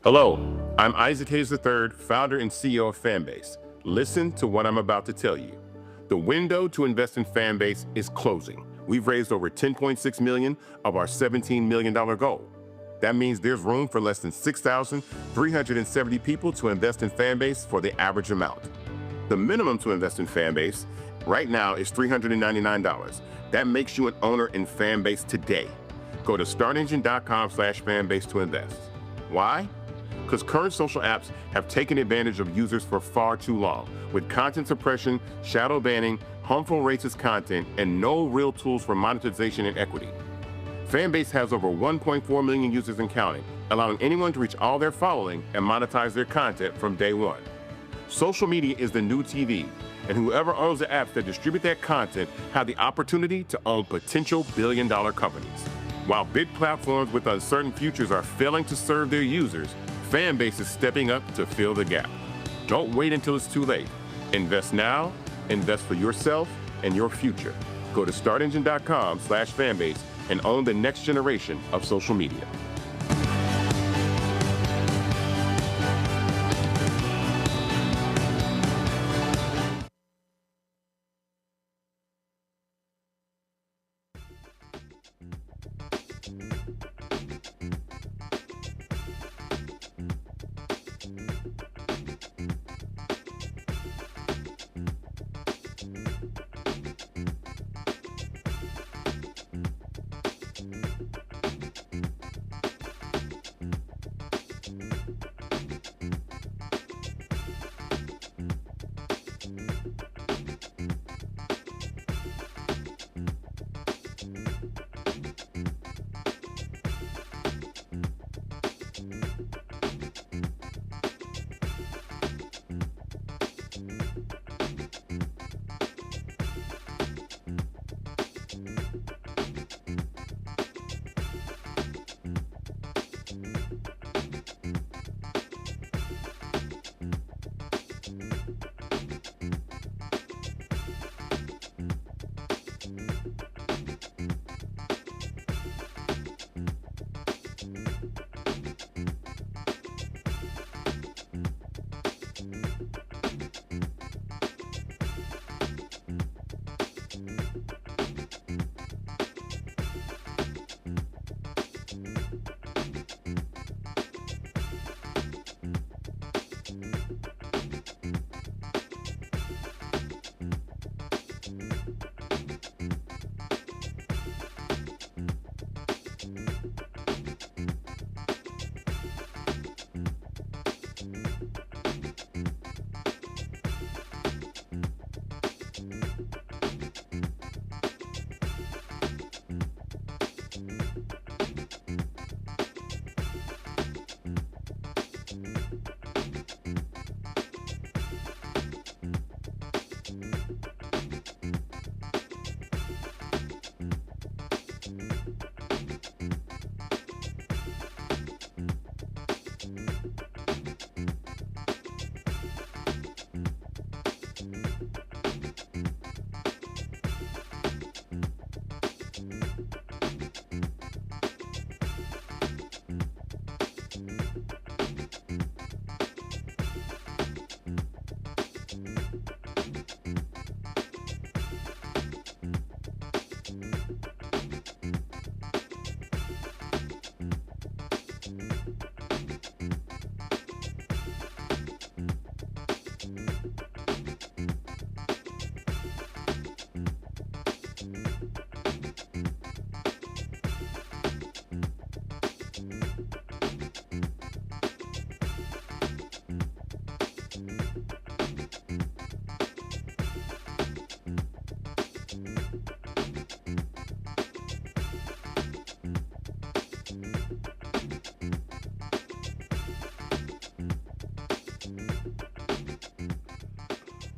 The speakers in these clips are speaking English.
Hello, I'm Isaac Hayes III, founder and CEO of Fanbase. Listen to what I'm about to tell you. The window to invest in Fanbase is closing. We've raised over $10.6 million of our $17 million goal. That means there's room for less than 6,370 people to invest in Fanbase for the average amount. The minimum to invest in Fanbase right now is $399. That makes you an owner in Fanbase today. Go to startengine.com/fanbase to invest. Why? Because current social apps have taken advantage of users for far too long, with content suppression, shadow banning, harmful racist content, and no real tools for monetization and equity. Fanbase has over 1.4 million users and counting, allowing anyone to reach all their following and monetize their content from day one. Social media is the new TV, and whoever owns the apps that distribute that content have the opportunity to own potential billion-dollar companies. While big platforms with uncertain futures are failing to serve their users, Fanbase is stepping up to fill the gap. Don't wait until it's too late. Invest now, invest for yourself and your future. Go to startengine.com/fanbase and own the next generation of social media.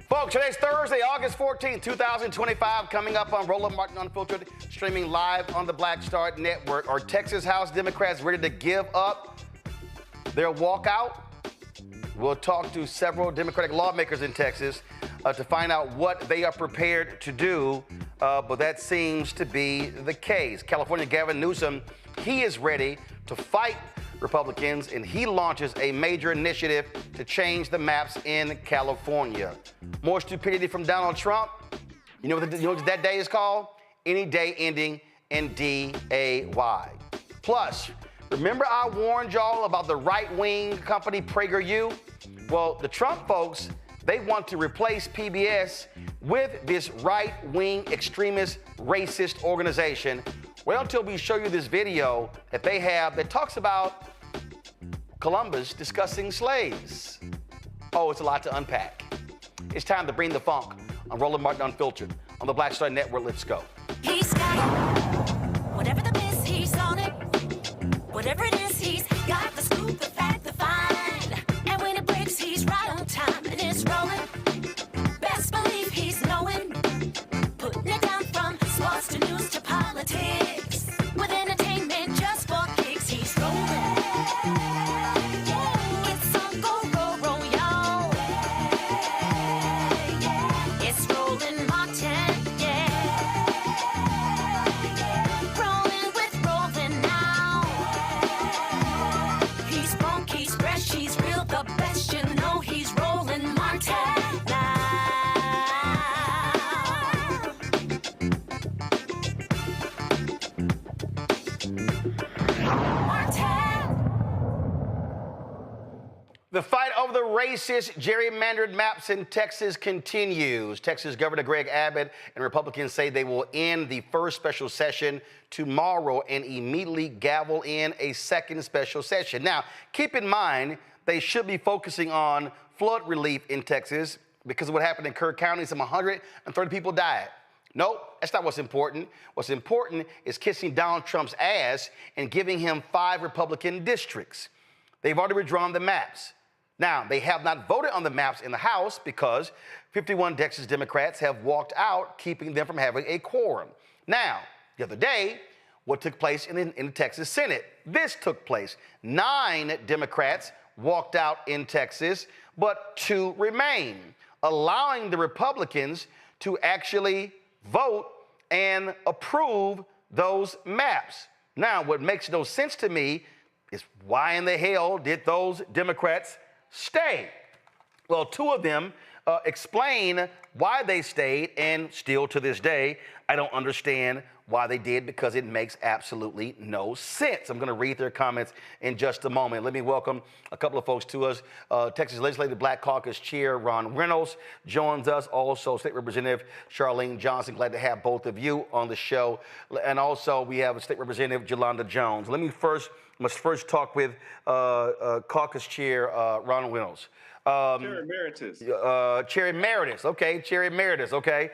Folks, today's Thursday, August 14th, 2025, coming up on Roland Martin Unfiltered, streaming live on the Black Star Network. Are Texas House Democrats ready to give up their walkout? We'll talk to several Democratic lawmakers in Texas to find out what they are prepared to do, but that seems to be the case. California Gavin Newsom, he is ready to fight Republicans, and he launches a major initiative to change the maps in California. More stupidity from Donald Trump. You know what that day is called? Any day ending in D-A-Y. Plus, remember I warned y'all about the right-wing company PragerU? Well, the Trump folks, they want to replace PBS with this right-wing extremist racist organization. Wait until we show you this video that they have that talks about Columbus discussing slaves. Oh, it's a lot to unpack. It's time to bring the funk on Roland Martin Unfiltered on the Black Star Network. Let's go. He's got whatever the miss, he's on it. Whatever it is, he's got the scoop, the fact, the find. And when it breaks, he's right on time and it's rolling. Best believe he's knowing. Putting it down from sports to news to politics. With entertainment just for kicks, he's rolling. It's on go, roll, y'all. It's Roland Martin, rolling with Roland now. He's funk, he's fresh, he's real, the best, you know he's Roland Martin now. The fight over the racist gerrymandered maps in Texas continues. Texas Governor Greg Abbott and Republicans say they will end the first special session tomorrow and immediately gavel in a second special session. Now, keep in mind, they should be focusing on flood relief in Texas because of what happened in Kirk County. Some 130 people died. Nope, that's not what's important. What's important is kissing Donald Trump's ass and giving him 5 Republican districts. They've already withdrawn the maps. Now, they have not voted on the maps in the House because 51 Texas Democrats have walked out, keeping them from having a quorum. Now, the other day, what took place in the Texas Senate? This took place. 9 Democrats walked out in Texas, but 2 remain, allowing the Republicans to actually vote and approve those maps. Now, what makes no sense to me is why in the hell did those Democrats stay? Well, 2 of them explain why they stayed, and still to this day, I don't understand why they did because it makes absolutely no sense. I'm going to read their comments in just a moment. Let me welcome a couple of folks to us. Texas Legislative Black Caucus Chair Ron Reynolds joins us. Also, State Representative Charlene Johnson. Glad to have both of you on the show. And also, we have State Representative Jolanda Jones. Must first talk with Caucus Chair Ron Reynolds. Chair Emeritus. Chair Emeritus, okay, Chair Emeritus, okay.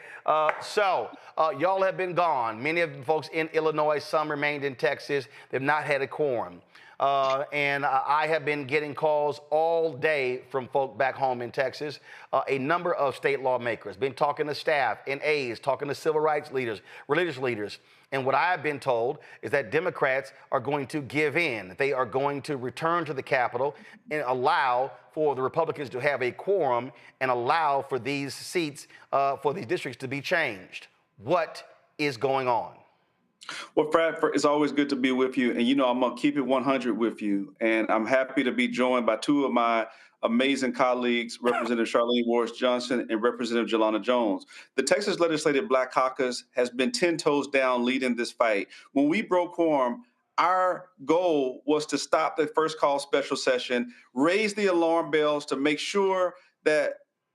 So, y'all have been gone. Many of the folks in Illinois, some remained in Texas. They've not had a quorum. And I have been getting calls all day from folk back home in Texas. A number of state lawmakers, been talking to staff and aides, talking to civil rights leaders, religious leaders. And what I've been told is that Democrats are going to give in. They are going to return to the Capitol and allow for the Republicans to have a quorum and allow for these seats, for these districts to be changed. What is going on? Well, Brad, it's always good to be with you. And, you know, I'm going to keep it 100 with you. And I'm happy to be joined by 2 of my amazing colleagues, Representative Charlene Wars Johnson and Representative Jolanda Jones. The Texas Legislative Black Caucus has been 10 toes down leading this fight. When we broke quorum, our goal was to stop the first call special session, raise the alarm bells to make sure that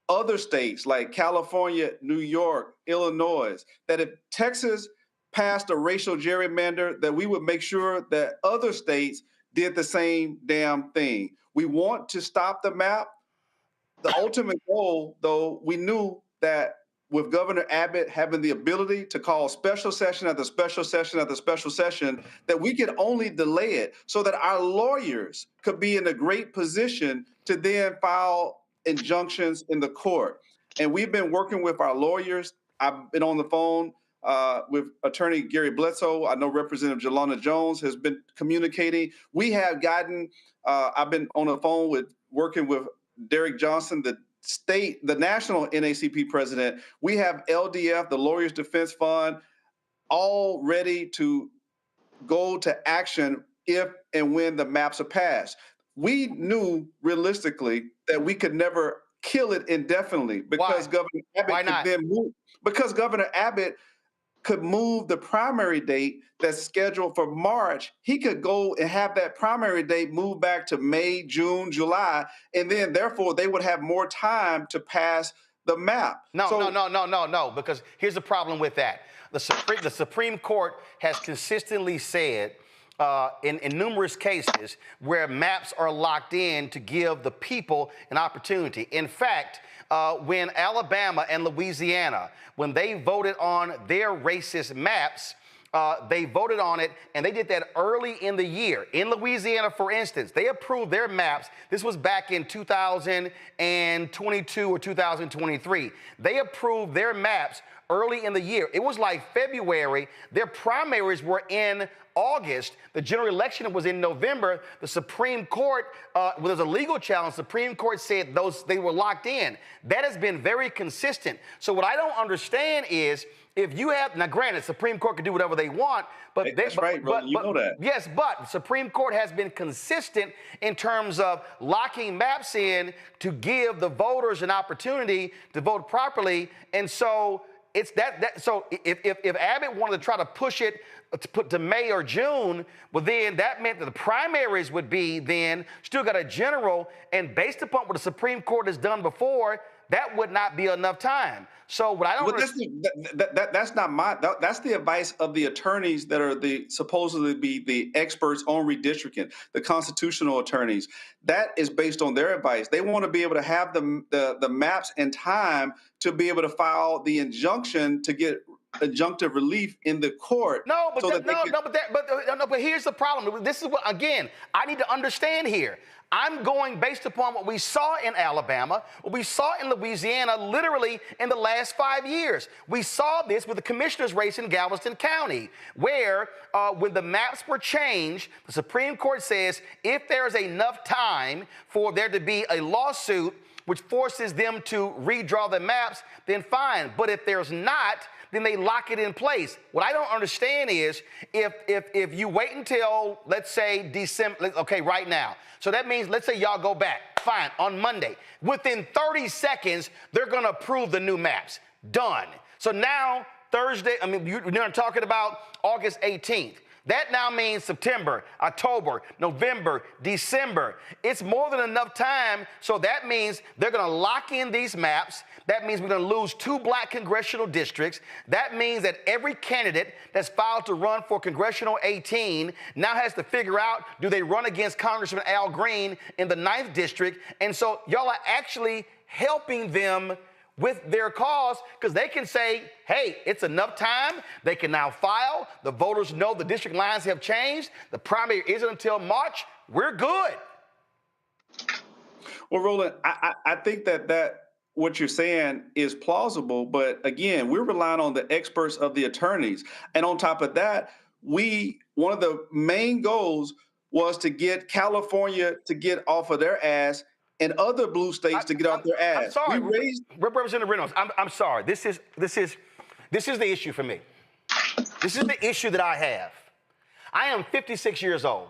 other states like California, New York, Illinois, that if Texas passed a racial gerrymander, that we would make sure that other states did the same damn thing. We want to stop the map. The ultimate goal, though, we knew that with Governor Abbott having the ability to call special session after special session after special session, that we could only delay it so that our lawyers could be in a great position to then file injunctions in the court. And we've been working with our lawyers. I've been on the phone with Attorney Gary Bledsoe. I know Representative Jolanda Jones has been communicating. We have gotten, I've been on the phone working with Derek Johnson, the national NACP president. We have LDF, the Lawyers Defense Fund, all ready to go to action if and when the maps are passed. We knew realistically that we could never kill it indefinitely because Why? Governor Abbott Why could not? then move. Because Governor Abbott could move the primary date that's scheduled for March. He could go and have that primary date move back to May, June, July, and then therefore they would have more time to pass the map. No, because here's the problem with that. The Supreme Court has consistently said in numerous cases where maps are locked in to give the people an opportunity. In fact, when Alabama and Louisiana, when they voted on their racist maps, they voted on it, and they did that early in the year. In Louisiana, for instance, they approved their maps. This was back in 2022 or 2023. They approved their maps early in the year. It was like February. Their primaries were in August. The general election was in November. The Supreme Court, there's a legal challenge. The Supreme Court said they were locked in. That has been very consistent. So what I don't understand is, if you have, now granted, Supreme Court can do whatever they want, but that's right, Roland, you know that. Yes, but the Supreme Court has been consistent in terms of locking maps in to give the voters an opportunity to vote properly. And so it's so if Abbott wanted to try to push it to put to May or June, well, then that meant that the primaries would be then still got a general, and based upon what the Supreme Court has done before, that would not be enough time. So what I don't that's not my that's the advice of the attorneys that are supposedly be the experts on redistricting, the constitutional attorneys. That is based on their advice. They want to be able to have the maps in time to be able to file the injunction to get adjunctive relief in the court. But here's the problem. This is what, again, I need to understand here. I'm going based upon what we saw in Alabama, what we saw in Louisiana, literally in the last 5 years. We saw this with the commissioner's race in Galveston County, where when the maps were changed, the Supreme Court says if there's enough time for there to be a lawsuit which forces them to redraw the maps, then fine. But if there's not, then they lock it in place. What I don't understand is if you wait until, let's say, December, okay, right now. So that means, let's say y'all go back, fine, on Monday. Within 30 seconds, they're gonna approve the new maps. Done. So now, Thursday, you're talking about August 18th. That now means September, October, November, December. It's more than enough time, so that means they're gonna lock in these maps. That means we're gonna lose 2 black congressional districts. That means that every candidate that's filed to run for Congressional 18 now has to figure out, do they run against Congressman Al Green in the 9th district? And so y'all are actually helping them with their cause, because they can say, hey, it's enough time. They can now file. The voters know the district lines have changed. The primary isn't until March. We're good. Well, Roland, I think that what you're saying is plausible, but again, we're relying on the experts of the attorneys. And on top of that, one of the main goals was to get California to get off of their ass and other blue states to get off their ass. I'm sorry, Representative Reynolds. I'm sorry. This is the issue for me. This is the issue that I have. I am 56 years old.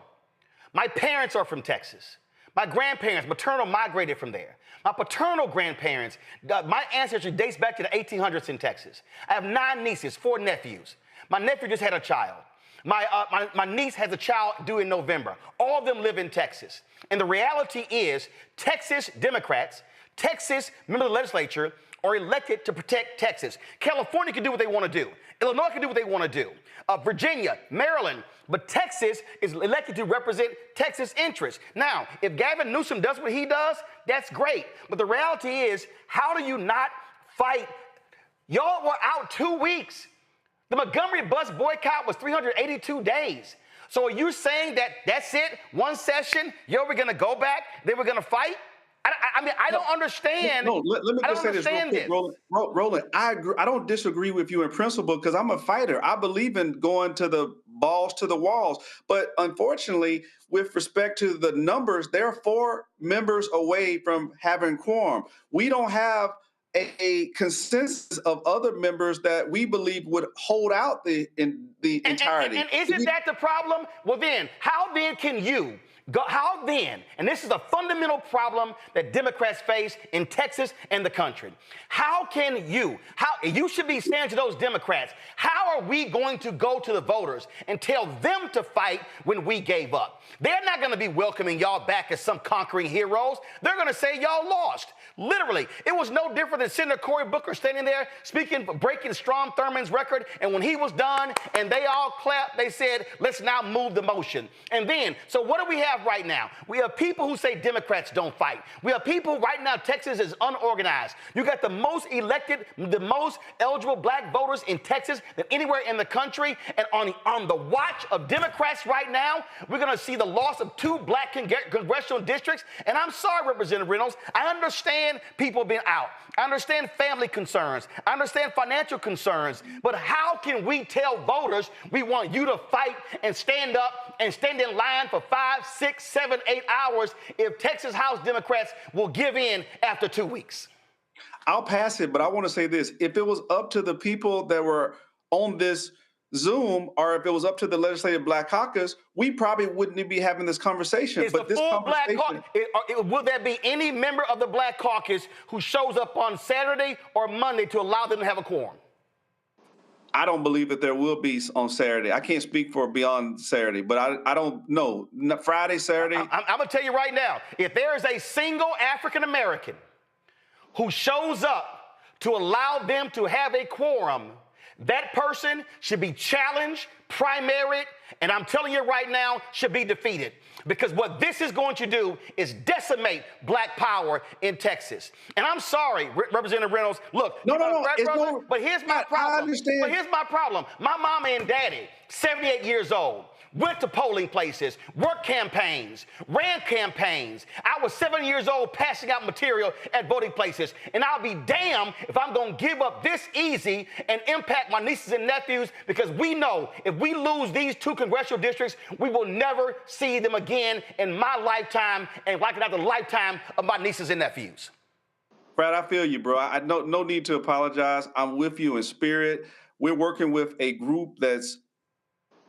My parents are from Texas. My grandparents, maternal, migrated from there. My paternal grandparents, my ancestry dates back to the 1800s in Texas. I have 9 nieces, 4 nephews. My nephew just had a child. My niece has a child due in November. All of them live in Texas. And the reality is, Texas Democrats, Texas members of the legislature are elected to protect Texas. California can do what they want to do. Illinois can do what they want to do. Virginia, Maryland, but Texas is elected to represent Texas interests. Now, if Gavin Newsom does what he does, that's great. But the reality is, how do you not fight? Y'all were out 2 weeks. The Montgomery bus boycott was 382 days. So are you saying that that's it? One session, we're going to go back, then we're going to fight? I don't understand. No, let me just say this real quick, Roland. I agree. I don't disagree with you in principle because I'm a fighter. I believe in going to the balls to the walls. But unfortunately, with respect to the numbers, they're 4 members away from having quorum. We don't have a consensus of other members that we believe would hold out the entirety. And isn't that the problem? Well, then, how then can you go? How then? And this is a fundamental problem that Democrats face in Texas and the country. How can you? You should be saying to those Democrats, how are we going to go to the voters and tell them to fight when we gave up? They're not going to be welcoming y'all back as some conquering heroes. They're going to say y'all lost. Literally, it was no different than Senator Cory Booker standing there speaking, breaking Strom Thurmond's record. And when he was done and they all clapped, they said, let's now move the motion. And then, so what do we have right now? We have people who say Democrats don't fight. We have people right now, Texas is unorganized. You got the most elected, the most eligible black voters in Texas than anywhere in the country. And on the watch of Democrats right now, we're going to see the loss of 2 black congressional districts. And I'm sorry, Representative Reynolds, I understand people being out. I understand family concerns. I understand financial concerns. But how can we tell voters we want you to fight and stand up and stand in line for 5, 6, 7, 8 hours if Texas House Democrats will give in after 2 weeks? I'll pass it, but I want to say this. If it was up to the people that were on this Zoom, or if it was up to the Legislative Black Caucus, we probably wouldn't be having this conversation. But this conversation, will there be any member of the Black Caucus who shows up on Saturday or Monday to allow them to have a quorum? I don't believe that there will be on Saturday. I can't speak for beyond Saturday, but I don't know. Friday, Saturday. I'm going to tell you right now, if there is a single African American who shows up to allow them to have a quorum, that person should be challenged, primaried, and I'm telling you right now, should be defeated. Because what this is going to do is decimate black power in Texas. And I'm sorry, Representative Reynolds, look, but here's my problem. I understand. But here's my problem. My mama and daddy, 78 years old, went to polling places, worked campaigns, ran campaigns. I was 7 years old passing out material at voting places. And I'll be damned if I'm going to give up this easy and impact my nieces and nephews, because we know if we lose these 2 congressional districts, we will never see them again in my lifetime and likely not the lifetime of my nieces and nephews. Brad, I feel you, bro. I no need to apologize. I'm with you in spirit. We're working with a group that's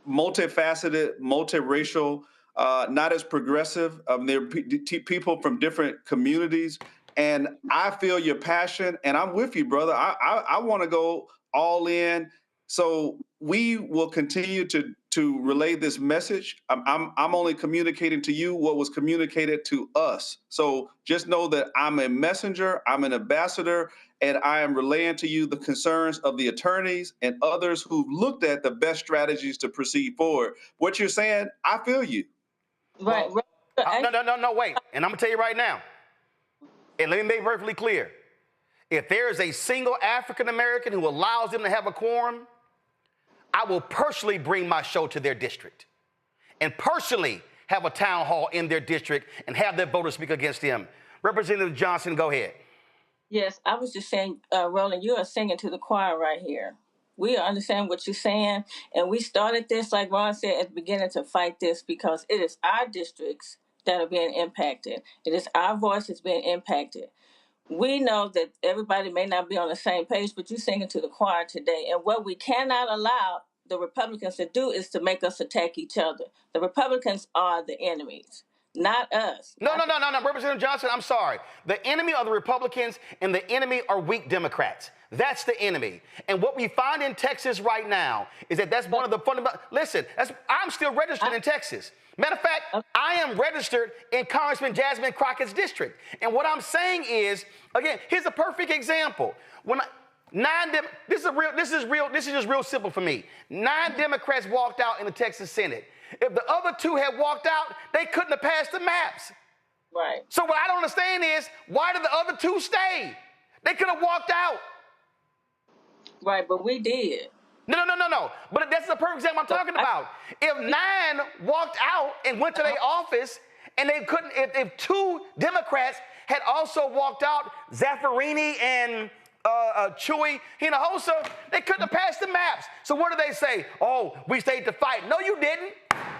multifaceted, multiracial, not as progressive. There are people from different communities, and I feel your passion, and I'm with you, brother. I want to go all in. So we will continue to relay this message. I'm only communicating to you what was communicated to us. So just know that I'm a messenger, I'm an ambassador, and I am relaying to you the concerns of the attorneys and others who've looked at the best strategies to proceed forward. What you're saying, I feel you. Right. No, wait. And I'm going to tell you right now, and let me make it perfectly clear. If there is a single African American who allows them to have a quorum, I will personally bring my show to their district and personally have a town hall in their district and have their voters speak against them. Representative Johnson, go ahead. Yes, I was just saying, Roland, you are singing to the choir right here. We understand what you're saying, and we started this, like Ron said at the beginning, to fight this because it is our districts that are being impacted. It is our voice that's being impacted. We know that everybody may not be on the same page, but you're singing to the choir today. And what we cannot allow the Republicans to do is to make us attack each other. The Republicans are the enemies, not us. No. Representative Johnson, I'm sorry. The enemy are the Republicans, and the enemy are weak Democrats. That's the enemy. And what we find in Texas right now is that that's one of the fundamental. Listen, I'm still registered in Texas. Matter of fact, I am registered in Congressman Jasmine Crockett's district. And what I'm saying is, again, here's a perfect example. This is just real simple for me. 9 Democrats walked out in the Texas Senate. If the other 2 had walked out, they couldn't have passed the maps. Right. So what I don't understand is, why did the other 2 stay? They could have walked out. Right, but we did. No. But that's the perfect example I'm talking about. If 9 walked out and went to their office, and they couldn't, if 2 Democrats had also walked out, Zaffarini and Chewy Hinojosa, they couldn't have passed the maps. So what do they say? Oh, we stayed to fight. No, you didn't.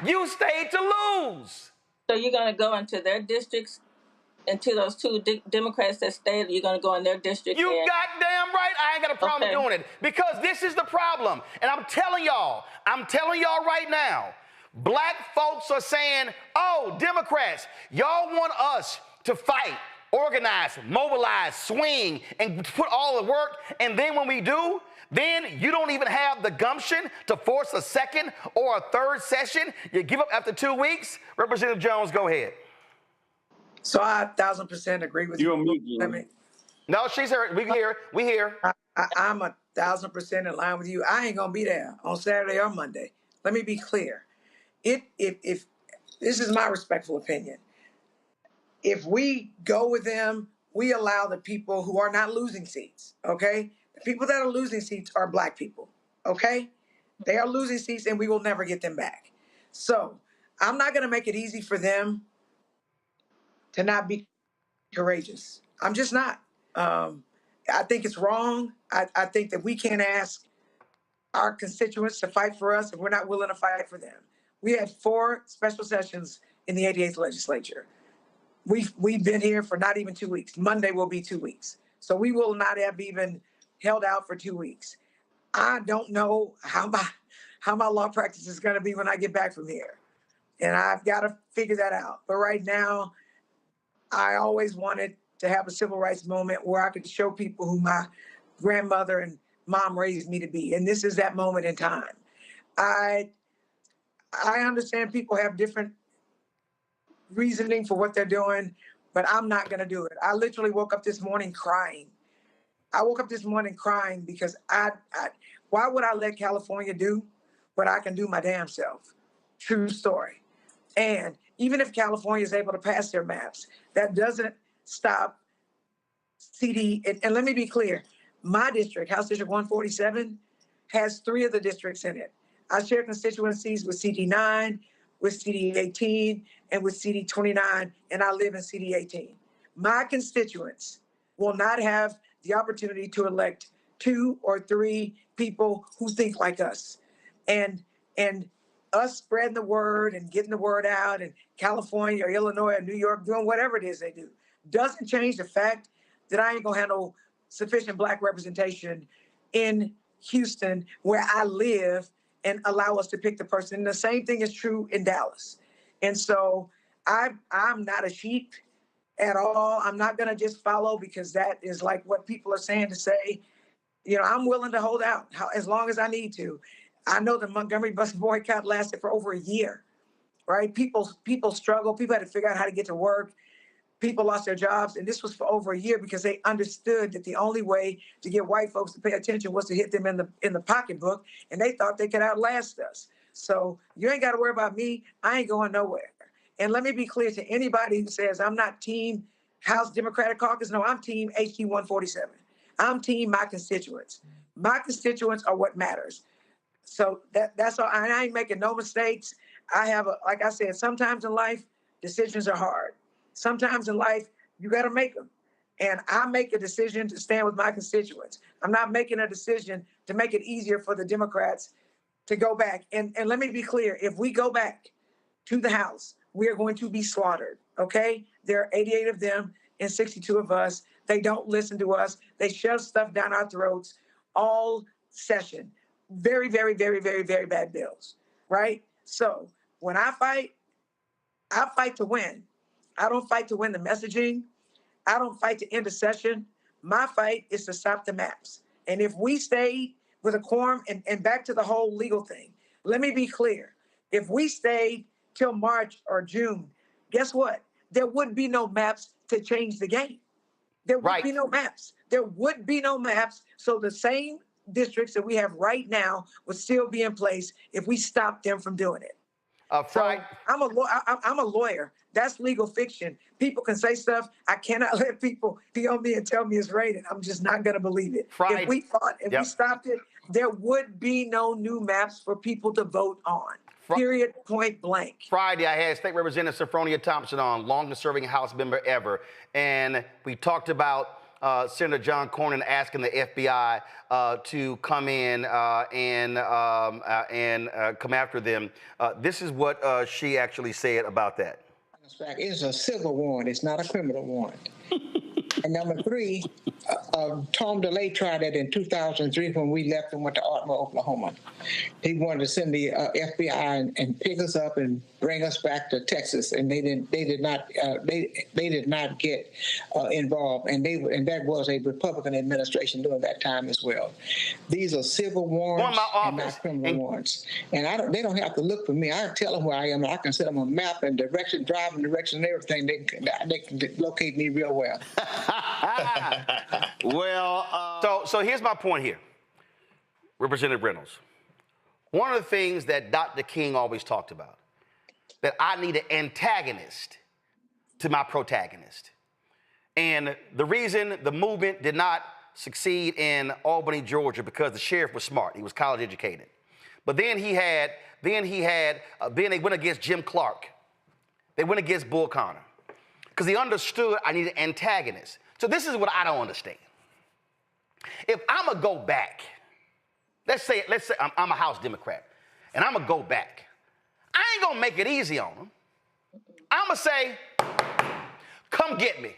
You stayed to lose. So you're going to go into their districts and to those two Democrats that stayed, you're going to go in their district. You goddamn right I ain't got a problem doing it, because this is the problem. And I'm telling y'all right now, black folks are saying, oh, Democrats, y'all want us to fight, organize, mobilize, swing, and put all the work, and then when we do, then you don't even have the gumption to force a second or a third session. You give up after 2 weeks. Representative Jones, go ahead. So I 1,000% agree with you. You're on mute, No, she's here. We hear. I'm 1,000% in line with you. I ain't gonna be there on Saturday or Monday. Let me be clear. If this is my respectful opinion, if we go with them, we allow the people who are not losing seats. Okay, the people that are losing seats are black people. Okay, they are losing seats, and we will never get them back. So I'm not gonna make it easy for them to not be courageous. I'm just not. I think it's wrong. I think that we can't ask our constituents to fight for us if we're not willing to fight for them. We had 4 special sessions in the 88th legislature. We've been here for not even 2 weeks. Monday will be 2 weeks. So we will not have even held out for 2 weeks. I don't know how my law practice is going to be when I get back from here. And I've got to figure that out. But right now, I always wanted to have a civil rights moment where I could show people who my grandmother and mom raised me to be. And this is that moment in time. I understand people have different reasoning for what they're doing, but I'm not going to do it. I literally woke up this morning crying. I woke up this morning crying because why would I let California do what I can do my damn self? True story. And even if California is able to pass their maps, that doesn't stop CD. And let me be clear, my district, House District 147, has 3 of the districts in it. I share constituencies with CD9, with CD18, and with CD29, and I live in CD18. My constituents will not have the opportunity to elect 2 or 3 people who think like us. And us spreading the word and getting the word out, and California or Illinois or New York doing whatever it is they do, doesn't change the fact that I ain't gonna handle sufficient black representation in Houston, where I live, and allow us to pick the person. And the same thing is true in Dallas. And so I'm not a sheep at all. I'm not gonna just follow because that is like what people are saying to say. You know, I'm willing to hold out as long as I need to. I know the Montgomery bus boycott lasted for over a year, right? People struggled. People had to figure out how to get to work. People lost their jobs, and this was for over a year because they understood that the only way to get white folks to pay attention was to hit them in the pocketbook, and they thought they could outlast us. So you ain't got to worry about me. I ain't going nowhere. And let me be clear to anybody who says I'm not team House Democratic Caucus. No, I'm team HG 147. I'm team my constituents. My constituents are what matters. So that's all. I ain't making no mistakes. Like I said, sometimes in life, decisions are hard. Sometimes in life, you got to make them. And I make a decision to stand with my constituents. I'm not making a decision to make it easier for the Democrats to go back. And let me be clear, if we go back to the House, we are going to be slaughtered, okay? There are 88 of them and 62 of us. They don't listen to us. They shove stuff down our throats all session. Very, very, very, very, very bad bills, right? So when I fight to win. I don't fight to win the messaging. I don't fight to end a session. My fight is to stop the maps. And if we stay with a quorum, and back to the whole legal thing, let me be clear. If we stayed till March or June, guess what? There would be no maps to change the game. There would be no maps. There would be no maps. So the same districts that we have right now would still be in place if we stopped them from doing it. So I'm a lawyer. That's legal fiction. People can say stuff. I cannot let people be on me and tell me it's raining. I'm just not going to believe it. If we fought and we stopped it, there would be no new maps for people to vote on. Period, point blank. Friday, I had State Representative Sophronia Thompson on, longest-serving House member ever, and we talked about Senator John Cornyn asking the FBI to come in and come after them. This is what she actually said about that. Fact, it's a civil warrant. It's not a criminal warrant. And number three, Tom DeLay tried that in 2003 when we left and went to Ardmore, Oklahoma. He wanted to send the FBI and pick us up and bring us back to Texas, and they did not get involved, and that was a Republican administration during that time as well. These are civil warrants and not criminal warrants, and they don't have to look for me. I tell them where I am, and I can send them a map and driving direction, and everything. They can locate me real well. Well, so here's my point here, Representative Reynolds. One of the things that Dr. King always talked about, that I need an antagonist to my protagonist. And the reason the movement did not succeed in Albany, Georgia, because the sheriff was smart. He was college educated. But then they went against Jim Clark. They went against Bull Connor. Because he understood I need an antagonist. So this is what I don't understand. If I'm going to go back, let's say I'm a House Democrat, and I'm going to go back. I ain't going to make it easy on them. I'm going to say, come get me.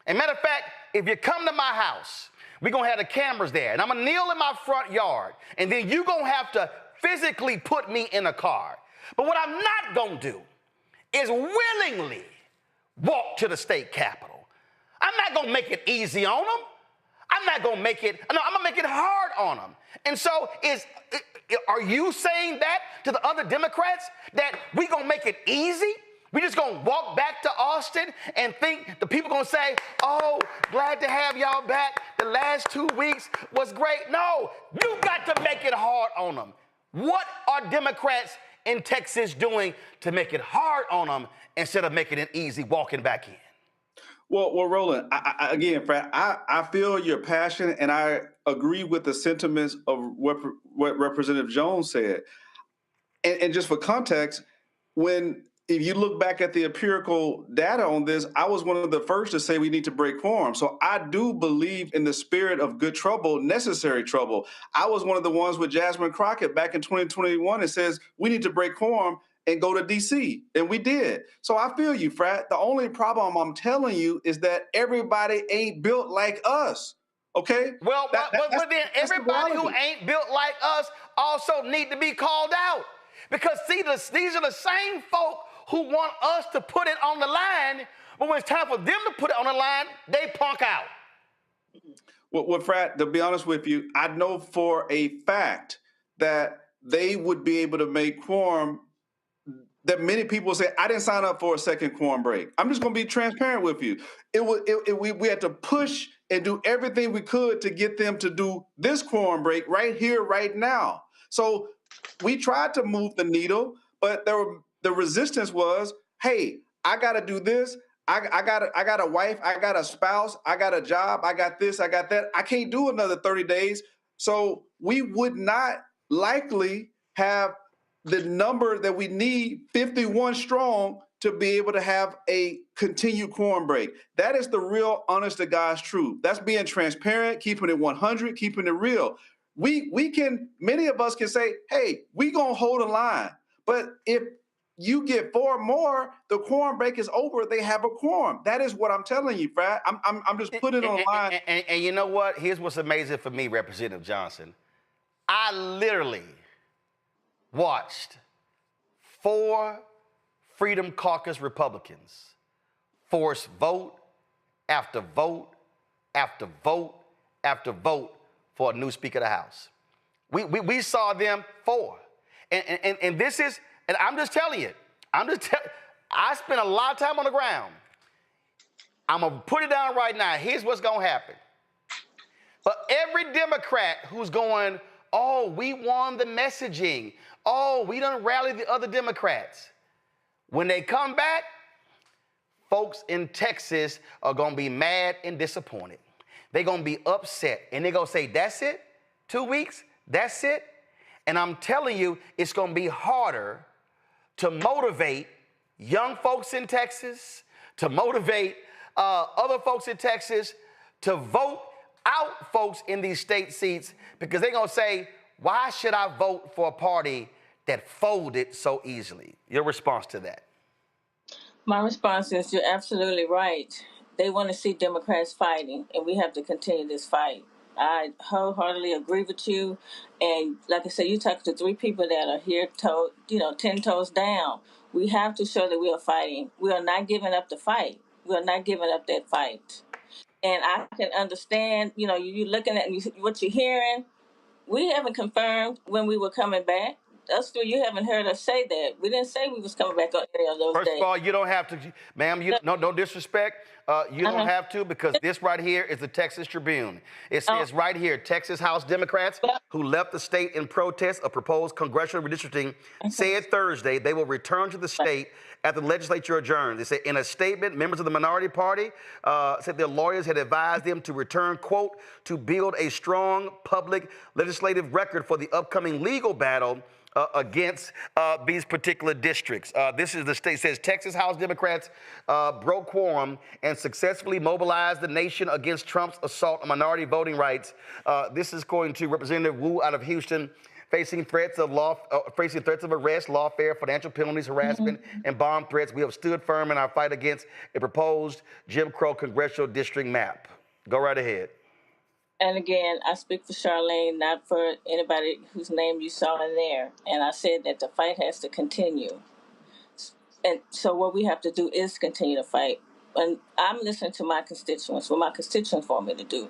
And matter of fact, if you come to my house, we're going to have the cameras there, and I'm going to kneel in my front yard, and then you're going to have to physically put me in a car. But what I'm not going to do is willingly walk to the state capitol. I'm not going to make it easy on them. I'm not going to make it, no, I'm going to make it hard on them. And so are you saying that to the other Democrats, that we going to make it easy? We just going to walk back to Austin and think the people going to say, oh, glad to have y'all back. The last 2 weeks was great. No, you got to make it hard on them. What are Democrats in Texas doing to make it hard on them instead of making it easy walking back in? Well, Roland, again, Fred, I feel your passion, and I agree with the sentiments of what Representative Jones said. And just for context, if you look back at the empirical data on this, I was one of the first to say we need to break quorum. So I do believe in the spirit of good trouble, necessary trouble. I was one of the ones with Jasmine Crockett back in 2021 that says we need to break quorum and go to D.C., and we did. So I feel you, Frat. The only problem I'm telling you is that everybody ain't built like us, okay? Well, but then everybody who ain't built like us also need to be called out. Because, see, these are the same folk who want us to put it on the line, but when it's time for them to put it on the line, they punk out. Well, Frat, to be honest with you, I know for a fact that they would be able to make quorum. That many people say, I didn't sign up for a second quorum break. I'm just going to be transparent with you. We had to push and do everything we could to get them to do this quorum break right here, right now. So we tried to move the needle, but the resistance was, hey, I got to do this. I got a wife. I got a spouse. I got a job. I got this. I got that. I can't do another 30 days. So we would not likely have the number that we need, 51 strong, to be able to have a continued quorum break. That is the real honest to God's truth. That's being transparent, keeping it 100, keeping it real. Many of us can say, hey, we gonna hold a line. But if you get 4 more, the quorum break is over. They have a quorum. That is what I'm telling you, Brad. I'm just putting it on line. And you know what? Here's what's amazing for me, Representative Johnson. I literally watched 4 Freedom Caucus Republicans force vote after vote after vote after vote for a new Speaker of the House. We saw them 4. And this is, and I'm just telling you, I spent a lot of time on the ground. I'm going to put it down right now. Here's what's going to happen. For every Democrat who's going, oh, we won the messaging. Oh, we done rallied the other Democrats. When they come back, folks in Texas are going to be mad and disappointed. They're going to be upset. And they're going to say, that's it? 2 weeks? That's it? And I'm telling you, it's going to be harder to motivate young folks in Texas, to motivate other folks in Texas to vote out folks in these state seats, because they're going to say, why should I vote for a party that folded so easily? Your response to that? My response is you're absolutely right. They want to see Democrats fighting, and we have to continue this fight. I wholeheartedly agree with you. And like I said, you talk to three people that are here, 10 toes down. We have to show that we are fighting. We are not giving up the fight. We are not giving up that fight. And I can understand, you looking at what you're hearing. We haven't confirmed when we were coming back. Us three, you haven't heard us say that. We didn't say we was coming back on any of those First days. of all, you don't have to, ma'am, no disrespect. You don't have to, because this right here is the Texas Tribune. It says right here, Texas House Democrats who left the state in protest of proposed congressional redistricting said Thursday they will return to the state after the legislature adjourned. They said in a statement, members of the minority party said their lawyers had advised them to return, quote, to build a strong public legislative record for the upcoming legal battle against these particular districts. This is the state, says Texas House Democrats broke quorum and successfully mobilized the nation against Trump's assault on minority voting rights. This is according to Representative Wu out of Houston, facing threats of arrest, lawfare, financial penalties, harassment, and bomb threats. We have stood firm in our fight against a proposed Jim Crow congressional district map. Go right ahead. And again, I speak for Charlene, not for anybody whose name you saw in there. And I said that the fight has to continue. And so what we have to do is continue to fight. And I'm listening to my constituents, what my constituents want me to do.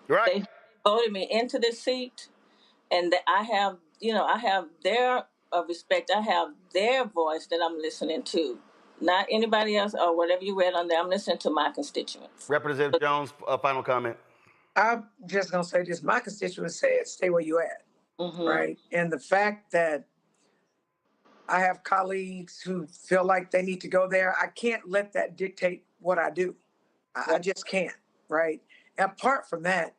Right. They voted me into this seat, and I have their respect. I have their voice that I'm listening to. Not anybody else or whatever you read on there. I'm listening to my constituents. Representative Jones, final comment. I'm just going to say this. My constituents said, stay where you at, right? And the fact that I have colleagues who feel like they need to go there, I can't let that dictate what I do. I just can't, right? And apart from that,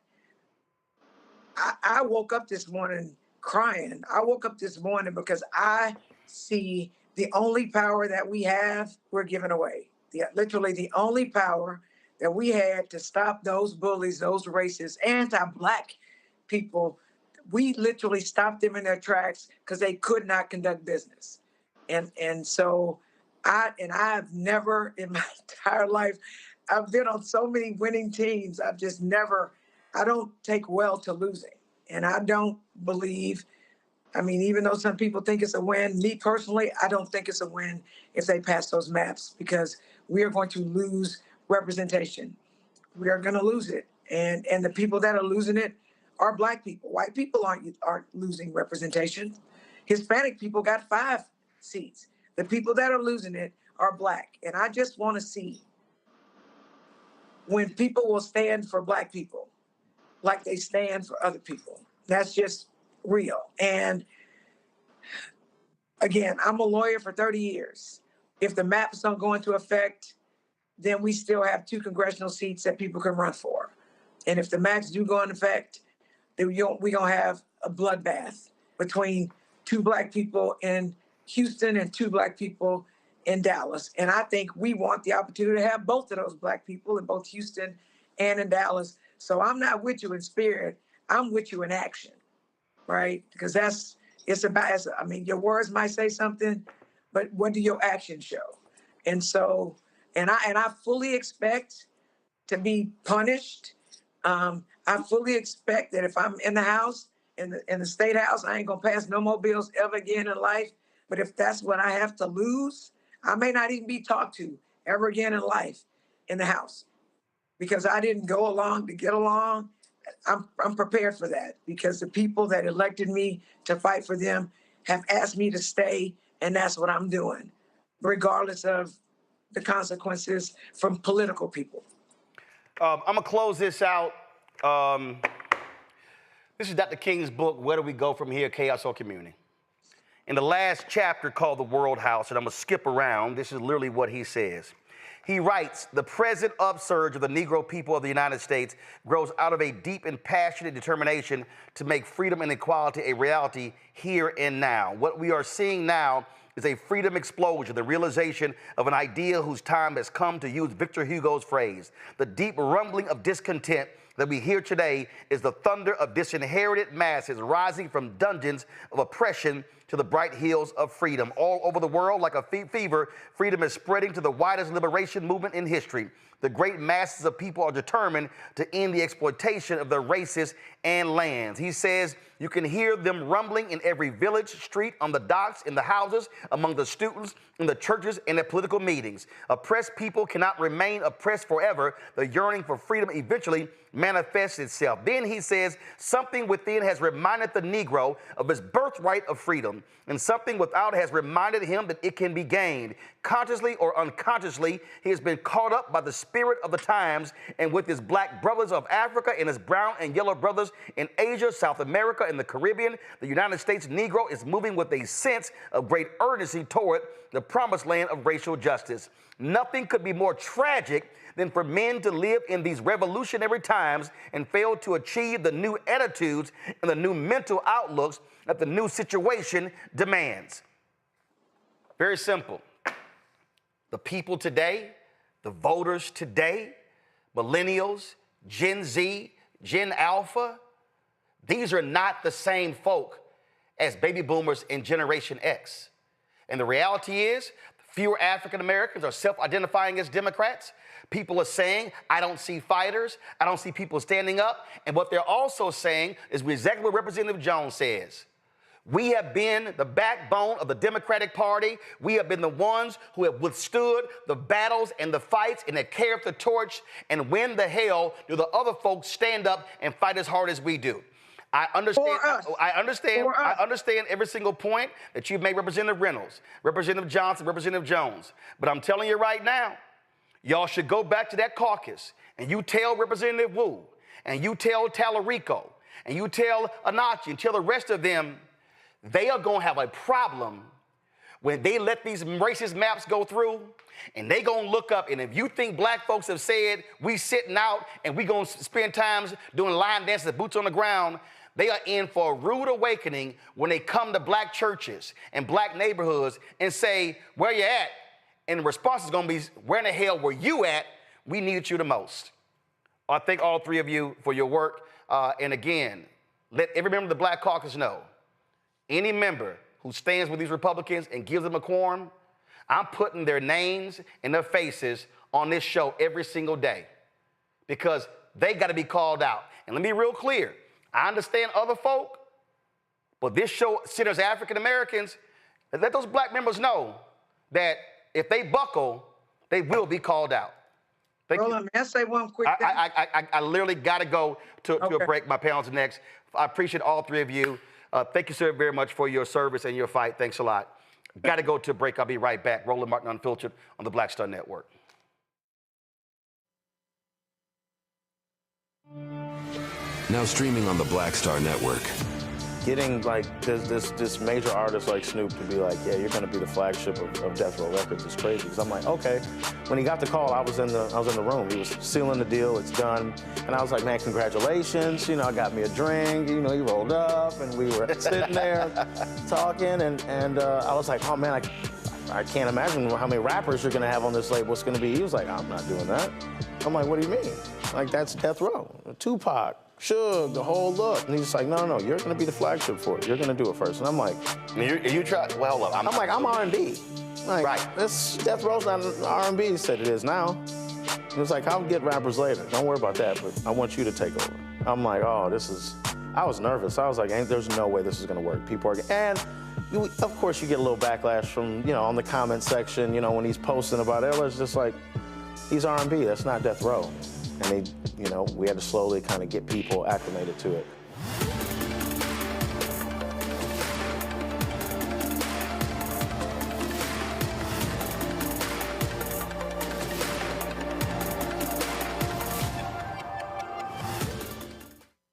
I woke up this morning crying. I woke up this morning because I see the only power that we have, we're giving away. Literally the only power that we had to stop those bullies, those racist, anti-Black people. We literally stopped them in their tracks because they could not conduct business. And so I've never in my entire life, I've been on so many winning teams. I don't take well to losing. And I don't believe, even though some people think it's a win, me personally, I don't think it's a win if they pass those maps, because we are going to lose representation. We are going to lose it. And the people that are losing it are Black people. White people aren't losing representation. Hispanic people got 5 seats. The people that are losing it are Black. And I just want to see when people will stand for Black people like they stand for other people. That's just real. And again, I'm a lawyer for 30 years. If the maps don't go into effect, then we still have 2 congressional seats that people can run for. And if the maps do go into effect, then we're going to have a bloodbath between 2 Black people in Houston and 2 Black people in Dallas. And I think we want the opportunity to have both of those Black people in both Houston and in Dallas. So I'm not with you in spirit. I'm with you in action, right? Because your words might say something, but what do your actions show? And so, and I fully expect to be punished. I fully expect that if I'm in the House, in the State House, I ain't gonna pass no more bills ever again in life. But if that's what I have to lose, I may not even be talked to ever again in life in the House, because I didn't go along to get along. I'm prepared for that, because the people that elected me to fight for them have asked me to stay, and that's what I'm doing, regardless of the consequences from political people. I'm going to close this out. This is Dr. King's book, Where Do We Go From Here, Chaos or Community? In the last chapter called The World House, and I'm going to skip around, this is literally what he says. He writes, the present upsurge of the Negro people of the United States grows out of a deep and passionate determination to make freedom and equality a reality here and now. What we are seeing now is a freedom explosion, the realization of an idea whose time has come, to use Victor Hugo's phrase. The deep rumbling of discontent that we hear today is the thunder of disinherited masses rising from dungeons of oppression to the bright hills of freedom. All over the world, like a fever, freedom is spreading to the widest liberation movement in history. The great masses of people are determined to end the exploitation of their races and lands. He says you can hear them rumbling in every village, street, on the docks, in the houses, among the students, in the churches, and at political meetings. Oppressed people cannot remain oppressed forever. The yearning for freedom eventually manifests itself. Then he says something within has reminded the Negro of his birthright of freedom, and something without has reminded him that it can be gained. Consciously or unconsciously, he has been caught up by the spirit of the times, and with his black brothers of Africa and his brown and yellow brothers in Asia, South America, and the Caribbean, the United States Negro is moving with a sense of great urgency toward the promised land of racial justice. Nothing could be more tragic than for men to live in these revolutionary times and fail to achieve the new attitudes and the new mental outlooks that the new situation demands. Very simple. The people today, the voters today, millennials, Gen Z, Gen Alpha, these are not the same folk as baby boomers and Generation X. And the reality is, fewer African Americans are self-identifying as Democrats. People are saying, I don't see fighters. I don't see people standing up. And what they're also saying is exactly what Representative Jones says. We have been the backbone of the Democratic Party. We have been the ones who have withstood the battles and the fights and have carried the torch. And when the hell do the other folks stand up and fight as hard as we do? I understand every single point that you've made, Representative Reynolds, Representative Johnson, Representative Jones. But I'm telling you right now, y'all should go back to that caucus and you tell Representative Wu and you tell Tallarico and you tell Anachi and tell the rest of them they are going to have a problem when they let these racist maps go through, and they going to look up, and if you think black folks have said we sitting out and we going to spend times doing line dances, boots on the ground, they are in for a rude awakening when they come to black churches and black neighborhoods and say, where you at? And the response is going to be, where in the hell were you at? We needed you the most. I thank all three of you for your work. And again, let every member of the Black Caucus know, any member who stands with these Republicans and gives them a quorum, I'm putting their names and their faces on this show every single day because they got to be called out. And let me be real clear. I understand other folk, but this show centers African Americans. Let those black members know that if they buckle, they will be called out. Roland, may I say one quick thing? I literally got to go to a break. My panel's next. I appreciate all three of you. Thank you, sir, very much for your service and your fight. Thanks a lot. Got to go to a break. I'll be right back. Roland Martin Unfiltered on the Black Star Network. Now streaming on the Black Star Network. Getting like this major artist like Snoop to be like, yeah, you're gonna be the flagship of Death Row Records is crazy. Because I'm like, okay. When he got the call, I was in the room. He was sealing the deal. It's done. And I was like, man, congratulations. You know, I got me a drink. You know, he rolled up, and we were sitting there talking, and I was like, oh man, I can't imagine how many rappers you're gonna have on this label. It's gonna be. He was like, I'm not doing that. I'm like, what do you mean? Like, that's Death Row, Tupac, Suge, the whole look. And he's like, no, you're gonna be the flagship for it. You're gonna do it first. And I'm like, you try, well, look, I'm R&B. Like, right. This Death Row's not R&B. He said it is now. He was like, I'll get rappers later. Don't worry about that, but I want you to take over. I'm like, oh, I was nervous. I was like, there's no way this is gonna work. People are, and of course you get a little backlash from, on the comment section, when he's posting about it. It's just like, he's R&B, that's not Death Row. And we had to slowly kind of get people acclimated to it.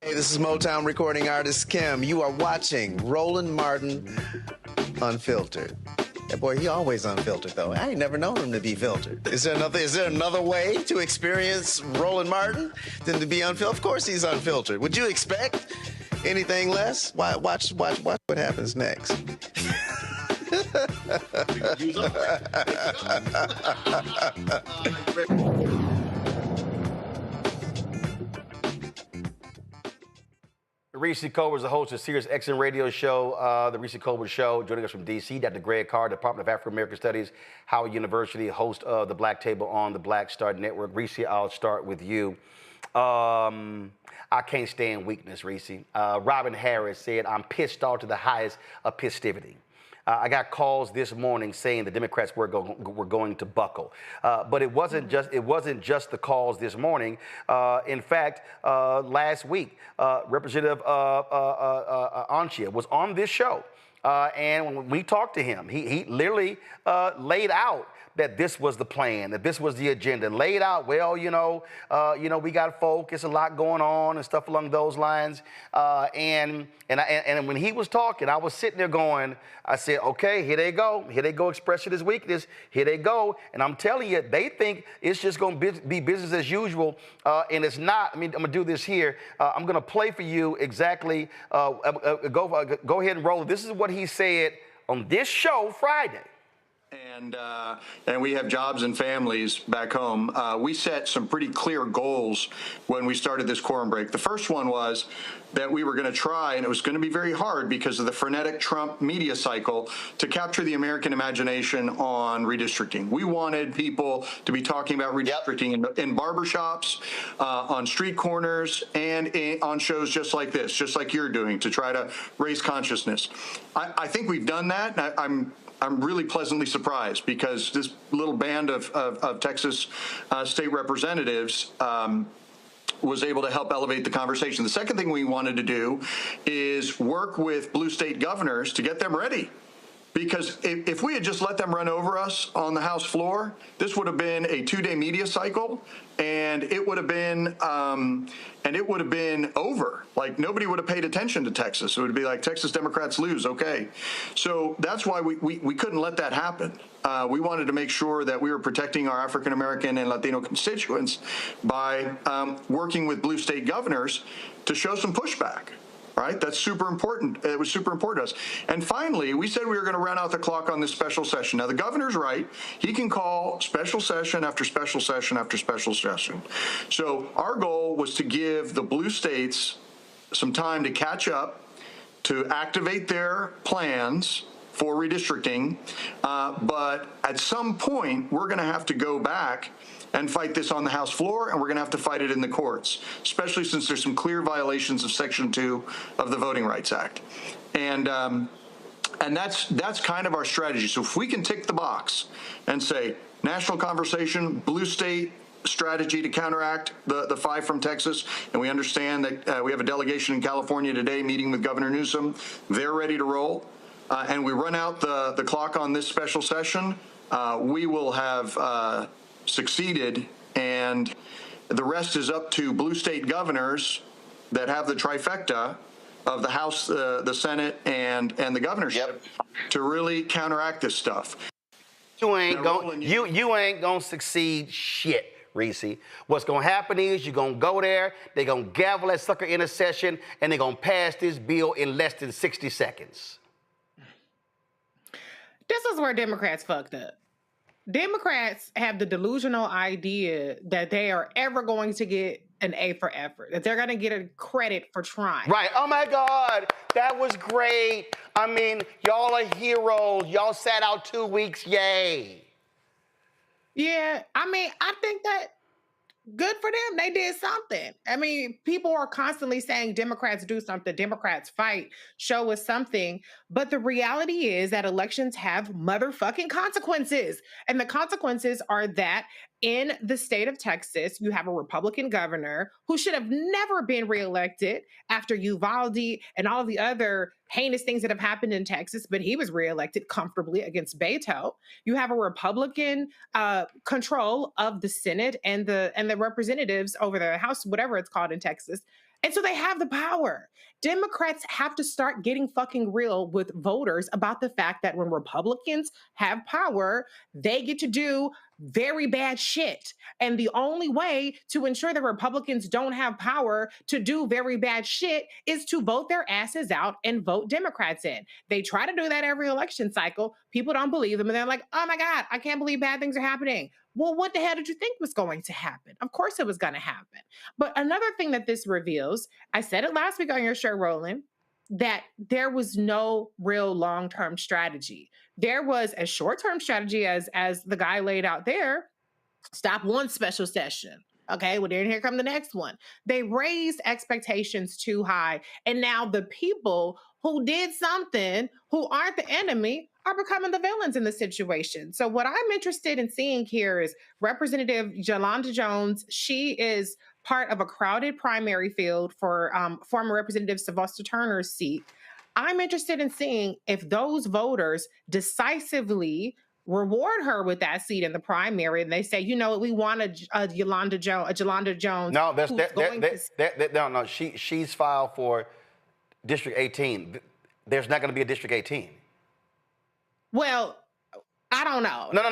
Hey, this is Motown recording artist Kim. You are watching Roland Martin Unfiltered. That boy, he always unfiltered, though. I ain't never known him to be filtered. Is there another way to experience Roland Martin than to be unfiltered? Of course he's unfiltered. Would you expect anything less? Watch what happens next. Reese Colbert is the host of Sirius XM radio show, The Reese Colbert Show. Joining us from D.C., Dr. Greg Carr, Department of African American Studies, Howard University, host of The Black Table on the Black Star Network. Reese, I'll start with you. I can't stand weakness, Reese. Robin Harris said, I'm pissed off to the highest of pistivity. I got calls this morning saying the Democrats were going to buckle, but it wasn't just the calls this morning. In fact, last week, Representative Anchia was on this show, and when we talked to him, he literally laid out that this was the plan, that this was the agenda, laid out, well, we got to focus, a lot going on and stuff along those lines. And when he was talking, I was sitting there going, I said, okay, here they go expressing his weakness, here they go. And I'm telling you, they think it's just going to be business as usual, and it's not. I mean, I'm going to do this here. I'm going to play for you exactly, go ahead and roll. This is what he said on this show Friday. And we have jobs and families back home. We set some pretty clear goals when we started this quorum break. The first one was that we were going to try, and it was going to be very hard because of the frenetic Trump media cycle, to capture the American imagination on redistricting. We wanted people to be talking about redistricting in barbershops, on street corners, and on shows just like this, just like you're doing, to try to raise consciousness. I think we've done that. I'm really pleasantly surprised because this little band of Texas state representatives was able to help elevate the conversation. The second thing we wanted to do is work with blue state governors to get them ready. Because if we had just let them run over us on the House floor, this would have been a 2-day media cycle, and it would have been over. Like, nobody would have paid attention to Texas. It would be like, Texas Democrats lose, okay. So that's why we couldn't let that happen. We wanted to make sure that we were protecting our African American and Latino constituents by working with blue state governors to show some pushback. Right? That's super important. It was super important to us. And finally, we said we were going to run out the clock on this special session. Now, the governor's right. He can call special session after special session after special session. So our goal was to give the blue states some time to catch up, to activate their plans for redistricting. But at some point, we're going to have to go back and fight this on the House floor, and we're going to have to fight it in the courts, especially since there's some clear violations of Section 2 of the Voting Rights Act. And that's kind of our strategy. So if we can tick the box and say, national conversation, blue state strategy to counteract the 5 from Texas, and we understand that we have a delegation in California today meeting with Governor Newsom. They're ready to roll. And we run out the clock on this special session, we will have succeeded, and the rest is up to blue state governors that have the trifecta of the House, the Senate, and the governorship to really counteract this stuff. You ain't gonna succeed shit, Reese. What's gonna happen is you're gonna go there, they're gonna gavel that sucker in a session, and they're gonna pass this bill in less than 60 seconds. This is where Democrats fucked up. Democrats have the delusional idea that they are ever going to get an A for effort, that they're going to get a credit for trying. Right. Oh, my God. That was great. I mean, y'all are heroes. Y'all sat out 2 weeks. Yay. Yeah. I mean, I think that good for them. They did something. I mean, people are constantly saying Democrats do something, Democrats fight, show us something. But the reality is that elections have motherfucking consequences. And the consequences are that in the state of Texas, you have a Republican governor who should have never been reelected after Uvalde and all of the other heinous things that have happened in Texas, but he was reelected comfortably against Beto. You have a Republican control of the Senate and the representatives over the House, whatever it's called in Texas. And so they have the power. Democrats have to start getting fucking real with voters about the fact that when Republicans have power, they get to do very bad shit. And the only way to ensure that Republicans don't have power to do very bad shit is to vote their asses out and vote Democrats in. They try to do that every election cycle. People don't believe them. And they're like, oh my God, I can't believe bad things are happening. Well, what the hell did you think was going to happen? Of course it was going to happen. But another thing that this reveals, I said it last week on your show, Roland, that there was no real long-term strategy. There was a short-term strategy as the guy laid out there. Stop one special session. Okay, well, then here come the next one. They raised expectations too high. And now the people who did something, who aren't the enemy, are becoming the villains in the situation. So what I'm interested in seeing here is Representative Yolanda Jones. She is part of a crowded primary field for former Representative Sylvester Turner's seat. I'm interested in seeing if those voters decisively reward her with that seat in the primary, and they say, you know, we want a Yolanda Jones. No, no. She's filed for District 18. There's not going to be a District 18. Well, I don't know. No.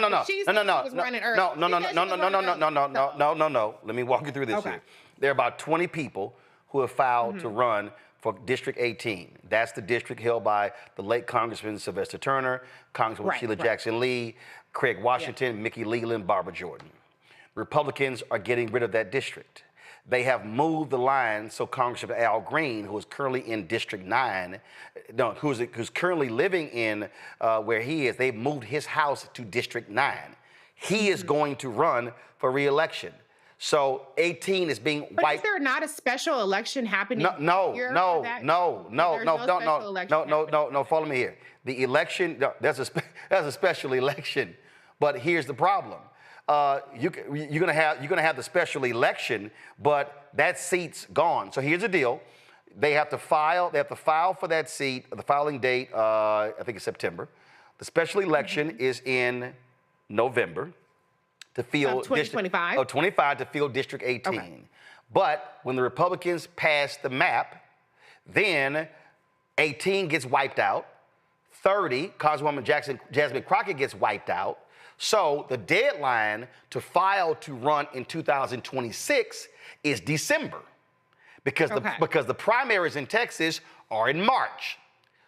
No. Let me walk you through this here. There are about 20 people who have filed to run for District 18. That's the district held by the late Congressman Sylvester Turner, Congresswoman Sheila Jackson Lee, Craig Washington, Mickey Leland, Barbara Jordan. Republicans are getting rid of that district. They have moved the line so Congressman Al Green, who is currently in District 9, who's currently living in where he is, they've moved his house to District 9. He is going to run for re-election. So 18 is being wiped. But is there not a special election happening? No. Follow me here. The election, there's a special election, but here's the problem. You're gonna have the special election, but that seat's gone. So here's the deal: they have to file for that seat. The filing date, I think, is September. The special election is in November to fill 2025. 25 to fill District 18. Okay. But when the Republicans pass the map, then 18 gets wiped out. 30, Congresswoman Jasmine Crockett gets wiped out. So the deadline to file to run in 2026 is December, because the primaries in Texas are in March.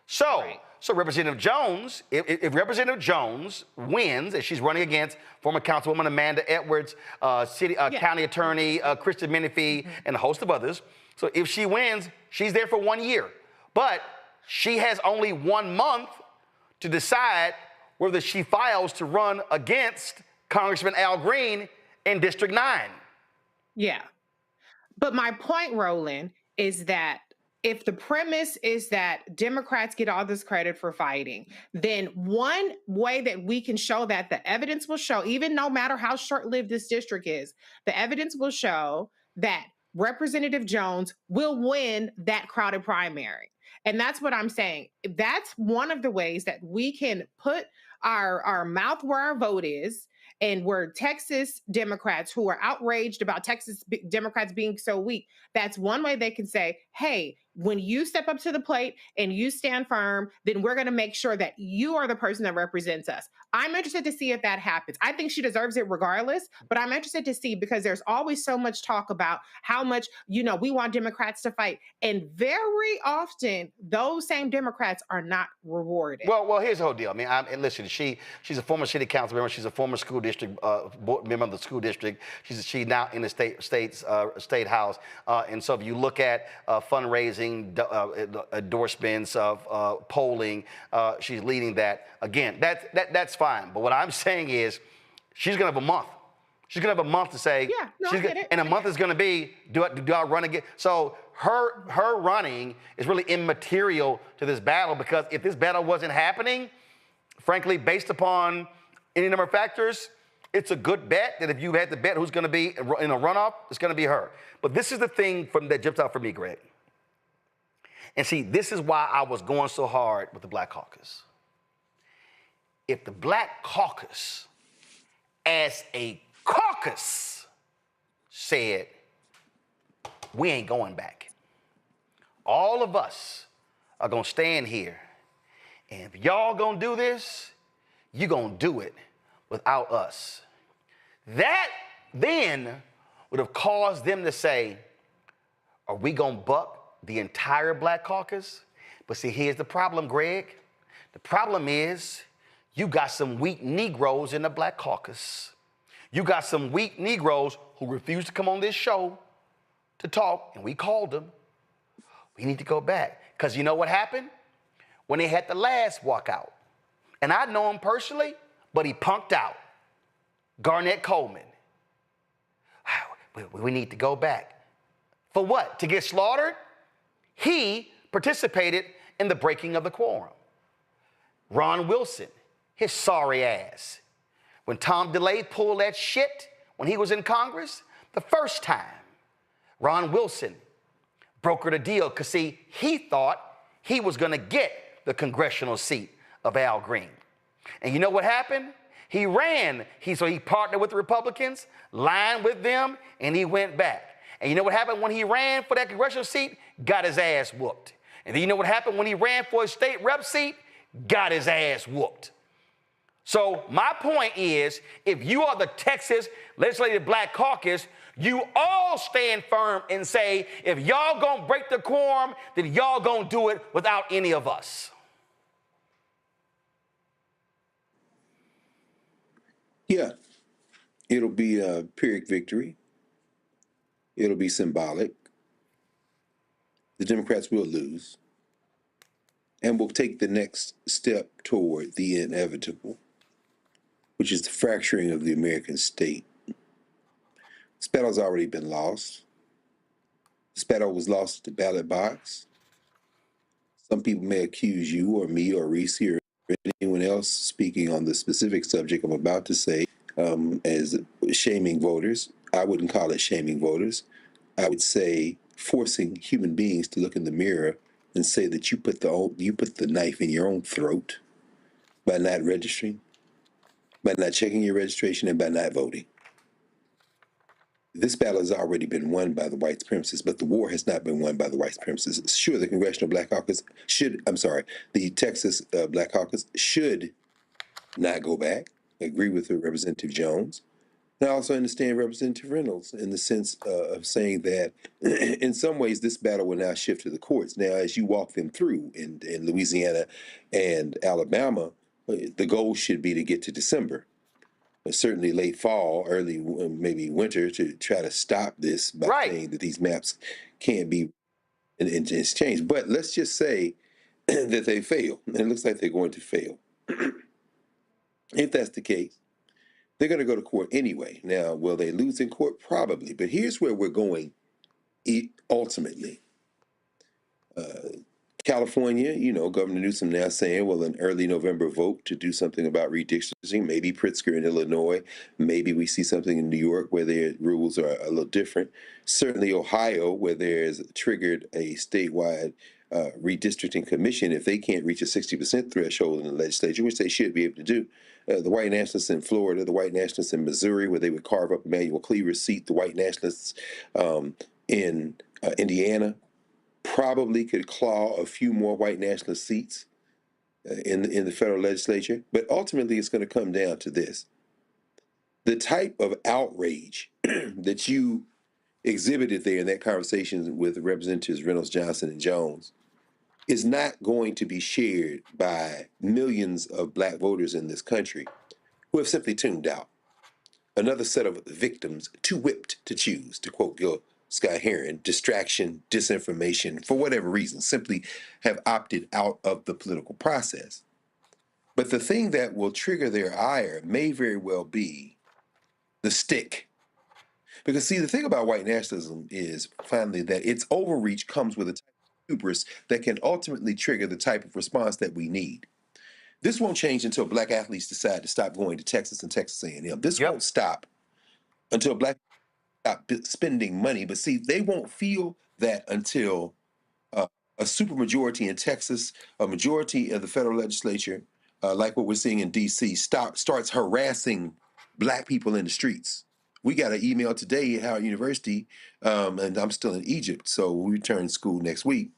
So Representative Jones, if Representative Jones wins, and she's running against former Councilwoman Amanda Edwards, County Attorney Kristen Menifee, and a host of others. So if she wins, she's there for 1 year. But she has only 1 month to decide whether she files to run against Congressman Al Green in District 9. Yeah. But my point, Roland, is that if the premise is that Democrats get all this credit for fighting, then one way that we can show that, the evidence will show, even no matter how short-lived this district is, the evidence will show that Representative Jones will win that crowded primary. And that's what I'm saying. That's one of the ways that we can put our mouth where our vote is, and where Texas Democrats who are outraged about Texas Democrats being so weak, that's one way they can say, hey, when you step up to the plate and you stand firm, then we're going to make sure that you are the person that represents us. I'm interested to see if that happens. I think she deserves it regardless, but I'm interested to see, because there's always so much talk about how much, we want Democrats to fight. And very often, those same Democrats are not rewarded. Well, here's the whole deal. I mean, listen, she's a former city council member. She's a former school district member of the school district. She's now in the state house. And so if you look at fundraising, endorsements of polling, she's leading that. Again, that's fine. But what I'm saying is, she's going to have a month. She's going to have a month to say, and a month is going to be, do I run again? So her running is really immaterial to this battle, because if this battle wasn't happening, frankly, based upon any number of factors, it's a good bet that if you had to bet who's going to be in a runoff, it's going to be her. But this is the thing that jumps out for me, Greg. And see, this is why I was going so hard with the Black Caucus. If the Black Caucus, as a caucus, said, we ain't going back, all of us are going to stand here, and if y'all going to do this, you're going to do it without us. That then would have caused them to say, are we going to buck the entire Black caucus? But see, here's the problem, Greg. The problem is you got some weak Negroes in the Black caucus. You got some weak Negroes who refuse to come on this show to talk, and we called them. We need to go back. Because you know what happened? When they had the last walkout, and I know him personally, but he punked out. Garnett Coleman. We need to go back. For what? To get slaughtered? He participated in the breaking of the quorum. Ron Wilson, his sorry ass. When Tom DeLay pulled that shit when he was in Congress, the first time, Ron Wilson brokered a deal because, see, he thought he was going to get the congressional seat of Al Green. And you know what happened? He ran. So he partnered with the Republicans, lined with them, and he went back. And you know what happened when he ran for that congressional seat? Got his ass whooped. And then you know what happened when he ran for his state rep seat? Got his ass whooped. So my point is, if you are the Texas Legislative Black Caucus, you all stand firm and say, if y'all gonna break the quorum, then y'all gonna do it without any of us. Yeah, it'll be a Pyrrhic victory. It'll be symbolic. The Democrats will lose. And we'll take the next step toward the inevitable, which is the fracturing of the American state. This battle's already been lost. This battle was lost at the ballot box. Some people may accuse you or me or Reese or anyone else speaking on the specific subject I'm about to say as shaming voters. I wouldn't call it shaming voters. I would say forcing human beings to look in the mirror and say that you put the knife in your own throat by not registering, by not checking your registration, and by not voting. This battle has already been won by the white supremacists, but the war has not been won by the white supremacists. Sure, the Congressional Black Caucus the Texas Black Caucus should not go back. I agree with Representative Jones. And I also understand Representative Reynolds in the sense of saying that in some ways this battle will now shift to the courts. Now, as you walk them through in Louisiana and Alabama, the goal should be to get to December. Certainly late fall, early maybe winter, to try to stop this by saying that these maps can't be and it's changed. But let's just say that they fail, and it looks like they're going to fail. If that's the case, they're going to go to court anyway. Now, will they lose in court? Probably. But here's where we're going ultimately. California, Governor Newsom now saying, well, an early November vote to do something about redistricting, maybe Pritzker in Illinois, maybe we see something in New York where their rules are a little different. Certainly Ohio, where there's triggered a statewide redistricting commission, if they can't reach a 60% threshold in the legislature, which they should be able to do. The white nationalists in Florida, the white nationalists in Missouri, where they would carve up Emmanuel Cleaver's seat, the white nationalists in Indiana, probably could claw a few more white nationalist seats in the federal legislature. But ultimately, it's going to come down to this. The type of outrage that you exhibited there in that conversation with Representatives Reynolds, Johnson, and Jones is not going to be shared by millions of black voters in this country who have simply tuned out. Another set of victims too whipped to choose, to quote Gil Scott-Heron, distraction, disinformation, for whatever reason, simply have opted out of the political process. But the thing that will trigger their ire may very well be the stick. Because, see, the thing about white nationalism is, finally, that its overreach comes with a type of hubris that can ultimately trigger the type of response that we need. This won't change until black athletes decide to stop going to Texas and Texas A&M. This won't stop until black stop spending money. But see, they won't feel that until a supermajority in Texas, a majority of the federal legislature, like what we're seeing in D.C., starts harassing black people in the streets. We got an email today at Howard University, and I'm still in Egypt, so we return to school next week.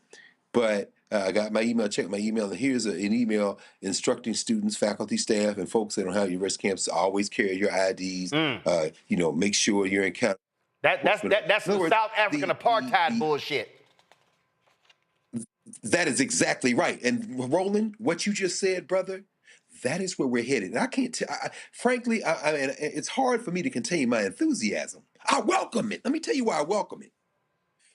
But I got my email, check my email, and here's an email instructing students, faculty, staff, and folks that don't have university campuses to always carry your IDs. Make sure you're in count. That's some South African apartheid bullshit. That is exactly right. And Roland, what you just said, brother, that is where we're headed. And I can't tell, frankly, it's hard for me to contain my enthusiasm. I welcome it. Let me tell you why I welcome it.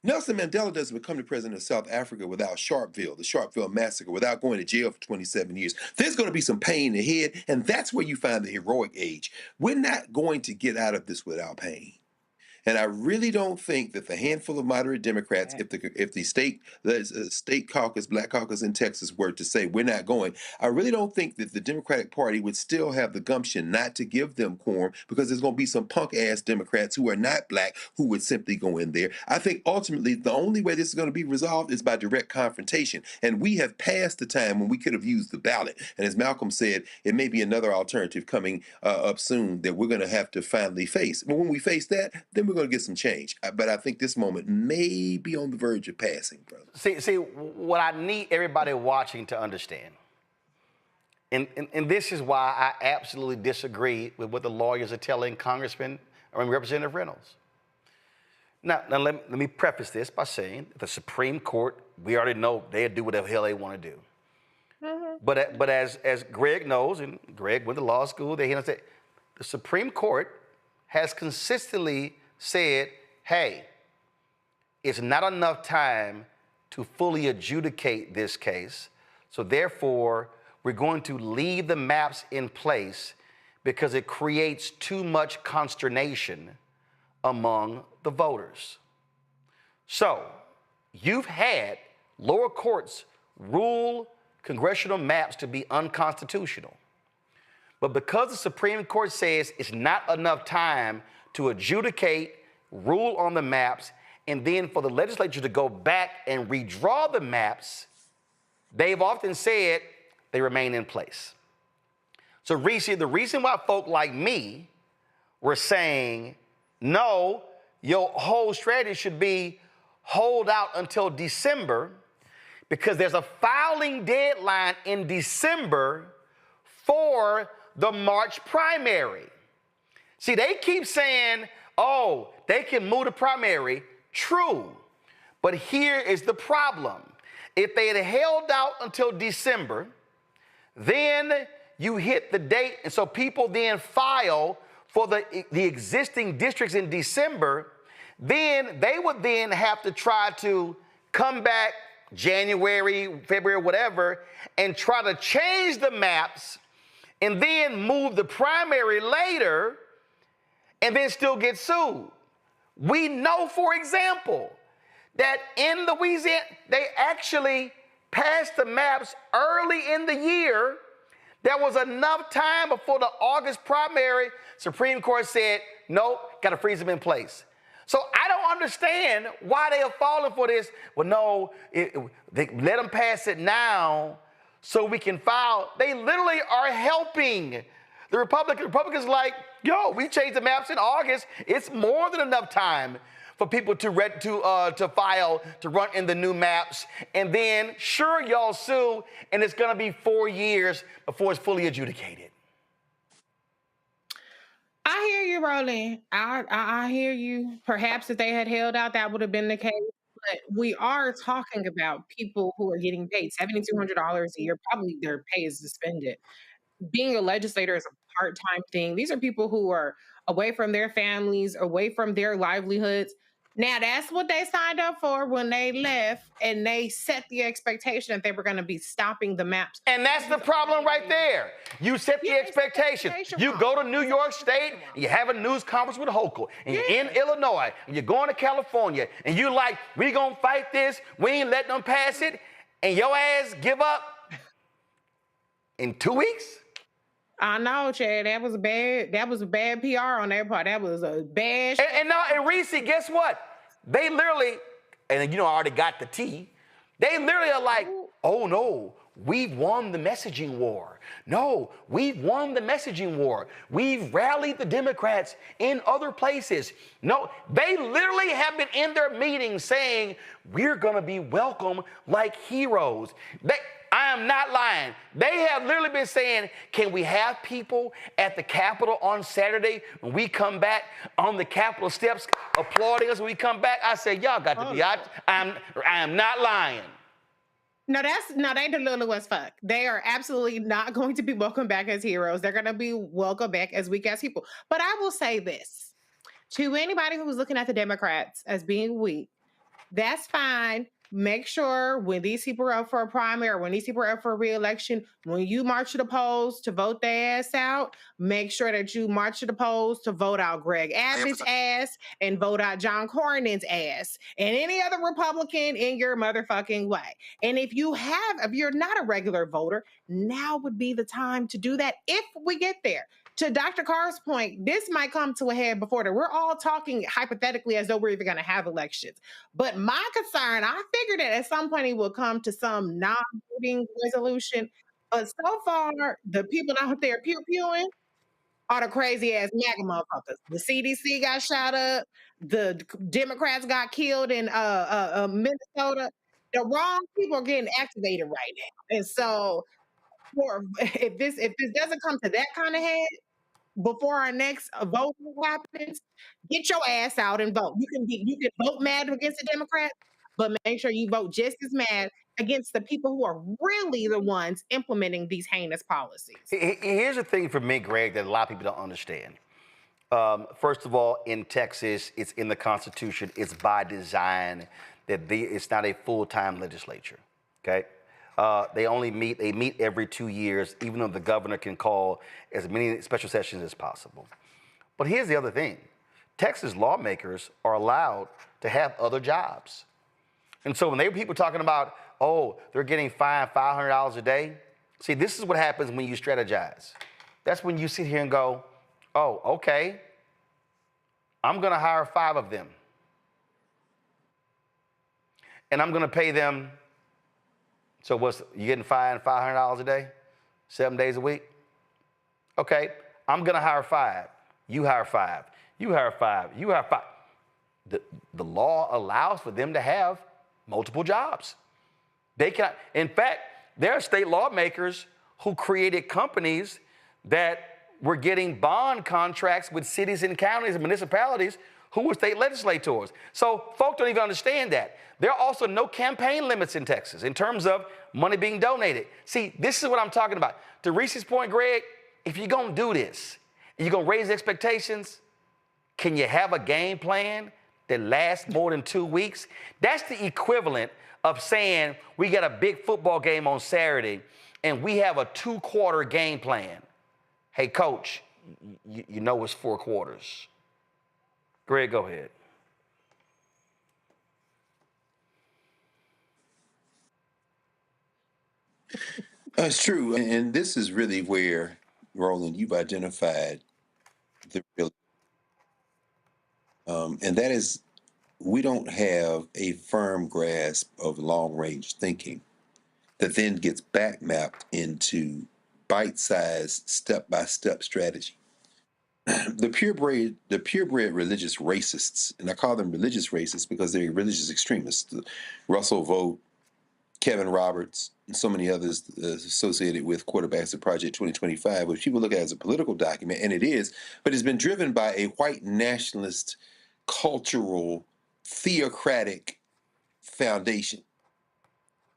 Nelson Mandela doesn't become the president of South Africa without the Sharpeville massacre, without going to jail for 27 years. There's going to be some pain ahead, and that's where you find the heroic age. We're not going to get out of this without pain. And I really don't think that the handful of moderate Democrats, if the state caucus, Black caucus in Texas were to say we're not going, I really don't think that the Democratic Party would still have the gumption not to give them quorum, because there's going to be some punk ass Democrats who are not Black who would simply go in there. I think ultimately the only way this is going to be resolved is by direct confrontation. And we have passed the time when we could have used the ballot. And as Malcolm said, it may be another alternative coming up soon that we're going to have to finally face. But when we face that, then we're going to get some change. But I think this moment may be on the verge of passing, brother. See, what I need everybody watching to understand, and this is why I absolutely disagree with what the lawyers are telling Representative Reynolds. Now let me preface this by saying the Supreme Court, we already know they'll do whatever the hell they want to do. But as Greg knows, and Greg went to law school, the Supreme Court has consistently said, hey, it's not enough time to fully adjudicate this case, so therefore we're going to leave the maps in place because it creates too much consternation among the voters. So you've had lower courts rule congressional maps to be unconstitutional. But because the Supreme Court says it's not enough time to adjudicate, rule on the maps, and then for the legislature to go back and redraw the maps, they've often said they remain in place. So, Reese, the reason why folk like me were saying, no, your whole strategy should be hold out until December, because there's a filing deadline in December for the March primary. See, they keep saying, oh, they can move the primary. True. But here is the problem. If they had held out until December, then you hit the date, and so people then file for the existing districts in December, then they would then have to try to come back January, February, whatever, and try to change the maps and then move the primary later, and then still get sued. We know, for example, that in Louisiana, they actually passed the maps early in the year. There was enough time before the August primary. Supreme Court said, nope, got to freeze them in place. So I don't understand why they are falling for this. Well, no, they let them pass it now so we can file. They literally are helping the Republicans like, yo, we changed the maps in August. It's more than enough time for people to file, to run in the new maps. And then, sure, y'all sue, and it's going to be 4 years before it's fully adjudicated. I hear you, Roland. I hear you. Perhaps if they had held out, that would have been the case. But we are talking about people who are getting paid $7,200 a year. Probably their pay is suspended. Being a legislator is a part-time thing. These are people who are away from their families, away from their livelihoods. Now, that's what they signed up for when they left, and they set the expectation that they were going to be stopping the maps. And that's the problem right there. You set the expectation. You go to New York State, and you have a news conference with Hochul, and you're in Illinois, and you're going to California, and you're like, we going to fight this. We ain't letting them pass it, and your ass give up in 2 weeks? I know, Chad. That was bad PR on their part. That was a bad. And Reese, guess what? They literally, and I already got the tea. They literally are like, oh no, we've won the messaging war. No, we've won the messaging war. We've rallied the Democrats in other places. No, they literally have been in their meetings saying, we're going to be welcome like heroes. I am not lying. They have literally been saying, can we have people at the Capitol on Saturday when we come back on the Capitol steps applauding us when we come back? I said, y'all got to be out. I am not lying. No, they delulu as fuck. They are absolutely not going to be welcomed back as heroes. They're going to be welcomed back as weak ass people. But I will say this to anybody who's looking at the Democrats as being weak, that's fine. Make sure when these people are up for a primary or when these people are up for a re-election, when you march to the polls to vote their ass out, make sure that you march to the polls to vote out Greg Abbott's ass and vote out John Cornyn's ass and any other Republican in your motherfucking way. And if you're not a regular voter, now would be the time to do that if we get there. To Dr. Carr's point, this might come to a head before that. We're all talking hypothetically as though we're even going to have elections. But my concern, I figured that at some point it will come to some non-voting resolution. But so far, the people out there pew-pewing are the crazy-ass MAGA motherfuckers. The CDC got shot up. The Democrats got killed in Minnesota. The wrong people are getting activated right now. And so if this doesn't come to that kind of head, before our next vote happens, get your ass out and vote. You can vote mad against the Democrats, but make sure you vote just as mad against the people who are really the ones implementing these heinous policies. Here's the thing for me, Greg, that a lot of people don't understand. First of all, in Texas, it's in the Constitution. It's by design that it's not a full-time legislature. Okay. They meet every 2 years, even though the governor can call as many special sessions as possible. But here's the other thing. Texas lawmakers are allowed to have other jobs. And so when they were people talking about, oh, they're getting fined $500 a day, see, this is what happens when you strategize. That's when you sit here and go, oh, okay, I'm going to hire 5 of them. And I'm going to pay them. So you getting fined $500 a day, 7 days a week? Okay, I'm gonna hire 5. You hire 5. You hire 5. You hire 5. The law allows for them to have multiple jobs. They can. In fact, there are state lawmakers who created companies that were getting bond contracts with cities and counties and municipalities who were state legislators. So folks don't even understand that. There are also no campaign limits in Texas in terms of money being donated. See, this is what I'm talking about. To Reese's point, Greg, if you're going to do this, you're going to raise expectations, can you have a game plan that lasts more than 2 weeks? That's the equivalent of saying we got a big football game on Saturday and we have a 2-quarter game plan. Hey, coach, you know it's 4 quarters. Greg, go ahead. It's true. And this is really where, Roland, you've identified the real. And that is, we don't have a firm grasp of long-range thinking that then gets back mapped into bite-sized, step-by-step strategy. The purebred religious racists, and I call them religious racists because they're religious extremists, Russell Vogt, Kevin Roberts, and so many others associated with Quarterbacks of Project 2025, which people look at as a political document, and it is, but it's been driven by a white nationalist, cultural, theocratic foundation.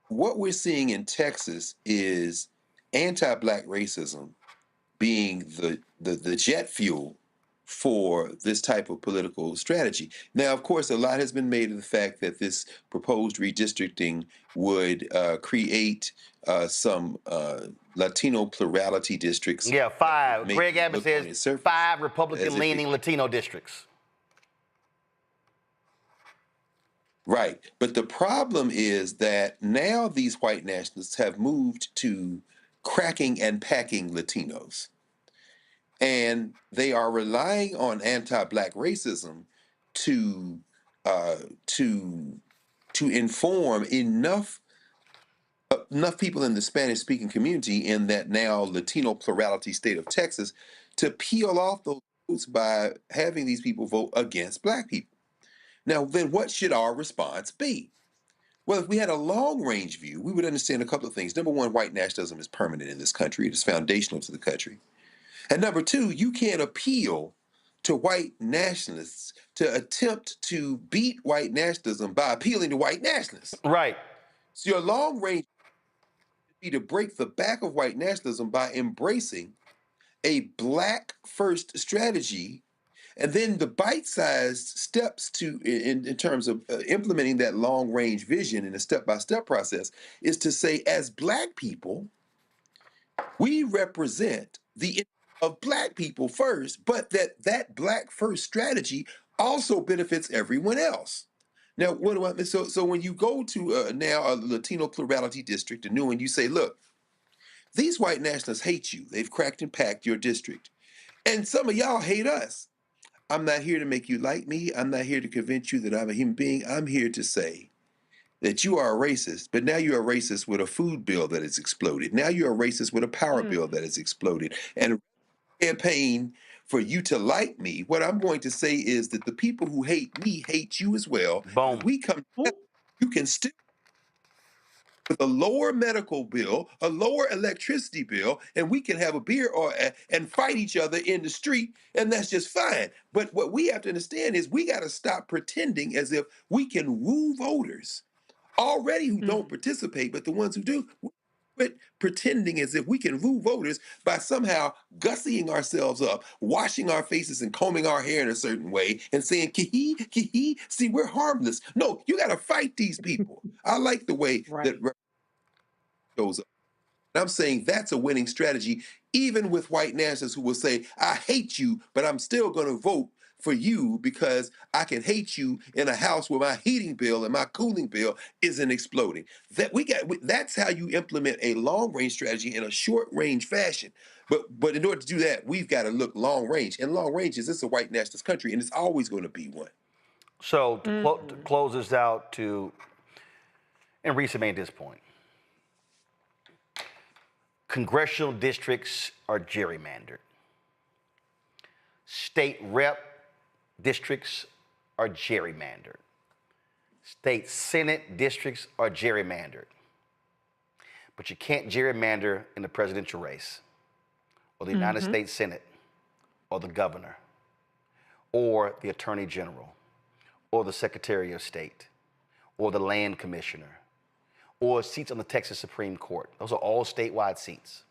What we're seeing in Texas is anti-Black racism being the jet fuel for this type of political strategy. Now, of course, a lot has been made of the fact that this proposed redistricting would create some Latino plurality districts. Yeah, 5. Greg Abbott says 5 Republican-leaning Latino districts. Right. But the problem is that now these white nationalists have moved to cracking and packing Latinos. And they are relying on anti-Black racism to inform enough enough people in the Spanish-speaking community in that now Latino plurality state of Texas to peel off those votes by having these people vote against black people. Now, then what should our response be? Well, if we had a long-range view, we would understand a couple of things. Number one, white nationalism is permanent in this country. It is foundational to the country. And number two, you can't appeal to white nationalists to attempt to beat white nationalism by appealing to white nationalists. Right. So your long-range would be to break the back of white nationalism by embracing a black first strategy, and then the bite-sized steps in terms of implementing that long-range vision in a step-by-step process is to say, as black people, we represent the interest of black people first, but that black first strategy also benefits everyone else. Now, what do I mean? So when you go to now a Latino plurality district, a new one, you say, look, these white nationalists hate you. They've cracked and packed your district. And some of y'all hate us. I'm not here to make you like me. I'm not here to convince you that I'm a human being. I'm here to say that you are a racist, but now you're a racist with a food bill that has exploded. Now you're a racist with a power bill that has exploded. And a campaign for you to like me, what I'm going to say is that the people who hate me hate you as well. Boom. If we come together, you can still with a lower medical bill, a lower electricity bill, and we can have a beer and fight each other in the street, and that's just fine. But what we have to understand is we got to stop pretending as if we can woo voters already who don't participate, but the ones who do, quit pretending as if we can woo voters by somehow gussying ourselves up, washing our faces and combing our hair in a certain way and saying, kee hee, see, we're harmless. No, you got to fight these people. I like the way that goes up. And I'm saying that's a winning strategy, even with white nationalists who will say, I hate you, but I'm still going to vote for you because I can hate you in a house where my heating bill and my cooling bill isn't exploding. That's how you implement a long-range strategy in a short-range fashion. But in order to do that, we've got to look long-range. And long-range is this a white nationalist country, and it's always going to be one. So to close this out, and Risa made this point. Congressional districts are gerrymandered. State rep districts are gerrymandered. State Senate districts are gerrymandered. But you can't gerrymander in the presidential race, or the United States Senate, or the governor, or the Attorney General, or the Secretary of State, or the Land Commissioner, or seats on the Texas Supreme Court. Those are all statewide seats.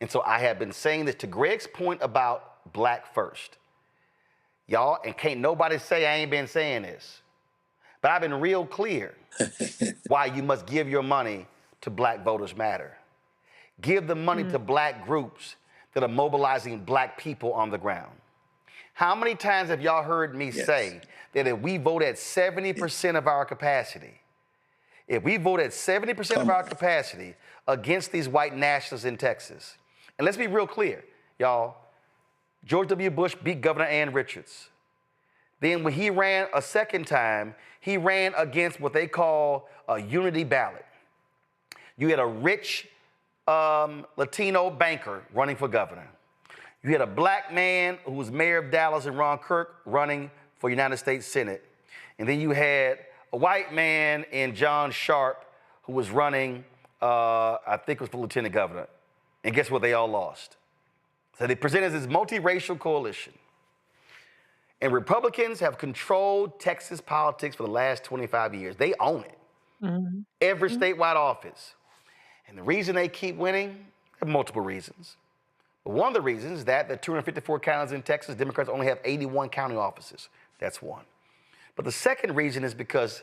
And so I have been saying this to Greg's point about black first. Y'all, and can't nobody say I ain't been saying this, but I've been real clear why you must give your money to Black Voters Matter. Give the money to black groups that are mobilizing black people on the ground. How many times have y'all heard me say that if we vote at 70% of our capacity, if we vote at 70% of our capacity against these white nationalists in Texas, and let's be real clear, y'all, George W. Bush beat Governor Ann Richards. Then when he ran a second time, he ran against what they call a unity ballot. You had a rich Latino banker running for governor. You had a black man who was mayor of Dallas and Ron Kirk running for United States Senate. And then you had a white man in John Sharp who was running, I think it was for lieutenant governor. And guess what? They all lost. So they presented this multiracial coalition. And Republicans have controlled Texas politics for the last 25 years. They own it. Every statewide office. And the reason they keep winning, there are multiple reasons. But one of the reasons is that the 254 counties in Texas, Democrats only have 81 county offices. That's one. But the second reason is because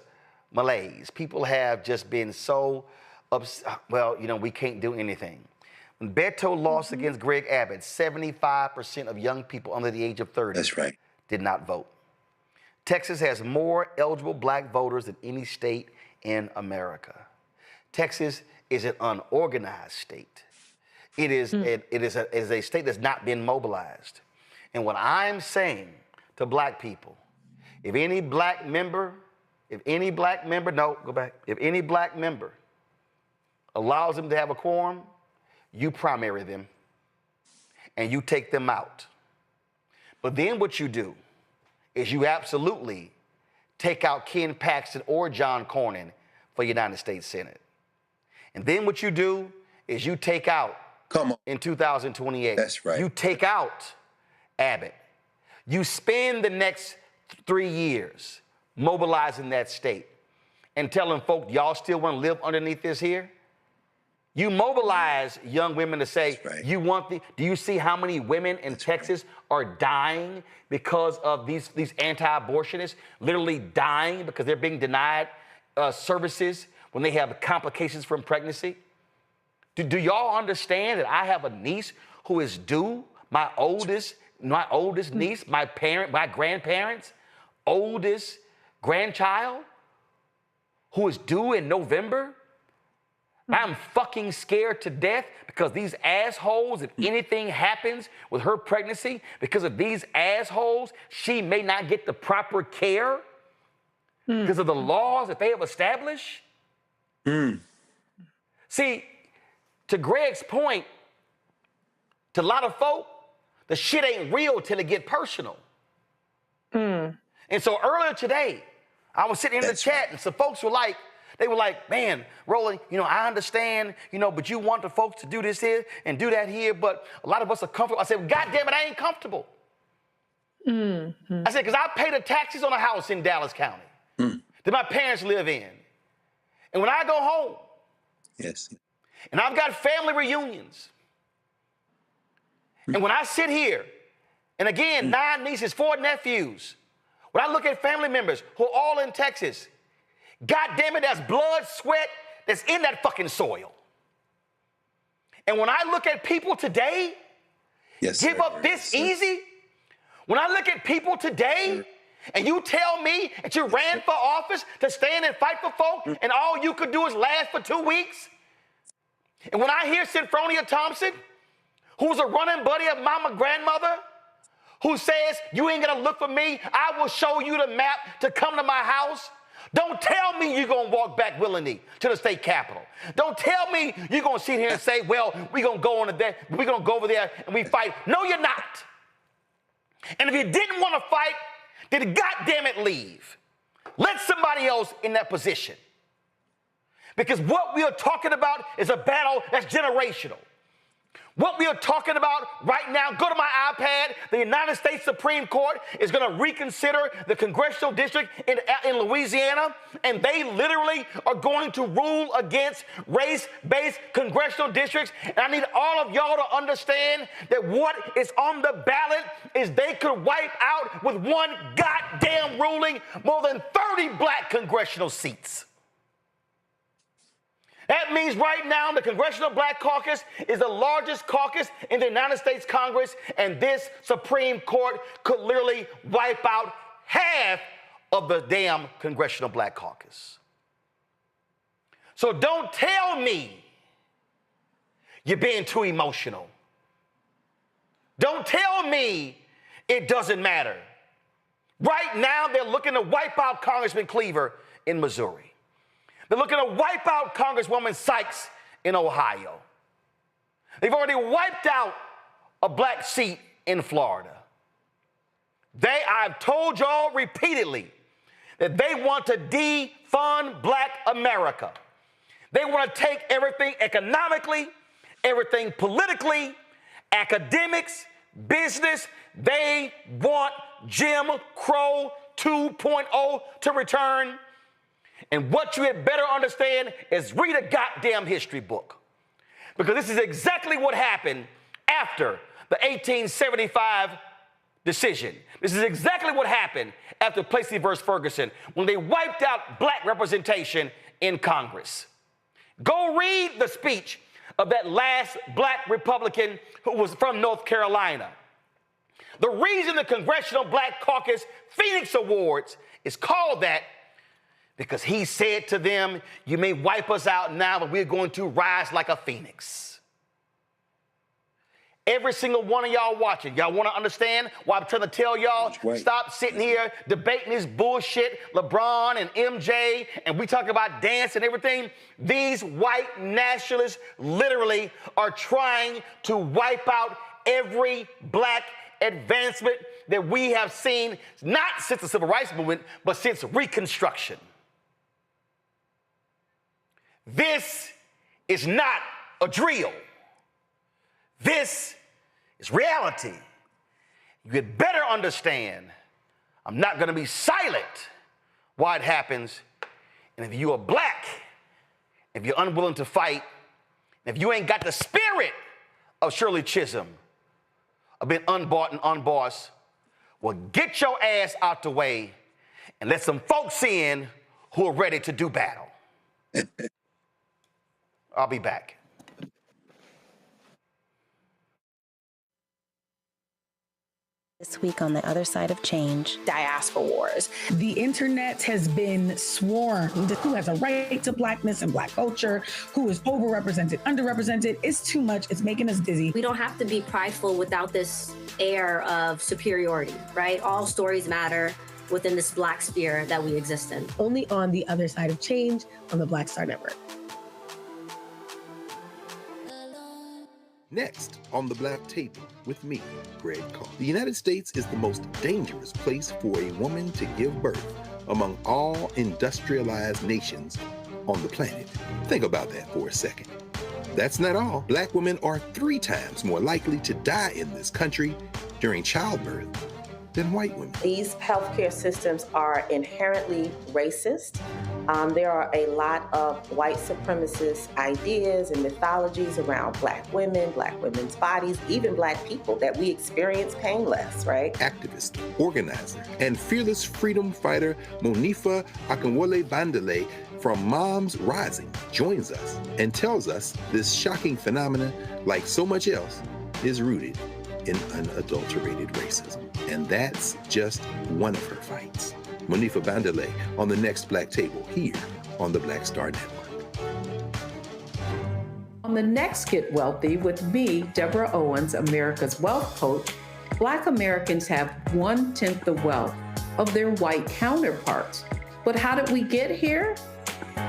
malaise. People have just been so upset. Well, you know, we can't do anything. When Beto lost against Greg Abbott, 75% of young people under the age of 30 did not vote. Texas has more eligible black voters than any state in America. Texas is an unorganized state. It is a state that's not been mobilized. And what I'm saying to black people, if any black member allows them to have a quorum, you primary them and you take them out. But then what you do is you absolutely take out Ken Paxton or John Cornyn for United States Senate. And then what you do is you take out, in 2028, that's right, you take out Abbott. You spend the next 3 years mobilizing that state and telling folk, y'all still want to live underneath this here? You mobilize young women to say, do you see how many women in Texas are dying because of these anti-abortionists, literally dying because they're being denied services when they have complications from pregnancy? Do y'all understand that I have a niece who is due, my oldest niece, my grandparents' oldest grandchild, who is due in November? I'm fucking scared to death because these assholes, if anything happens with her pregnancy, because of these assholes, she may not get the proper care because of the laws that they have established. See, to Greg's point, to a lot of folk, the shit ain't real till it get personal. And so earlier today, I was sitting in the chat and some folks were like, man, Roland, I understand, but you want the folks to do this here and do that here, but a lot of us are comfortable. I said, God damn it, I ain't comfortable. I said, because I pay the taxes on a house in Dallas County that my parents live in. And when I go home, and I've got family reunions, and when I sit here, and again, 9 nieces, 4 nephews, when I look at family members who are all in Texas, God damn it, that's blood, sweat that's in that fucking soil. And when I look at people today give up this easy, when I look at people today and you tell me that you ran for office to stand and fight for folk and all you could do is last for 2 weeks, and when I hear Synfronia Thompson, who's a running buddy of mama grandmother, who says, you ain't gonna look for me, I will show you the map to come to my house. Don't tell me you're going to walk back willingly to the state capitol. Don't tell me you're going to sit here and say, well, we're going to go over there and we fight. No, you're not. And if you didn't want to fight, then goddamn it, leave. Let somebody else in that position. Because what we are talking about is a battle that's generational. What we are talking about right now, go to my iPad, the United States Supreme Court is going to reconsider the congressional district in Louisiana, and they literally are going to rule against race-based congressional districts. And I need all of y'all to understand that what is on the ballot is they could wipe out with one goddamn ruling more than 30 black congressional seats. That means right now the Congressional Black Caucus is the largest caucus in the United States Congress, and this Supreme Court could literally wipe out half of the damn Congressional Black Caucus. So don't tell me you're being too emotional. Don't tell me it doesn't matter. Right now they're looking to wipe out Congressman Cleaver in Missouri. They're looking to wipe out Congresswoman Sykes in Ohio. They've already wiped out a black seat in Florida. I've told y'all repeatedly that they want to defund black America. They want to take everything economically, everything politically, academics, business. They want Jim Crow 2.0 to return. And what you had better understand is read a goddamn history book. Because this is exactly what happened after the 1875 decision. This is exactly what happened after Plessy versus Ferguson, when they wiped out black representation in Congress. Go read the speech of that last black Republican who was from North Carolina. The reason the Congressional Black Caucus Phoenix Awards is called that because he said to them, you may wipe us out now, but we're going to rise like a phoenix. Every single one of y'all watching, y'all want to understand why I'm trying to tell y'all, stop sitting here debating this bullshit, LeBron and MJ, and we talk about dance and everything. These white nationalists literally are trying to wipe out every black advancement that we have seen, not since the Civil Rights Movement, but since Reconstruction. This is not a drill. This is reality. You had better understand, I'm not going to be silent while it happens. And if you are black, if you're unwilling to fight, if you ain't got the spirit of Shirley Chisholm, of being unbought and unbossed, well, get your ass out the way and let some folks in who are ready to do battle. I'll be back. This week on the other side of change, diaspora wars. The internet has been swarmed. Who has a right to blackness and black culture? Who is overrepresented, underrepresented? It's too much. It's making us dizzy. We don't have to be prideful without this air of superiority, right? All stories matter within this black sphere that we exist in. Only on the other side of change on the Black Star Network. Next on the Black Table with me, Greg Carr. The United States is the most dangerous place for a woman to give birth among all industrialized nations on the planet. Think about that for a second. That's not all. Black women are 3 times more likely to die in this country during childbirth than white women. These healthcare systems are inherently racist. There are a lot of white supremacist ideas and mythologies around black women, black women's bodies, even black people, that we experience pain less, right? Activist, organizer, and fearless freedom fighter Monifa Akinwole Bandele from Moms Rising joins us and tells us this shocking phenomenon, like so much else, is rooted in unadulterated racism. And that's just one of her fights. Monifa Bandele on the next Black Table here on the Black Star Network. On the next Get Wealthy with me, Deborah Owens, America's Wealth Coach, Black Americans have 1/10 the wealth of their white counterparts. But how did we get here?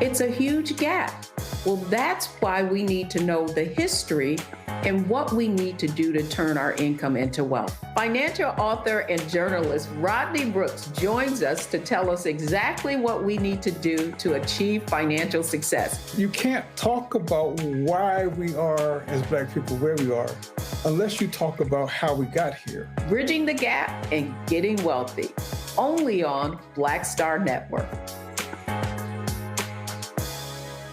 It's a huge gap. Well, that's why we need to know the history and what we need to do to turn our income into wealth. Financial author and journalist Rodney Brooks joins us to tell us exactly what we need to do to achieve financial success. You can't talk about why we are, as Black people, where we are, unless you talk about how we got here. Bridging the gap and getting wealthy, only on Black Star Network.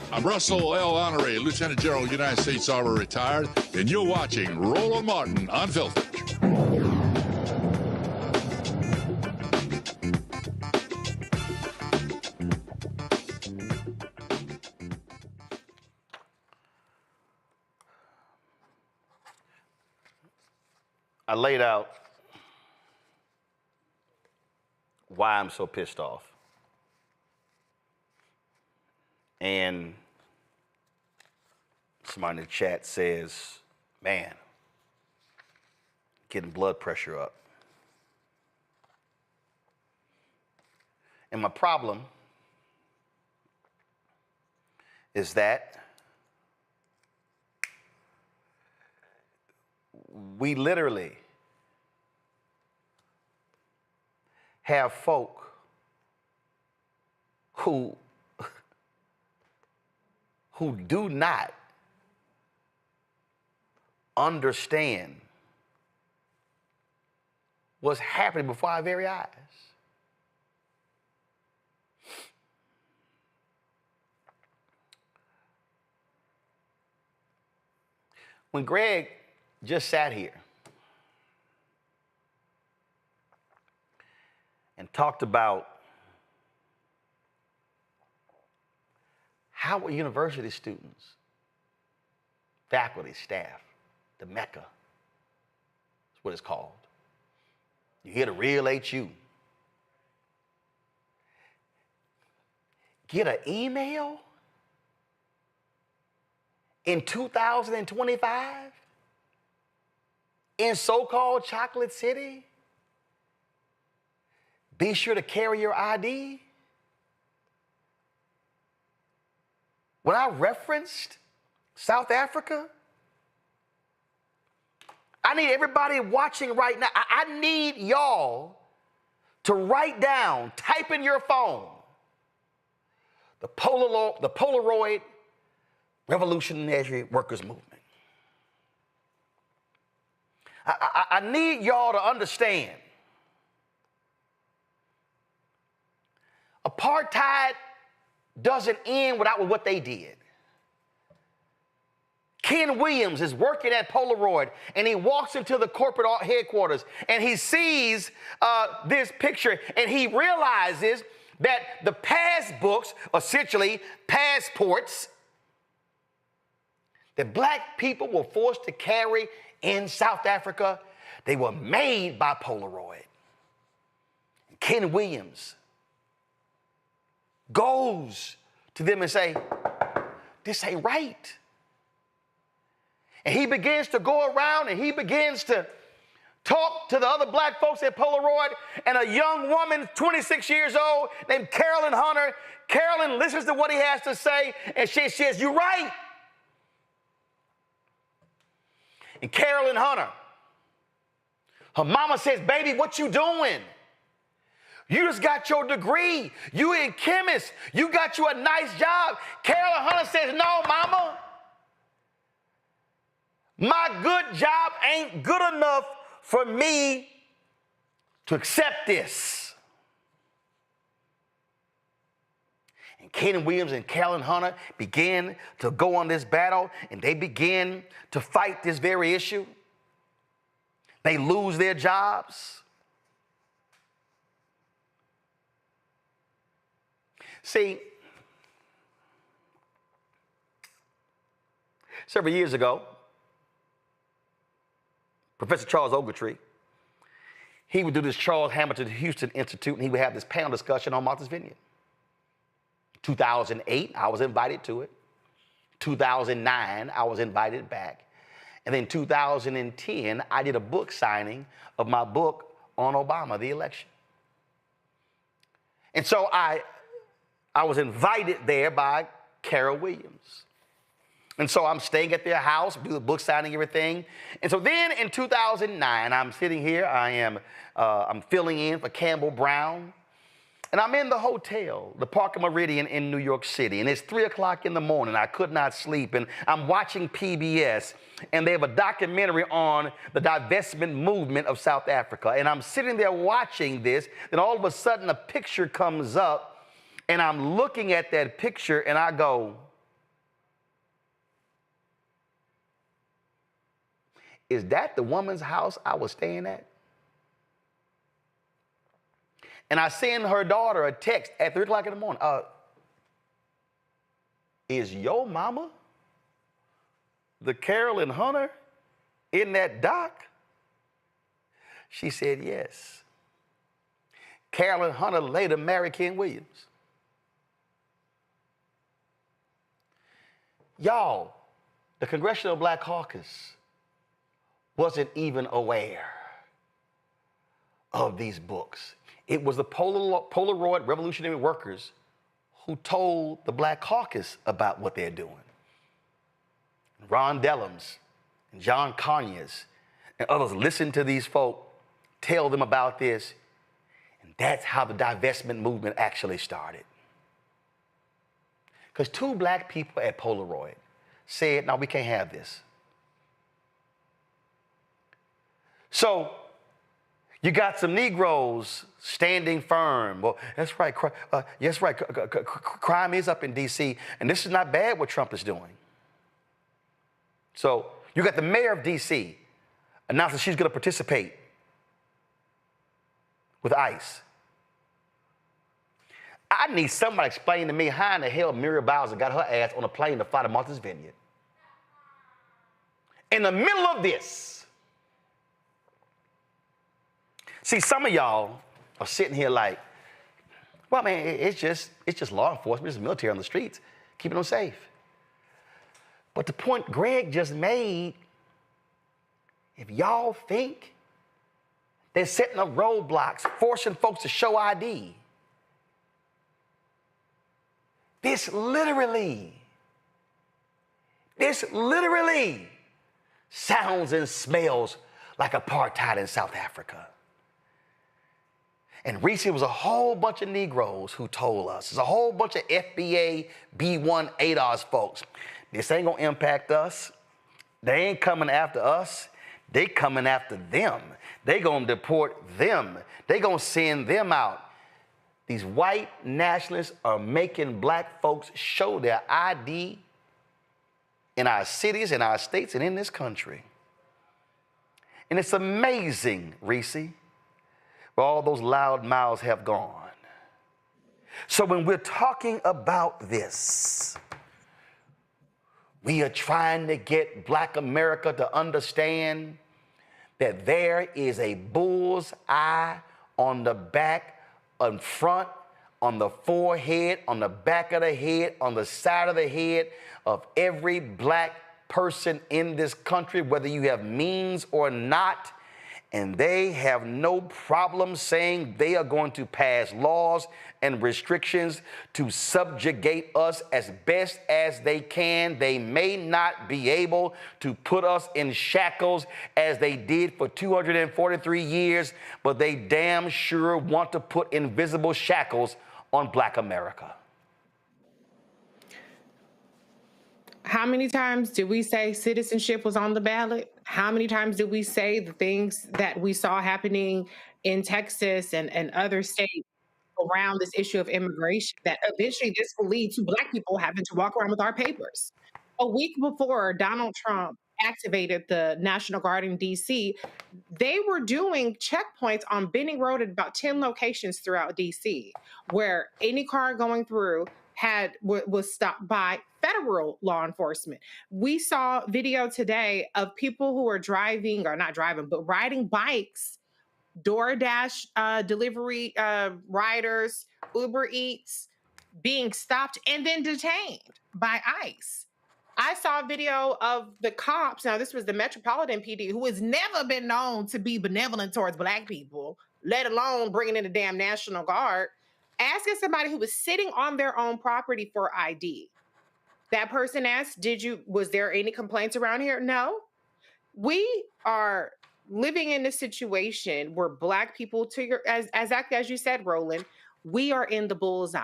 I'm Russell L. Honoré, Lieutenant General, United States Army, retired, and you're watching Roland Martin Unfiltered. I laid out why I'm so pissed off. And somebody in the chat says, man, getting blood pressure up. And my problem is that we literally have folk who do not understand what's happening before our very eyes. When Greg just sat here and talked about how are university students, faculty, staff, the Mecca, that's what it's called. You hear the real HU. Get an email in 2025 in so-called Chocolate City, be sure to carry your ID. When I referenced South Africa, I need everybody watching right now, I need y'all to write down, type in your phone, the Polaroid Revolutionary Workers Movement. I need y'all to understand, apartheid doesn't end without what they did. Ken Williams is working at Polaroid, and he walks into the corporate headquarters, and he sees this picture, and he realizes that the passbooks, essentially passports, that black people were forced to carry in South Africa, they were made by Polaroid. Ken Williams goes to them and say, this ain't right. And he begins to go around and he begins to talk to the other black folks at Polaroid, and a young woman, 26 years old, named Carolyn Hunter. Carolyn listens to what he has to say, and she says, you're right. And Carolyn Hunter, her mama says, baby, what you doing? You just got your degree. You in chemist. You got you a nice job. Carolyn Hunter says, no, mama. My good job ain't good enough for me to accept this. And Ken Williams and Carolyn Hunter began to go on this battle, and they begin to fight this very issue. They lose their jobs. See, several years ago, Professor Charles Ogletree, he would do this Charles Hamilton Houston Institute, and he would have this panel discussion on Martha's Vineyard. 2008, I was invited to it. 2009, I was invited back. And then 2010, I did a book signing of my book on Obama, the election. And so I was invited there by Carol Williams. And so I'm staying at their house, do the book signing, everything. And so then in 2009, I'm sitting here, I'm filling in for Campbell Brown. And I'm in the hotel, the Parker Meridian in New York City. And it's 3 o'clock in the morning. I could not sleep. And I'm watching PBS. And they have a documentary on the divestment movement of South Africa. And I'm sitting there watching this. Then all of a sudden, a picture comes up. And I'm looking at that picture, and I go, is that the woman's house I was staying at? And I send her daughter a text at 3 o'clock in the morning. Is your mama, the Carolyn Hunter, in that doc? She said yes. Carolyn Hunter later married Ken Williams. Y'all, the Congressional Black Caucus wasn't even aware of these books. It was the Polaroid Revolutionary Workers who told the Black Caucus about what they're doing. Ron Dellums and John Conyers and others listened to these folk, tell them about this, and that's how the divestment movement actually started. Because 2 black people at Polaroid said, no, we can't have this. So you got some Negroes standing firm. Well, that's right. Yes, right. Crime is up in D.C., and this is not bad what Trump is doing. So you got the mayor of D.C. announcing she's going to participate with ICE. I need somebody to explain to me how in the hell Muriel Bowser got her ass on a plane to fly to Martha's Vineyard. In the middle of this. See, some of y'all are sitting here like, well, man, it's just law enforcement, it's military on the streets, keeping them safe. But the point Greg just made if y'all think they're setting up roadblocks, forcing folks to show ID, this literally sounds and smells like apartheid in South Africa. And Reese, it was a whole bunch of Negroes who told us. There's a whole bunch of FBA B1 ADOS folks. This ain't gonna impact us. They ain't coming after us. They coming after them. They gonna deport them. They gonna send them out. These white nationalists are making black folks show their ID in our cities, in our states, and in this country. And it's amazing, Reese, where all those loud mouths have gone. So when we're talking about this, we are trying to get Black America to understand that there is a bull's eye on the back, on front, on the forehead, on the back of the head, on the side of the head of every black person in this country, whether you have means or not. And they have no problem saying they are going to pass laws and restrictions to subjugate us as best as they can. They may not be able to put us in shackles as they did for 243 years, but they damn sure want to put invisible shackles on Black America. How many times did we say citizenship was on the ballot? How many times did we say the things that we saw happening in Texas and other states around this issue of immigration, that eventually this will lead to Black people having to walk around with our papers? A week before Donald Trump activated the National Guard in DC, they were doing checkpoints on Benning Road at about 10 locations throughout DC, where any car going through was stopped by federal law enforcement. We saw video today of people who are driving, or not driving, but riding bikes, DoorDash delivery riders, Uber Eats, being stopped and then detained by ICE. I saw a video of the cops. Now, this was the Metropolitan PD, who has never been known to be benevolent towards Black people, let alone bringing in the damn National Guard, asking somebody who was sitting on their own property for ID. That person asked, was there any complaints around here? No. We are living in a situation where Black people, as you said, Roland, we are in the bullseye.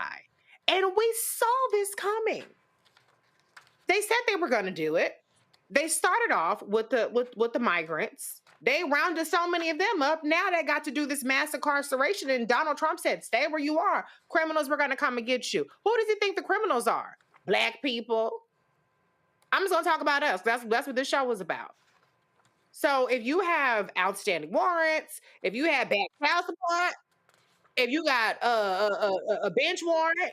And we saw this coming. They said they were going to do it. They started off with the migrants. They rounded so many of them up. Now they got to do this mass incarceration. And Donald Trump said, stay where you are. Criminals were going to come and get you. Who does he think the criminals are? Black people. I'm just going to talk about us. That's what this show was about. So if you have outstanding warrants, if you have bad child support, if you got a bench warrant,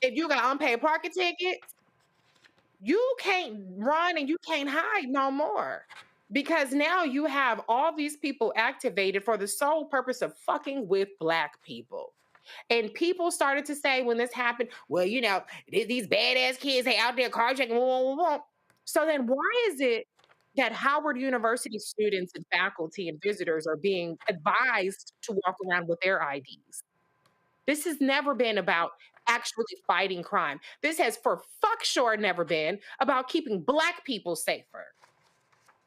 if you got unpaid parking tickets, you can't run and you can't hide no more, because now you have all these people activated for the sole purpose of fucking with Black people. And people started to say when this happened, well, you know, these badass kids, they out there carjacking. So then why is it that Howard University students and faculty and visitors are being advised to walk around with their IDs? This has never been about actually fighting crime. This has for fuck sure never been about keeping Black people safer.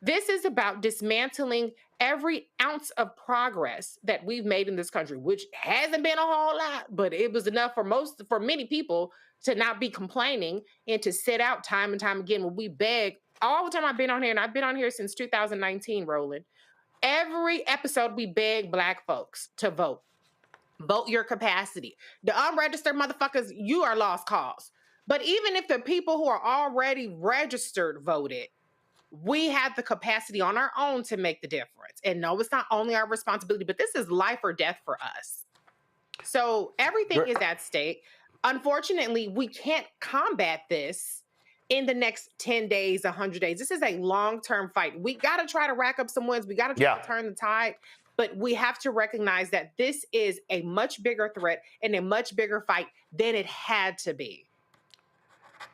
This is about dismantling every ounce of progress that we've made in this country, which hasn't been a whole lot, but it was enough for many people to not be complaining and to sit out time and time again when we beg. All the time I've been on here, and I've been on here since 2019, Roland, every episode we beg Black folks to vote. Vote your capacity. The unregistered motherfuckers, you are lost cause. But even if the people who are already registered voted, we have the capacity on our own to make the difference. And no, it's not only our responsibility, but this is life or death for us. So everything is at stake. Unfortunately, we can't combat this in the next 10 days, 100 days. This is a long-term fight. We got to try to rack up some wins. We got to try to turn the tide. But we have to recognize that this is a much bigger threat and a much bigger fight than it had to be.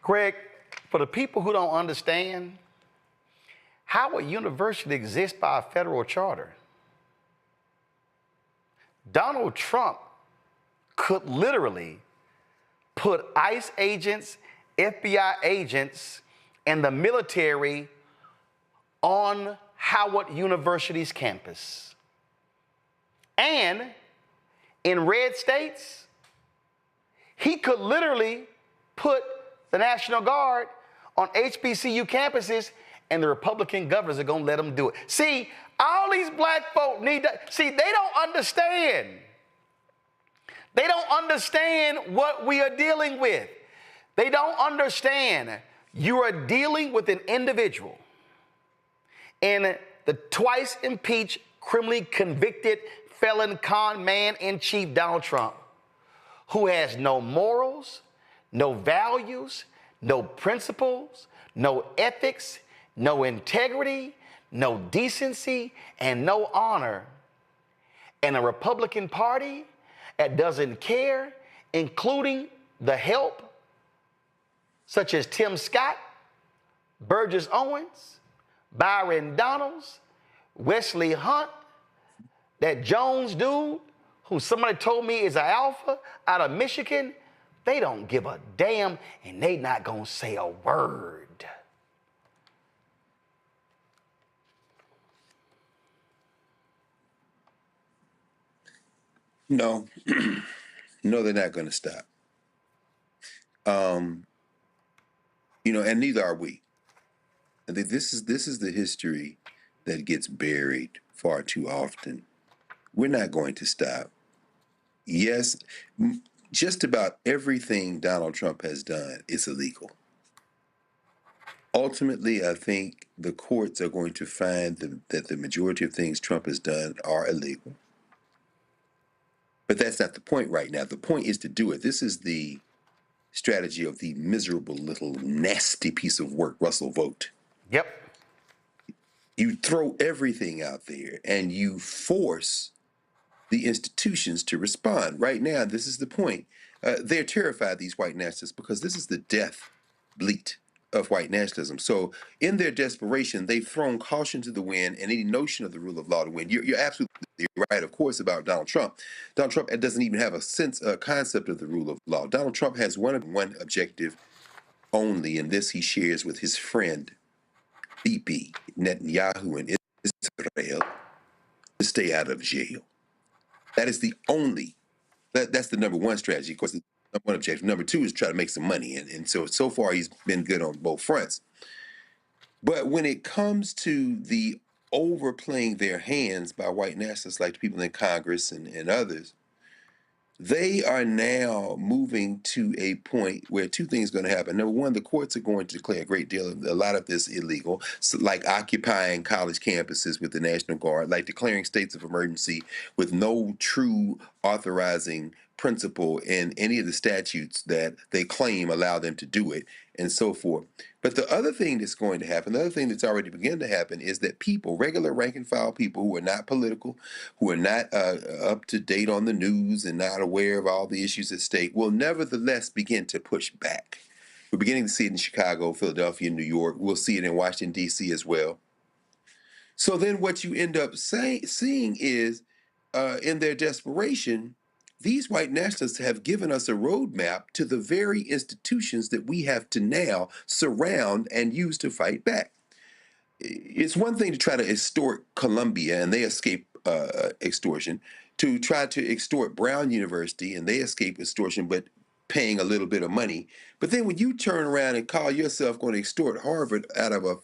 Greg, for the people who don't understand, How would university exist by a federal charter? Donald Trump could literally put ICE agents, FBI agents, and the military on Howard University's campus. And in red states, he could literally put the National Guard on HBCU campuses, and the Republican governors are going to let them do it. See, all these black folk need to, see, they don't understand. They don't understand what we are dealing with. They don't understand you are dealing with an individual and the twice impeached, criminally convicted felon con man in chief Donald Trump, who has no morals, no values, no principles, no ethics, no integrity, no decency, and no honor. And a Republican Party that doesn't care, including the help, such as Tim Scott, Burgess Owens, Byron Donalds, Wesley Hunt, that Jones dude, who somebody told me is an alpha out of Michigan. They don't give a damn, and they not gonna say a word. No, no, they're not going to stop. And neither are we. I think this is the history that gets buried far too often. We're not going to stop. Yes, just about everything Donald Trump has done is illegal. Ultimately, I think the courts are going to find that the majority of things Trump has done are illegal. But that's not the point right now. The point is to do it. This is the strategy of the miserable little nasty piece of work, Russell Vogt. Yep. You throw everything out there and you force the institutions to respond. Right now, this is the point. They're terrified, these white nationalists, because this is the death bleat of white nationalism. So in their desperation, they've thrown caution to the wind and any notion of the rule of law to win. You're absolutely right, of course, about Donald Trump. Donald Trump doesn't even have a concept of the rule of law. Donald Trump has one objective only, and this he shares with his friend, Bibi Netanyahu in Israel, to stay out of jail. That is the only, that's the number one strategy. Of course, the number one objective. Number two is try to make some money. And so far, he's been good on both fronts. But when it comes to the overplaying their hands by white nationalists like the people in Congress and others, they are now moving to a point where two things are going to happen. Number one, the courts are going to declare a lot of this illegal, like occupying college campuses with the National Guard, like declaring states of emergency with no true authorizing principle in any of the statutes that they claim allow them to do it, and so forth. But the other thing that's going to happen, the other thing that's already begun to happen, is that people, regular rank and file people who are not political, who are not up to date on the news and not aware of all the issues at stake, will nevertheless begin to push back. We're beginning to see it in Chicago, Philadelphia, New York. We'll see it in Washington, D.C. as well. So then what you end up seeing is, in their desperation, these white nationalists have given us a roadmap to the very institutions that we have to now surround and use to fight back. It's one thing to try to extort Columbia, and they escape extortion, to try to extort Brown University, and they escape extortion, but paying a little bit of money. But then when you turn around and call yourself going to extort Harvard out of a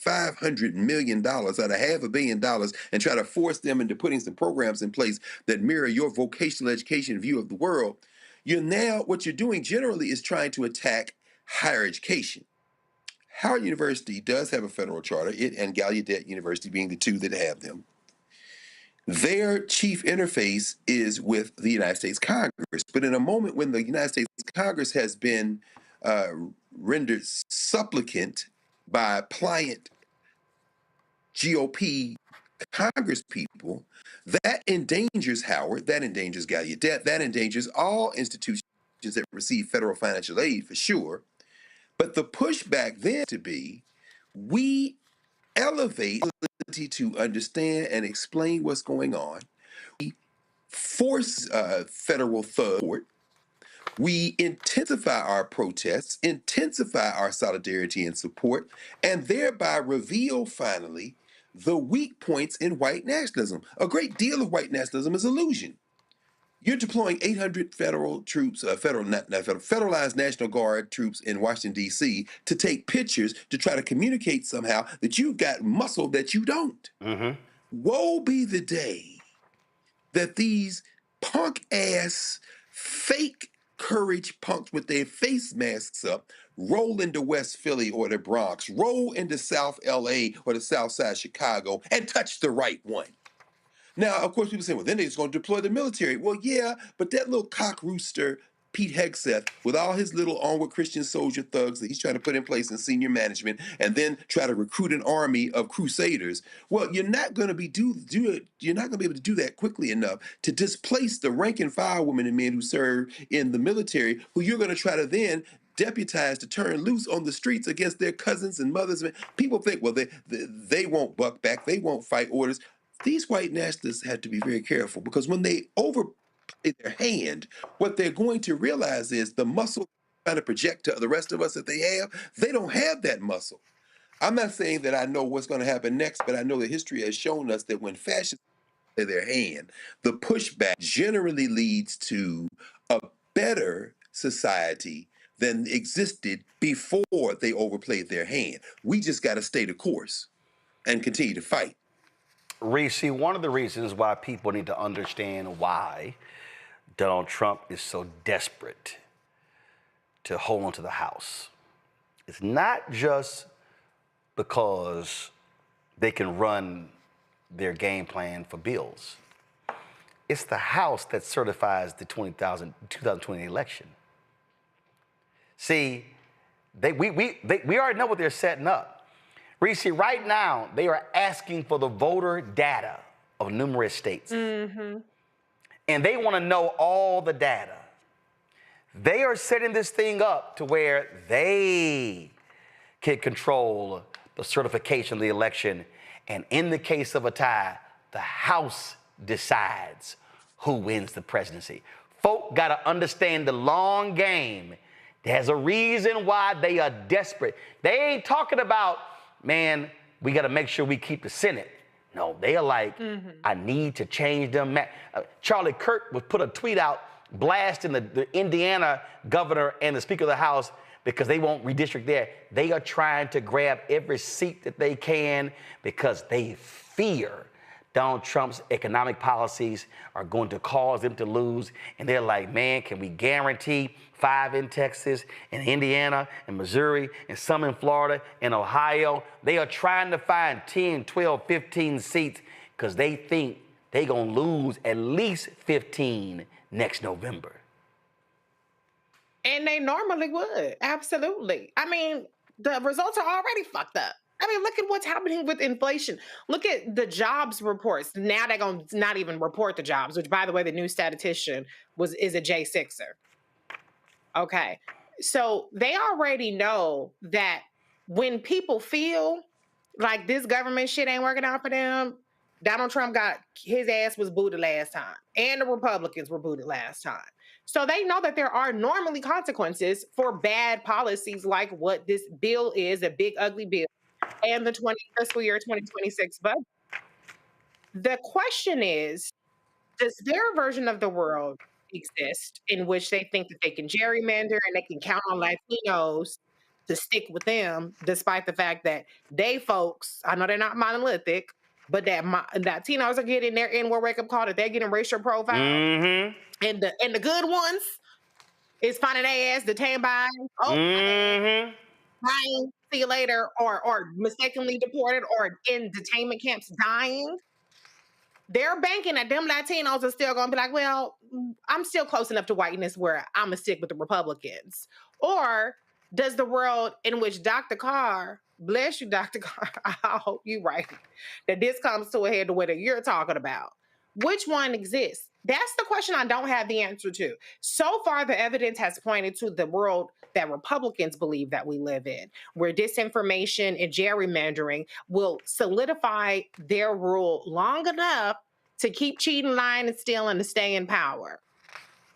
$500 million, out of $500 million, and try to force them into putting some programs in place that mirror your vocational education view of the world, what you're doing generally is trying to attack higher education. Howard University does have a federal charter, it and Gallaudet University being the two that have them. Their chief interface is with the United States Congress. But in a moment when the United States Congress has been rendered supplicant by pliant GOP Congress people, that endangers Howard, that endangers Gallaudet, that endangers all institutions that receive federal financial aid for sure. But the pushback then to be, we elevate the ability to understand and explain what's going on. We force federal support. We intensify our protests, intensify our solidarity and support, and thereby reveal finally the weak points in white nationalism. A great deal of white nationalism is illusion. You're deploying 800 federal troops, federalized National Guard troops in Washington, D.C. to take pictures to try to communicate somehow that you've got muscle that you don't. Woe be the day that these punk-ass, fake courage punks with their face masks up roll into West Philly or the Bronx, roll into South L.A. or the South Side Chicago, and touch the right one. Now, of course, people say, well, then they're just going to deploy the military. Well, yeah, but that little cock rooster, Pete Hegseth, with all his little onward Christian soldier thugs that he's trying to put in place in senior management and then try to recruit an army of crusaders, well, you're not going to be you're not going to be able to do that quickly enough to displace the rank and file women and men who serve in the military, who you're going to try to then deputized to turn loose on the streets against their cousins and mothers. People think, well, they won't buck back, they won't fight orders. These white nationalists have to be very careful, because when they overplay their hand, what they're going to realize is the muscle they're trying to project to the rest of us that they don't have that muscle. I'm not saying that I know what's going to happen next, but I know that history has shown us that when fascists play their hand, the pushback generally leads to a better society than existed before they overplayed their hand. We just got to stay the course and continue to fight. Reese, one of the reasons why people need to understand why Donald Trump is so desperate to hold on to the House, it's not just because they can run their game plan for bills. It's the House that certifies the 2020 election. See, we already know what they're setting up. Reese, right now, they are asking for the voter data of numerous states. And they want to know all the data. They are setting this thing up to where they can control the certification of the election. And in the case of a tie, the House decides who wins the presidency. Folk got to understand the long game. There's a reason why they are desperate. They ain't talking about, man, we got to make sure we keep the Senate. No, they are like, I need to change them. Charlie Kirk would put a tweet out blasting the Indiana governor and the Speaker of the House because they won't redistrict there. They are trying to grab every seat that they can because they fear Donald Trump's economic policies are going to cause them to lose. And they're like, man, can we guarantee 5 in Texas and Indiana and Missouri and some in Florida and Ohio? They are trying to find 10, 12, 15 seats because they think they're going to lose at least 15 next November. And they normally would. Absolutely. I mean, the results are already fucked up. I mean, look at what's happening with inflation. Look at the jobs reports. Now they're going to not even report the jobs, which, by the way, the new statistician is a J6er. Okay. So they already know that when people feel like this government shit ain't working out for them, Donald Trump got his ass was booted last time, and the Republicans were booted last time. So they know that there are normally consequences for bad policies like what this bill is, a big ugly bill, and the fiscal year 2026 budget. The question is, does their version of the world exist in which they think that they can gerrymander and they can count on Latinos to stick with them, despite the fact that they folks, I know they're not monolithic, but that Latinos are getting their N-word wake-up call, that they're getting racial profile, and the good ones is finding their ass detained by, bye, see you later, or mistakenly deported, or in detainment camps dying. They're banking that them Latinos are still going to be like, well, I'm still close enough to whiteness where I'm going to stick with the Republicans. Or does the world in which Dr. Carr, bless you, Dr. Carr, I hope you're right, that this comes to a head the way that you're talking about. Which one exists? That's the question I don't have the answer to. So far, the evidence has pointed to the world that Republicans believe that we live in, where disinformation and gerrymandering will solidify their rule long enough to keep cheating, lying, and stealing to stay in power.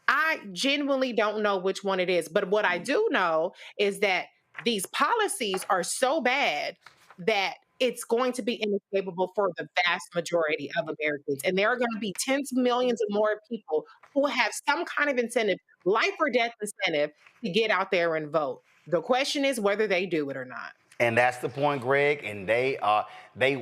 I genuinely don't know which one it is. But what I do know is that these policies are so bad that it's going to be inescapable for the vast majority of Americans. And there are going to be tens of millions of more people who have some kind of incentive, life or death incentive, to get out there and vote. The question is whether they do it or not. And that's the point, Greg. And they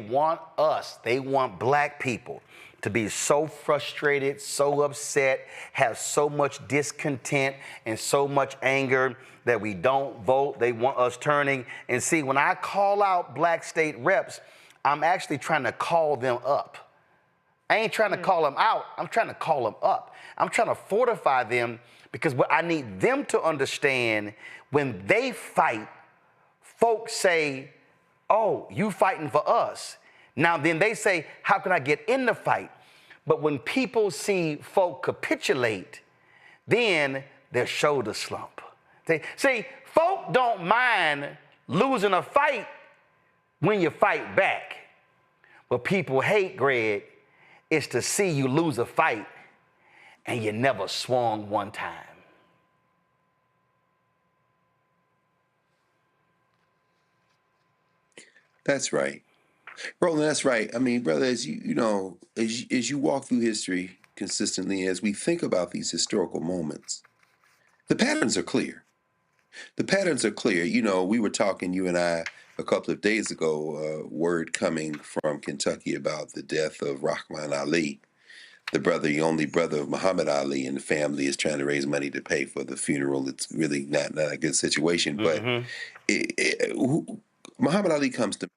want us, they want black people to be so frustrated, so upset, have so much discontent and so much anger that we don't vote. They want us turning. And see, when I call out black state reps, I'm actually trying to call them up. I ain't trying to call them out. I'm trying to call them up. I'm trying to fortify them, because what I need them to understand, when they fight, folks say, oh, you fighting for us. Now, then they say, how can I get in the fight? But when people see folk capitulate, then their shoulders slump. See, folk don't mind losing a fight when you fight back. What people hate, Greg, is to see you lose a fight and you never swung one time. That's right. Roland, that's right. I mean, brother, as as you walk through history consistently, as we think about these historical moments, the patterns are clear. The patterns are clear. You know, we were talking, you and I, a couple of days ago, word coming from Kentucky about the death of Rahman Ali, the only brother of Muhammad Ali, and the family is trying to raise money to pay for the funeral. It's really not a good situation. But Muhammad Ali comes to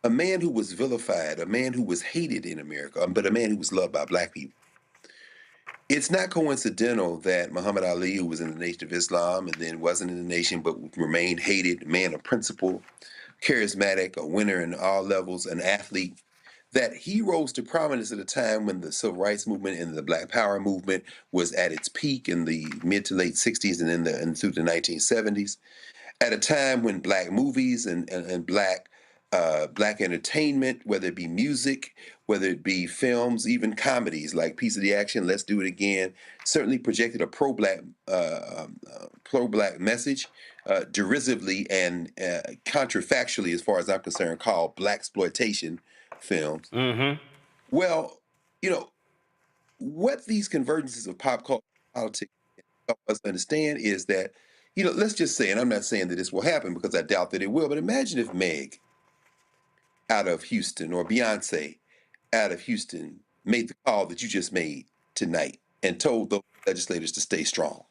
a man who was vilified, a man who was hated in America, but a man who was loved by black people. It's not coincidental that Muhammad Ali, who was in the Nation of Islam and then wasn't in the nation but remained hated, man of principle, charismatic, a winner in all levels, an athlete, that he rose to prominence at a time when the Civil Rights Movement and the Black Power movement was at its peak in the mid to late 60s and through the 1970s, at a time when black movies and black entertainment, whether it be music, whether it be films, even comedies like Piece of the Action, Let's Do It Again, certainly projected a pro-black message, derisively and contrafactually, as far as I'm concerned, called blaxploitation films. Well, you know, what these convergences of pop culture politics help us understand is that, you know, let's just say, and I'm not saying that this will happen because I doubt that it will, but imagine if Meg out of Houston or Beyonce out of Houston made the call that you just made tonight and told those legislators to stay strong.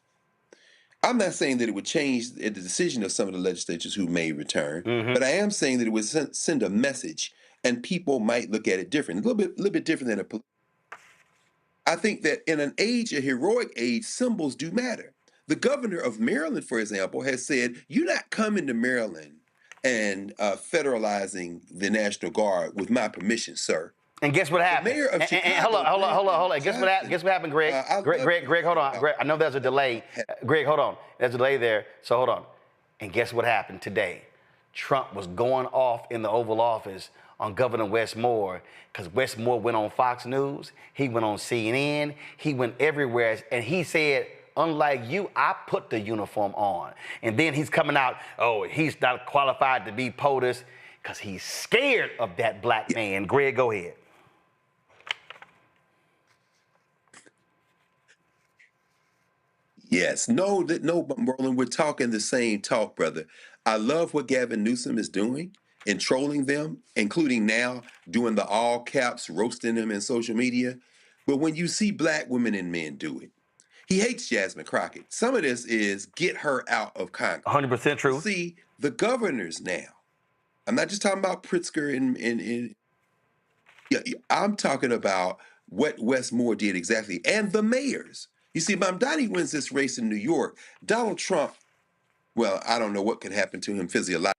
I'm not saying that it would change the decision of some of the legislators who may return, but I am saying that it would send a message, and people might look at it different, a little bit different than I think that in an age, a heroic age, symbols do matter. The governor of Maryland, for example, has said, you're not coming to Maryland and federalizing the National Guard with my permission, sir. And guess what happened? The mayor of Chicago, hold on. Guess what happened, Greg? Greg, hold on. Greg, I know there's a delay. Greg, hold on. There's a delay there. So hold on. And guess what happened today? Trump was going off in the Oval Office on Governor Wes Moore, because Wes Moore went on Fox News. He went on CNN. He went everywhere. And he said, unlike you, I put the uniform on. And then he's coming out, oh, he's not qualified to be POTUS because he's scared of that black man. Greg, go ahead. Yes. No, Roland, we're talking the same talk, brother. I love what Gavin Newsom is doing in trolling them, including now doing the all caps, roasting them in social media. But when you see black women and men do it, he hates Jasmine Crockett. Some of this is get her out of Congress. 100% true. See, the governors now, I'm not just talking about Pritzker I'm talking about what Wes Moore did exactly, and the mayors. You see, Mamdani wins this race in New York. Donald Trump, well, I don't know what could happen to him physiologically,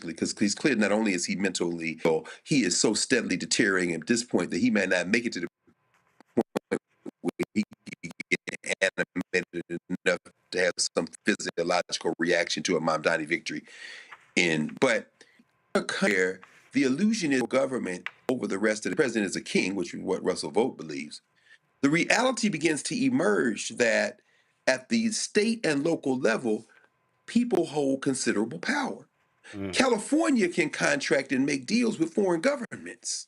because he's clear not only is he mentally ill, he is so steadily deteriorating at this point that he may not make it to the some physiological reaction to a Mamdani victory. But the illusion is government over the rest of the president is a king, which is what Russell Vogt believes. The reality begins to emerge that at the state and local level, people hold considerable power. California can contract and make deals with foreign governments.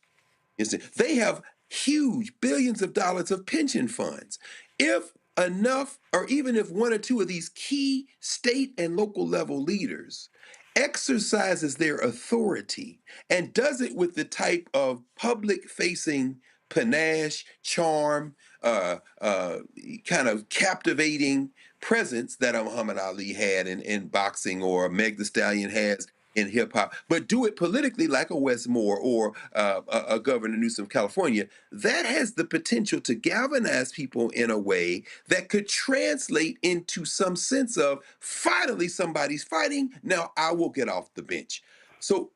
They have huge billions of dollars of pension funds. If enough, or even if one or two of these key state and local level leaders exercises their authority and does it with the type of public-facing panache, charm, kind of captivating presence that a Muhammad Ali had in boxing or Meg Thee Stallion has in hip hop, but do it politically like a Wes Moore or a Governor Newsom of California, that has the potential to galvanize people in a way that could translate into some sense of finally somebody's fighting. Now I will get off the bench. So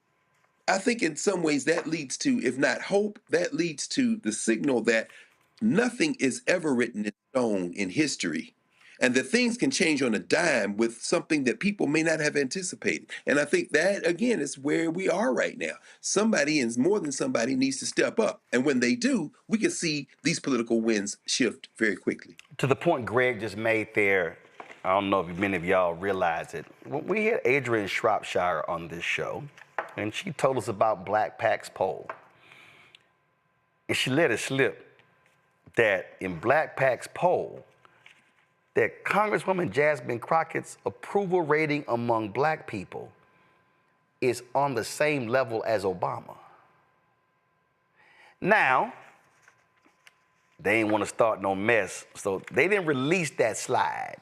I think in some ways that leads to, if not hope, that leads to the signal that nothing is ever written in stone in history, and that things can change on a dime with something that people may not have anticipated. And I think that, again, is where we are right now. Somebody, and more than somebody, needs to step up. And when they do, we can see these political winds shift very quickly. To the point Greg just made there, I don't know if many of y'all realize it. We had Adrienne Shropshire on this show, and she told us about Black PAC's poll. And she let it slip that in Black PAC's poll, that Congresswoman Jasmine Crockett's approval rating among Black people is on the same level as Obama. Now, they didn't want to start no mess, so they didn't release that slide.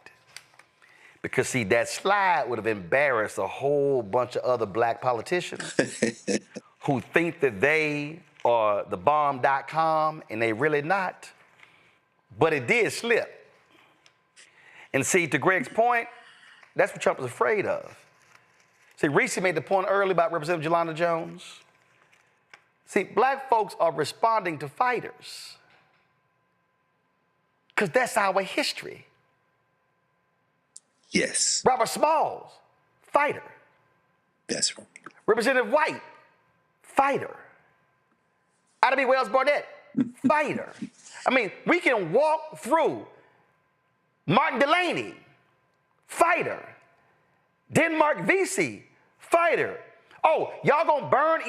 Because, see, that slide would have embarrassed a whole bunch of other Black politicians who think that they are the bomb.com, and they really not. But it did slip. And see, to Greg's point, that's what Trump is afraid of. See, Reese made the point earlier about Representative Jelanda Jones. See, Black folks are responding to fighters because that's our history. Yes. Robert Smalls, fighter. That's right. Representative White, fighter. Ida B. Wells Barnett, fighter. I mean, we can walk through Martin Delaney, fighter. Denmark Vesey, fighter. Oh, y'all gonna burn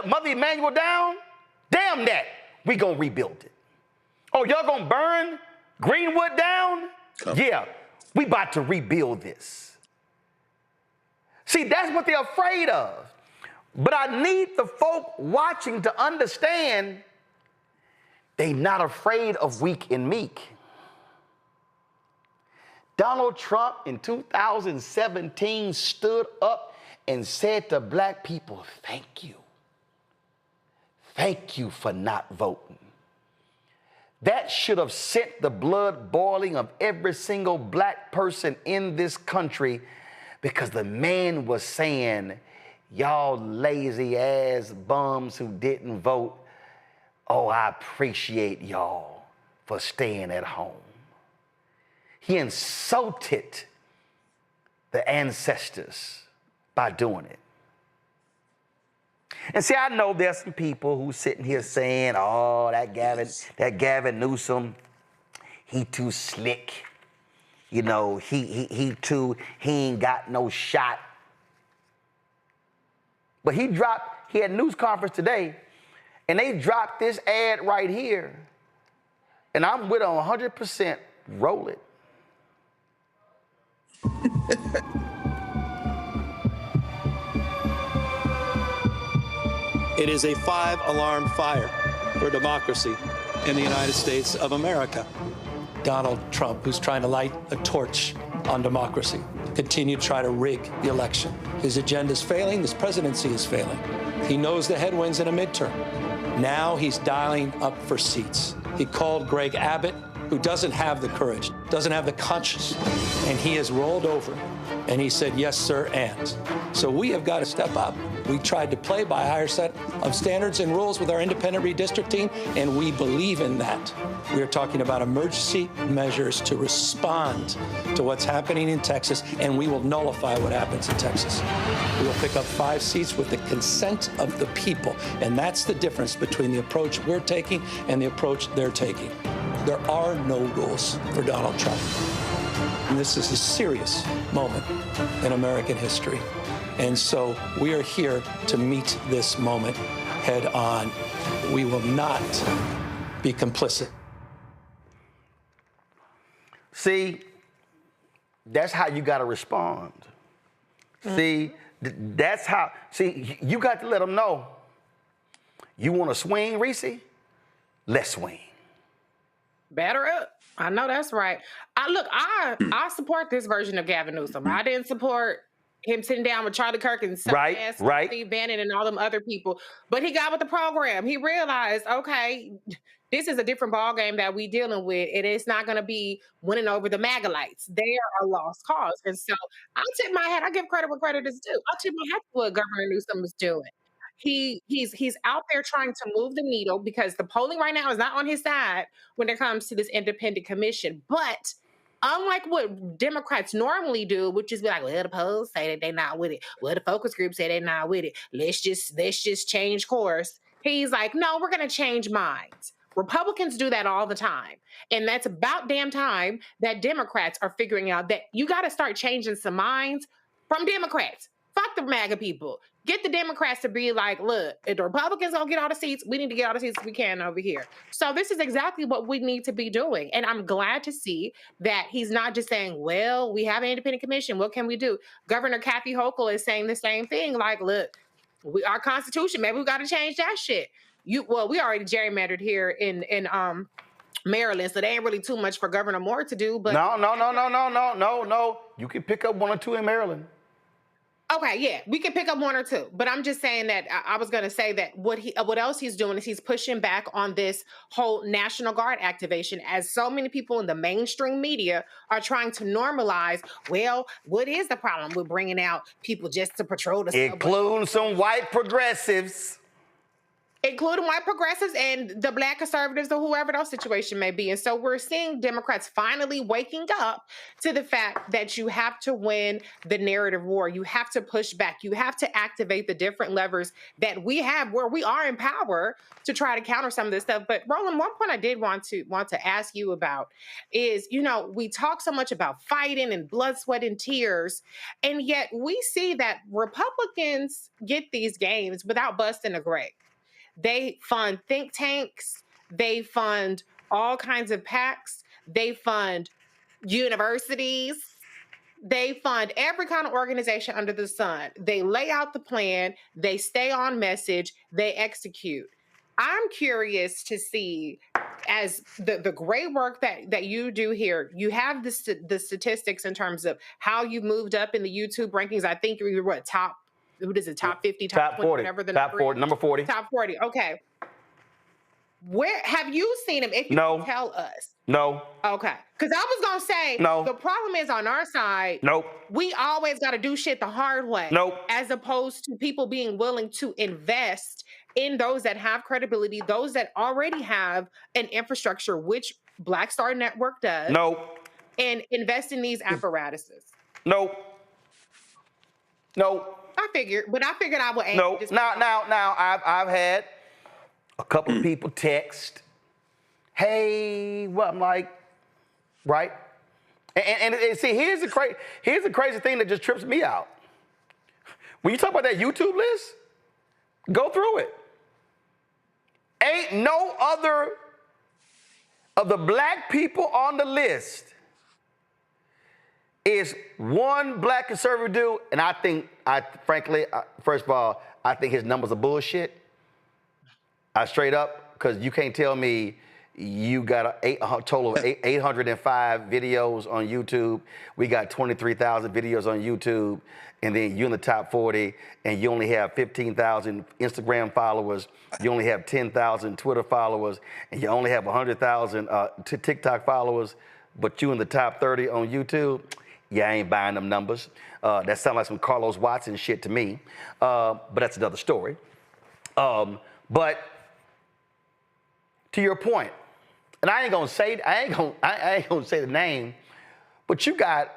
Mother Emanuel down? Damn that, we gonna rebuild it. Oh, y'all gonna burn Greenwood down? Yeah, we about to rebuild this. See, that's what they're afraid of. But I need the folk watching to understand they not afraid of weak and meek. Donald Trump in 2017 stood up and said to Black people, thank you. Thank you for not voting. That should have sent the blood boiling of every single Black person in this country, because the man was saying, y'all lazy ass bums who didn't vote, oh, I appreciate y'all for staying at home. He insulted the ancestors by doing it. And see, I know there's some people who sitting here saying, oh, that Gavin Newsom, he too slick. You know, he ain't got no shot. But he had a news conference today, and they dropped this ad right here. And I'm with 100%, roll it. It is a 5-alarm fire for democracy in the United States of America. Donald Trump, who's trying to light a torch on democracy, continue to try to rig the election. His agenda is failing. This presidency is failing. He knows the headwinds in a midterm. Now he's dialing up for seats. He called Greg Abbott, who doesn't have the courage, doesn't have the conscience, and he has rolled over And he said, yes, sir, and. So we have got to step up. We tried to play by a higher set of standards and rules with our independent redistricting, and we believe in that. We are talking about emergency measures to respond to what's happening in Texas, and we will nullify what happens in Texas. We will pick up 5 seats with the consent of the people, and that's the difference between the approach we're taking and the approach they're taking. There are no rules for Donald Trump. And this is a serious moment in American history. And so we are here to meet this moment head on. We will not be complicit. See, that's how you got to respond. See, that's how, see, you got to let them know. You want to swing, Reese? Let's swing. Batter up. I know that's right. I support this version of Gavin Newsom. I didn't support him sitting down with Charlie Kirk and Steve Bannon and all them other people. But he got with the program. He realized, okay, this is a different ballgame that we dealing with, and it's not going to be winning over the MAGA-lites. They are a lost cause. And so I'll tip my hat. I give credit where credit is due. I'll tip my hat to what Governor Newsom is doing. He's out there trying to move the needle because the polling right now is not on his side when it comes to this independent commission. But unlike what Democrats normally do, which is be like, well, the polls say that they're not with it. Well, the focus group say they're not with it. Let's just change course. He's like, no, we're going to change minds. Republicans do that all the time. And that's about damn time that Democrats are figuring out that you got to start changing some minds from Democrats. Fuck the MAGA people. Get the Democrats to be like, look, if the Republicans don't get all the seats, we need to get all the seats we can over here. So this is exactly what we need to be doing. And I'm glad to see that he's not just saying, well, we have an independent commission. What can we do? Governor Kathy Hochul is saying the same thing. Like, look, our Constitution, maybe we got to change that shit. We already gerrymandered here in Maryland, so they ain't really too much for Governor Moore to do. But no. You can pick up 1 or 2 in Maryland. Okay, yeah, we can pick up 1 or 2, but I'm just saying that I was going to say that what else he's doing is he's pushing back on this whole National Guard activation, as so many people in the mainstream media are trying to normalize. Well, what is the problem with bringing out people just to patrol the subway? Including some white progressives. Including white progressives and the Black conservatives or whoever those situation may be. And so we're seeing Democrats finally waking up to the fact that you have to win the narrative war. You have to push back. You have to activate the different levers that we have where we are in power to try to counter some of this stuff. But Roland, one point I did want to ask you about is, we talk so much about fighting and blood, sweat, and tears, and yet we see that Republicans get these gains without busting a grape. They fund think tanks. They fund all kinds of PACs. They fund universities. They fund every kind of organization under the sun. They lay out the plan. They stay on message. They execute. I'm curious to see, as the great work that you do here, you have the statistics in terms of how you moved up in the YouTube rankings. I think you're top 50, top 20, 40, whatever the top 40, number 40. Top 40, okay. Where have you seen him? If you can tell us. No. Okay. Because I was going to say, the problem is on our side, we always got to do shit the hard way. As opposed to people being willing to invest in those that have credibility, those that already have an infrastructure, which Black Star Network does. And invest in these apparatuses. I figured I would ask. No. Now, I've had a couple of people text, hey, well, I'm like, right? And see, here's the crazy thing that just trips me out. When you talk about that YouTube list, go through it. Ain't no other of the Black people on the list is one Black conservative dude, and frankly, first of all, I think his numbers are bullshit. Straight up, because you can't tell me you got a total of 805 videos on YouTube. We got 23,000 videos on YouTube, and then you're in the top 40, and you only have 15,000 Instagram followers. You only have 10,000 Twitter followers, and you only have 100,000 TikTok followers, but you in the top 30 on YouTube. Yeah, I ain't buying them numbers. That sounds like some Carlos Watson shit to me. But that's another story. But to your point, and I ain't gonna say the name, but you got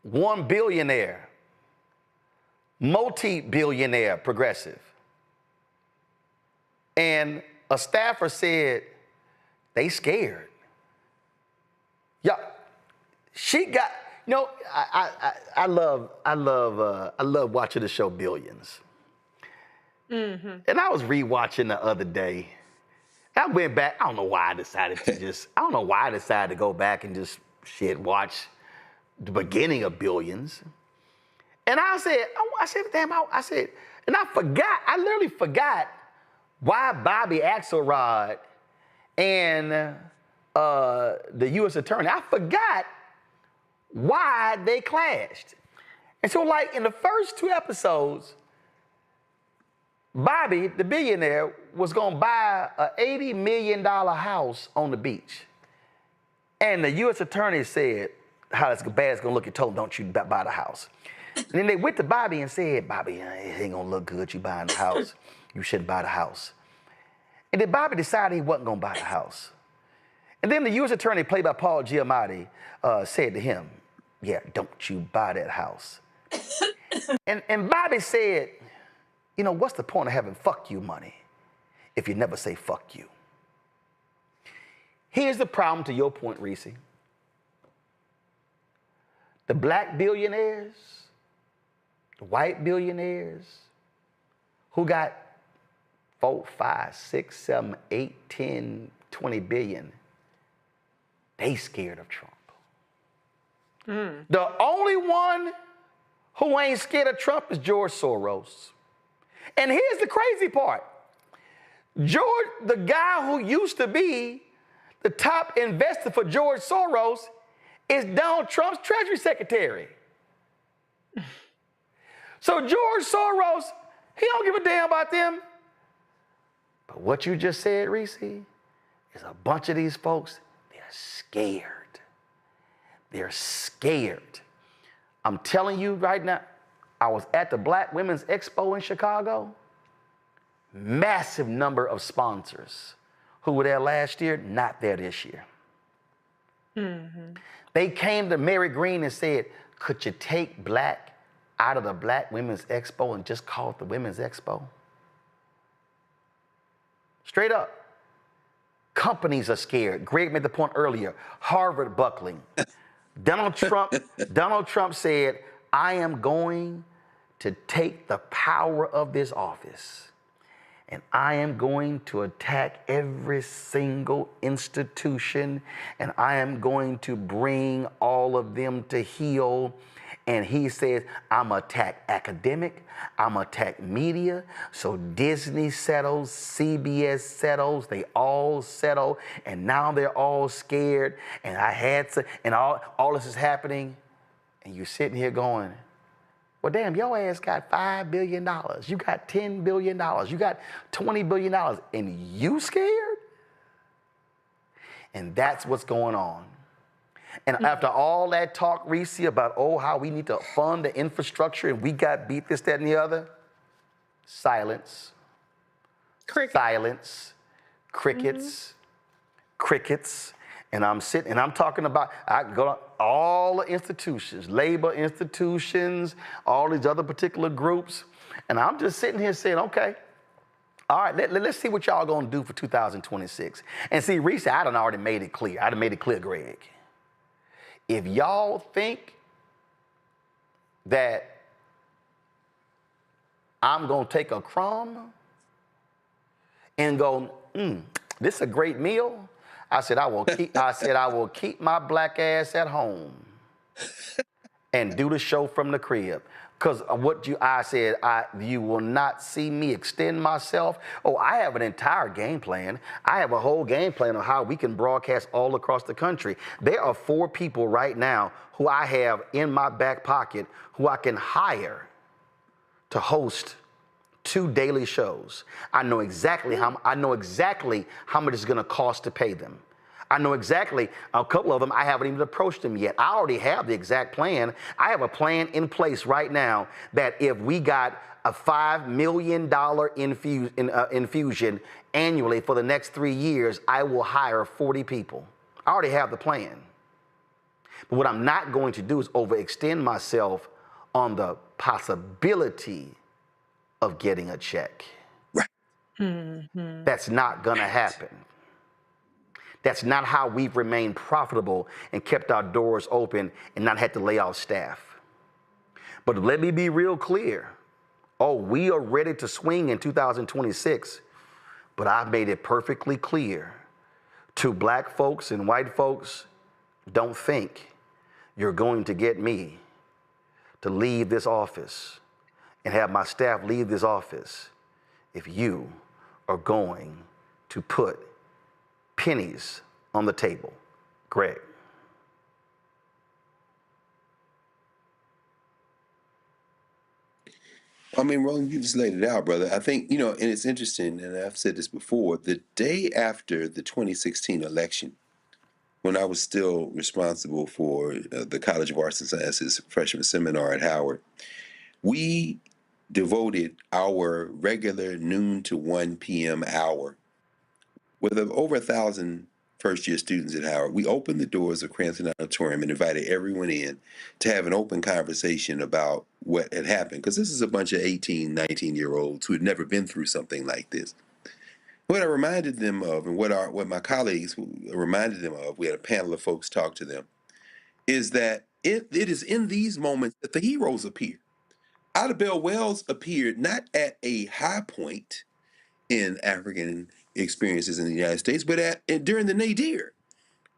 one billionaire, multi-billionaire progressive, and a staffer said they scared. Yeah, she got. You know, I love watching the show Billions. Mm-hmm. And I was rewatching the other day. I went back. I don't know why I decided to go back and just watch the beginning of Billions. And I said, damn, and I forgot. I literally forgot why Bobby Axelrod and the U.S. Attorney. I forgot why they clashed. And so, like, in the first 2 episodes, Bobby, the billionaire, was going to buy an $80 million house on the beach. And the U.S. Attorney said how it's bad it's going to look and told him, don't you buy the house. And then they went to Bobby and said, Bobby, it ain't going to look good you buying the house. You shouldn't buy the house. And then Bobby decided he wasn't going to buy the house. And then the U.S. Attorney, played by Paul Giamatti, said to him, yeah, don't you buy that house. and Bobby said, you know, what's the point of having fuck you money if you never say fuck you? Here's the problem to your point, Reese. The black billionaires, the white billionaires, who got 4, 5, 6, 7, 8, 10, 20 billion, they scared of Trump. The only one who ain't scared of Trump is George Soros. And here's the crazy part. George, the guy who used to be the top investor for George Soros, is Donald Trump's Treasury Secretary. So George Soros, he don't give a damn about them. But what you just said, Reese, is a bunch of these folks, they're scared. They're scared. I'm telling you right now, I was at the Black Women's Expo in Chicago. Massive number of sponsors who were there last year, not there this year. Mm-hmm. They came to Mary Green and said, could you take black out of the Black Women's Expo and just call it the Women's Expo? Straight up. Companies are scared. Greg made the point earlier, Harvard buckling. Donald Trump said, I am going to take the power of this office and I am going to attack every single institution and I am going to bring all of them to heel. And he says, I'm going to attack academic, I'm going to attack media. So Disney settles, CBS settles, they all settle, and now they're all scared. And I had to, and all this is happening, and you're sitting here going, well, damn, your ass got $5 billion. You got $10 billion. You got $20 billion, and you scared? And that's what's going on. And after all that talk, Reese, about, how we need to fund the infrastructure and we got beat this, that, and the other, silence. Silence. Crickets. Crickets. And I'm sitting, and I'm talking about, I go to all the institutions, labor institutions, all these other particular groups, and I'm just sitting here saying, okay, all right, let's see what y'all gonna do for 2026. And see, Reese, I done already made it clear. I done made it clear, Greg. If y'all think that I'm gonna take a crumb and go, this is a great meal, I said I will keep my black ass at home and do the show from the crib. Because you will not see me extend myself. I have an entire game plan. I have a whole game plan on how we can broadcast all across the country. There are 4 people right now who I have in my back pocket who I can hire to host 2 daily shows. I know exactly how much it's gonna cost to pay them. I know exactly a couple of them. I haven't even approached them yet. I already have the exact plan. I have a plan in place right now that if we got a $5 million infusion annually for the next 3 years, I will hire 40 people. I already have the plan. But what I'm not going to do is overextend myself on the possibility of getting a check. That's not going to happen. That's not how we've remained profitable and kept our doors open and not had to lay off staff. But let me be real clear. Oh, we are ready to swing in 2026, but I've made it perfectly clear to black folks and white folks, don't think you're going to get me to leave this office and have my staff leave this office if you are going to put pennies on the table. Greg. I mean, Roland, you just laid it out, brother. I think, and it's interesting, and I've said this before, the day after the 2016 election, when I was still responsible for the College of Arts and Sciences freshman seminar at Howard, we devoted our regular noon to 1 p.m. hour with over 1,000 first-year students at Howard. We opened the doors of Cranston Auditorium and invited everyone in to have an open conversation about what had happened, because this is a bunch of 18, 19-year-olds who had never been through something like this. What I reminded them of, and what my colleagues reminded them of, we had a panel of folks talk to them, is that it is in these moments that the heroes appear. Ida Bell Wells appeared not at a high point in African experiences in the United States, but during the nadir.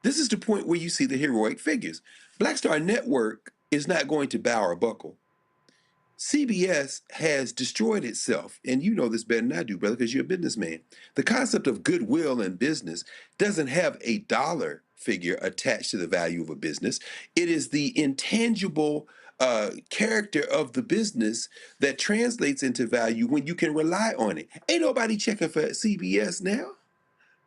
This is the point where you see the heroic figures. Black Star Network is not going to bow or buckle. CBS has destroyed itself, and you know this better than I do, brother, because you're a businessman. The concept of goodwill in business doesn't have a dollar figure attached to the value of a business. It is the intangible character of the business that translates into value when you can rely on it. Ain't nobody checking for CBS now.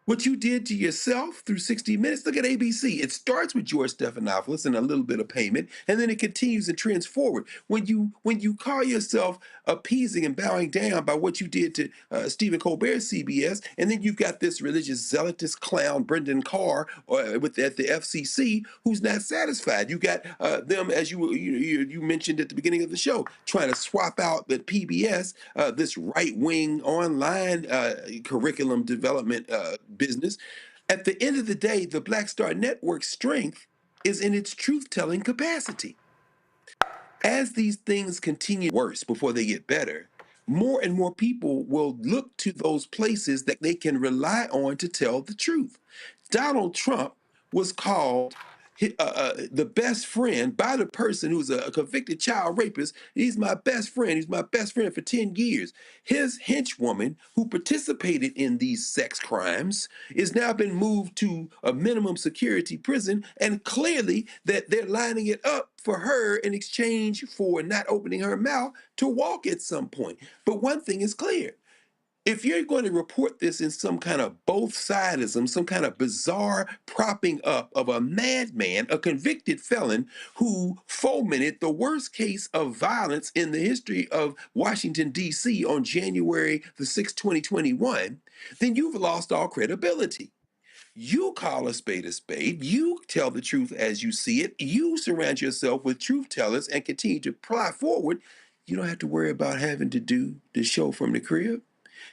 What you did to yourself through 60 Minutes, look at ABC. It starts with George Stephanopoulos and a little bit of payment, and then it continues and trends forward. When you call yourself appeasing and bowing down by what you did to Stephen Colbert's CBS, and then you've got this religious zealotous clown, Brendan Carr, at the FCC, who's not satisfied. You got them, as you mentioned at the beginning of the show, trying to swap out the PBS, this right-wing online curriculum development business. At the end of the day, the Black Star Network's strength is in its truth-telling capacity. As these things continue worse before they get better, more and more people will look to those places that they can rely on to tell the truth. Donald Trump was called the best friend by the person who's a convicted child rapist. He's my best friend. He's my best friend for 10 years. His henchwoman, who participated in these sex crimes, is now been moved to a minimum security prison, and clearly that they're lining it up for her in exchange for not opening her mouth to walk at some point. But one thing is clear. If you're going to report this in some kind of both-sidism, some kind of bizarre propping up of a madman, a convicted felon who fomented the worst case of violence in the history of Washington, D.C. on January the 6th, 2021, then you've lost all credibility. You call a spade, you tell the truth as you see it, you surround yourself with truth tellers and continue to ply forward. You don't have to worry about having to do the show from the crib.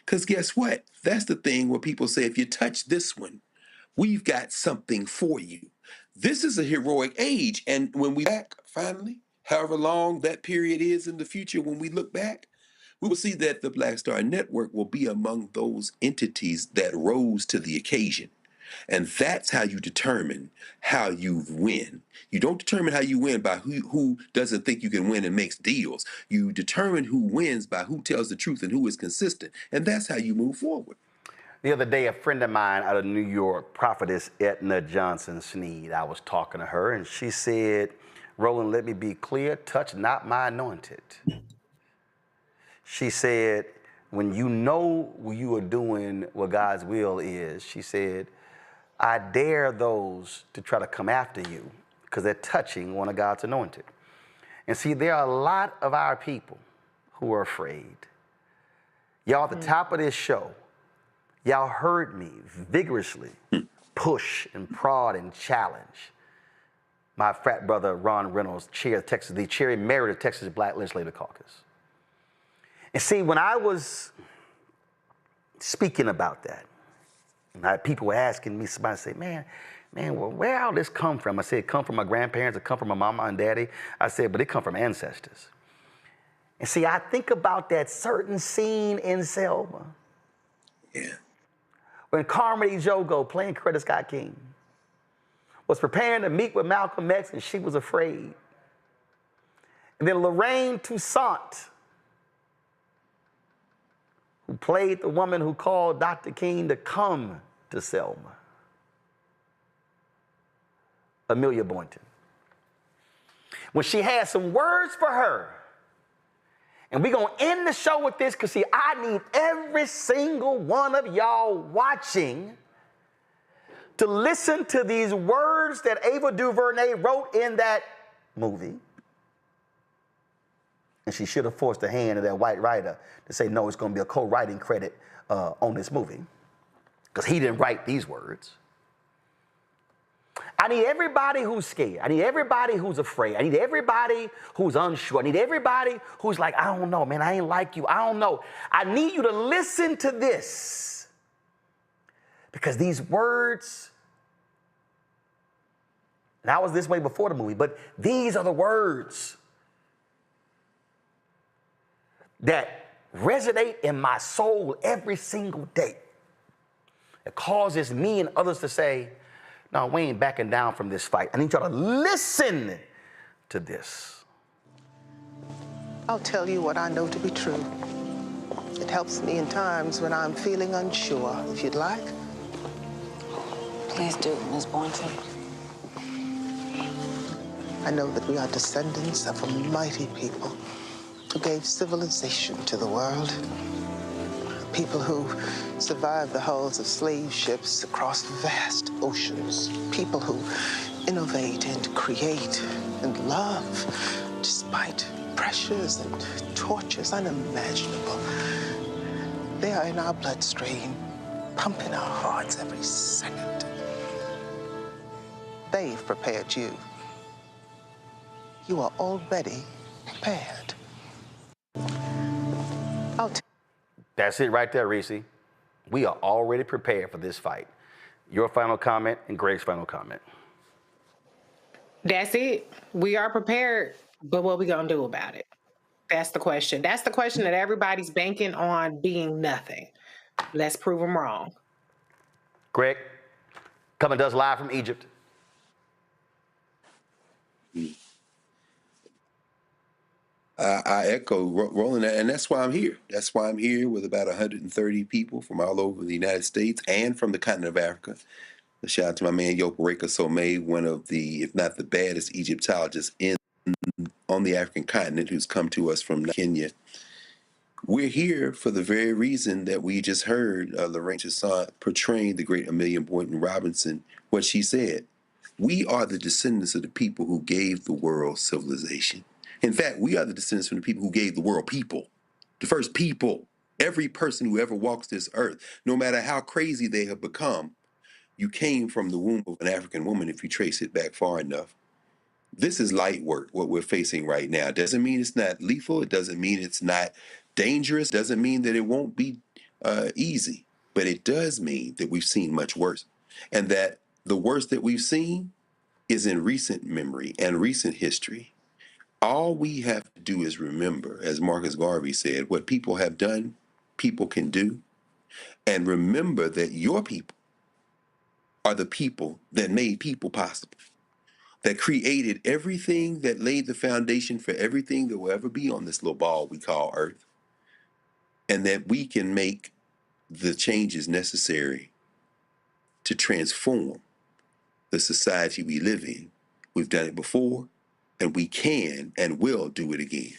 Because guess what? That's the thing where people say, if you touch this one, we've got something for you. This is a heroic age. And when we back, finally, however long that period is in the future, when we look back, we will see that the Black Star Network will be among those entities that rose to the occasion. And that's how you determine how you win. You don't determine how you win by who doesn't think you can win and makes deals. You determine who wins by who tells the truth and who is consistent. And that's how you move forward. The other day, a friend of mine out of New York, prophetess Etna Johnson Sneed, I was talking to her, and she said, Roland, let me be clear, touch not my anointed. She said, when you know you are doing what God's will is, she said, I dare those to try to come after you because they're touching one of God's anointed. And see, there are a lot of our people who are afraid. Y'all, at the top of this show, y'all heard me vigorously push and prod and challenge my frat brother, Ron Reynolds, the chair emeritus of Texas Black Legislative Caucus. And see, when I was speaking about that, and people were asking me, somebody say, man, well, where all this come from? I said, it come from my grandparents, it come from my mama and daddy. I said, but it come from ancestors. And see, I think about that certain scene in Selma. Yeah. When Carmody Jogo, playing Coretta Scott King, was preparing to meet with Malcolm X and she was afraid. And then Lorraine Toussaint, who played the woman who called Dr. King to come to Selma. Amelia Boynton. When she had some words for her, and we're going to end the show with this because, see, I need every single one of y'all watching to listen to these words that Ava DuVernay wrote in that movie. And she should have forced the hand of that white writer to say, no, it's going to be a co-writing credit on this movie because he didn't write these words. I need everybody who's scared. I need everybody who's afraid. I need everybody who's unsure. I need everybody who's like, I don't know, man, I ain't like you. I don't know. I need you to listen to this because these words, and I was this way before the movie, but these are the words that resonate in my soul every single day. It causes me and others to say, no, we ain't backing down from this fight. I need y'all to listen to this. I'll tell you what I know to be true. It helps me in times when I'm feeling unsure, if you'd like. Please do, Ms. Boynton. I know that we are descendants of a mighty people who gave civilization to the world. People who survived the hulls of slave ships across vast oceans. People who innovate and create and love despite pressures and tortures unimaginable. They are in our bloodstream, pumping our hearts every second. They've prepared you. You are already prepared. That's it right there, Reese. We are already prepared for this fight. Your final comment and Greg's final comment. That's it. We are prepared, but what we gonna do about it? That's the question. That's the question that everybody's banking on being nothing. Let's prove them wrong. Greg, coming to us live from Egypt. I echo Roland, and that's why I'm here. That's why I'm here with about 130 people from all over the United States and from the continent of Africa. A shout out to my man Yokoreka Somé, one of the, if not the baddest Egyptologists on the African continent, who's come to us from Kenya. We're here for the very reason that we just heard Lorraine Toussaint portraying the great Amelia Boynton Robinson, what she said. We are the descendants of the people who gave the world civilization. In fact, we are the descendants from the people who gave the world people, the first people. Every person who ever walks this earth, no matter how crazy they have become, you came from the womb of an African woman if you trace it back far enough. This is light work, what we're facing right now. It doesn't mean it's not lethal. It doesn't mean it's not dangerous. It doesn't mean that it won't be easy. But it does mean that we've seen much worse. And that the worst that we've seen is in recent memory and recent history. All we have to do is remember, as Marcus Garvey said, what people have done, people can do. And remember that your people are the people that made people possible, that created everything, that laid the foundation for everything that will ever be on this little ball we call Earth, and that we can make the changes necessary to transform the society we live in. We've done it before, and we can and will do it again.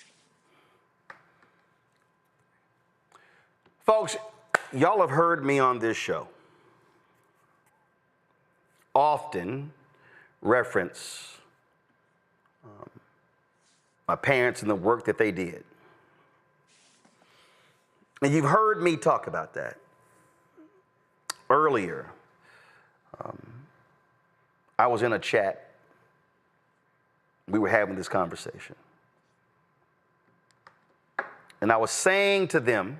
Folks, y'all have heard me on this show often reference my parents and the work that they did. And you've heard me talk about that. Earlier, I was in a chat. We were having this conversation. And I was saying to them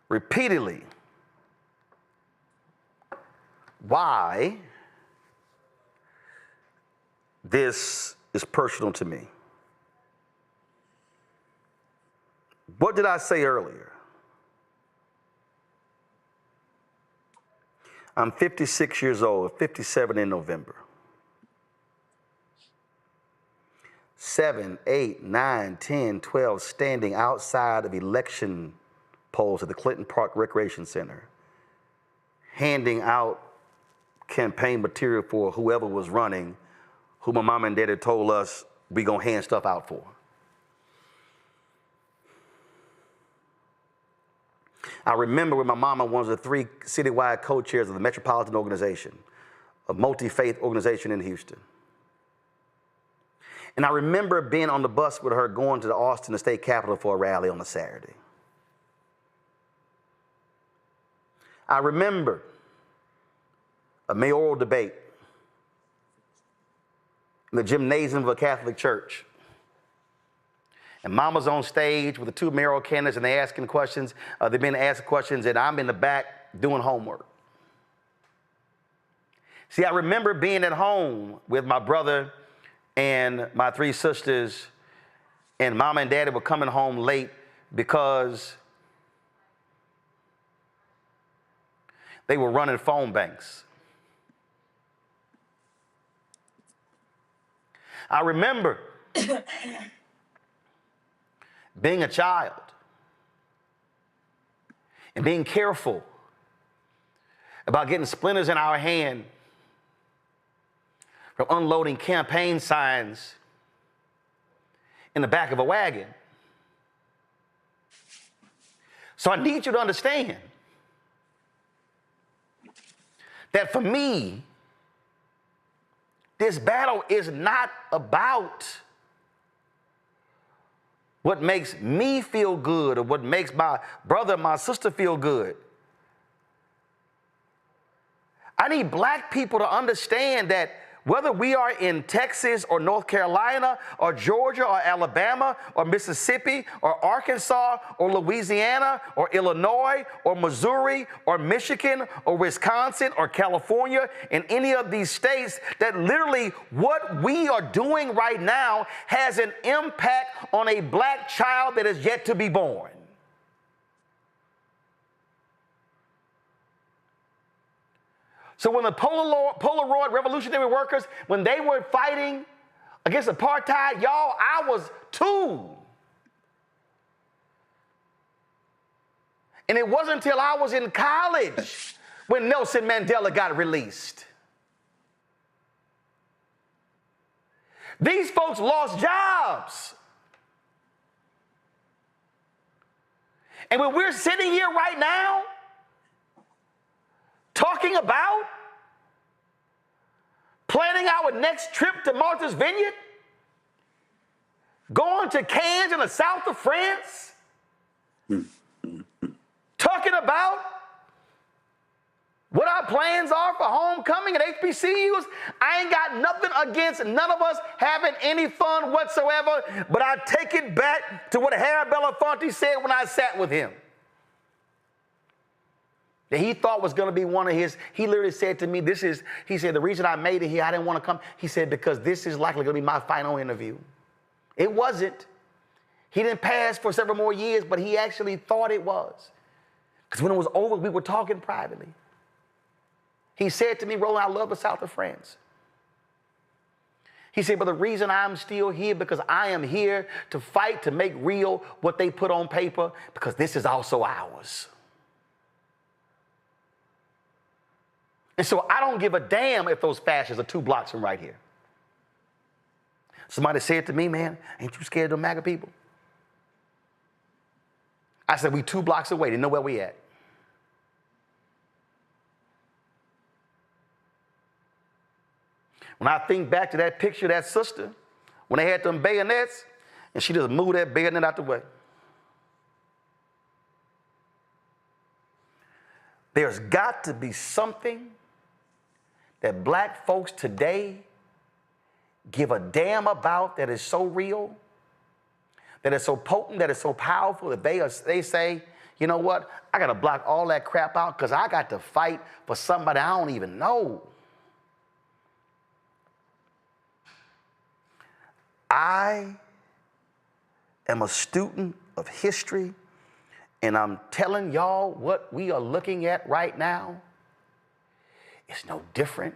repeatedly why this is personal to me. What did I say earlier? I'm 56 years old, 57 in November. 7, 8, 9, 10, 12 standing outside of election polls at the Clinton Park Recreation Center, handing out campaign material for whoever was running, who my mom and dad had told us we gonna hand stuff out for. I remember when my mama was the 3 citywide co-chairs of the Metropolitan Organization, a multi-faith organization in Houston. And I remember being on the bus with her going to the Austin, the state capitol, for a rally on a Saturday. I remember a mayoral debate in the gymnasium of a Catholic church. And Mama's on stage with the 2 mayoral candidates, and they're asking questions. They've been asking questions, and I'm in the back doing homework. See, I remember being at home with my brother and my 3 sisters, and Mama and Daddy were coming home late because they were running phone banks. I remember being a child and being careful about getting splinters in our hand from unloading campaign signs in the back of a wagon. So I need you to understand that for me, this battle is not about what makes me feel good or what makes my brother, my sister feel good. I need black people to understand that whether we are in Texas or North Carolina or Georgia or Alabama or Mississippi or Arkansas or Louisiana or Illinois or Missouri or Michigan or Wisconsin or California, in any of these states, that literally what we are doing right now has an impact on a black child that is yet to be born. So when the Polaroid revolutionary workers, when they were fighting against apartheid, y'all, I was 2. And it wasn't until I was in college when Nelson Mandela got released. These folks lost jobs. And when we're sitting here right now, talking about planning our next trip to Martha's Vineyard, going to Cannes in the south of France, talking about what our plans are for homecoming at HBCUs. I ain't got nothing against none of us having any fun whatsoever, but I take it back to what Harry Belafonte said when I sat with him. That he thought was going to be one of his, he literally said to me, he said, the reason I made it here, I didn't want to come. He said, because this is likely going to be my final interview. It wasn't. He didn't pass for several more years, but he actually thought it was. Because when it was over, we were talking privately. He said to me, Roland, I love the south of France. He said, but the reason I'm still here, because I am here to fight to make real what they put on paper, because this is also ours. And so I don't give a damn if those fascists are 2 blocks from right here. Somebody said to me, man, ain't you scared of the MAGA people? I said, we 2 blocks away. They know where we at. When I think back to that picture of that sister, when they had them bayonets, and she just moved that bayonet out the way. There's got to be something that black folks today give a damn about that is so real, that is so potent, that is so powerful, that they say, you know what, I got to block all that crap out because I got to fight for somebody I don't even know. I am a student of history, and I'm telling y'all what we are looking at right now is no different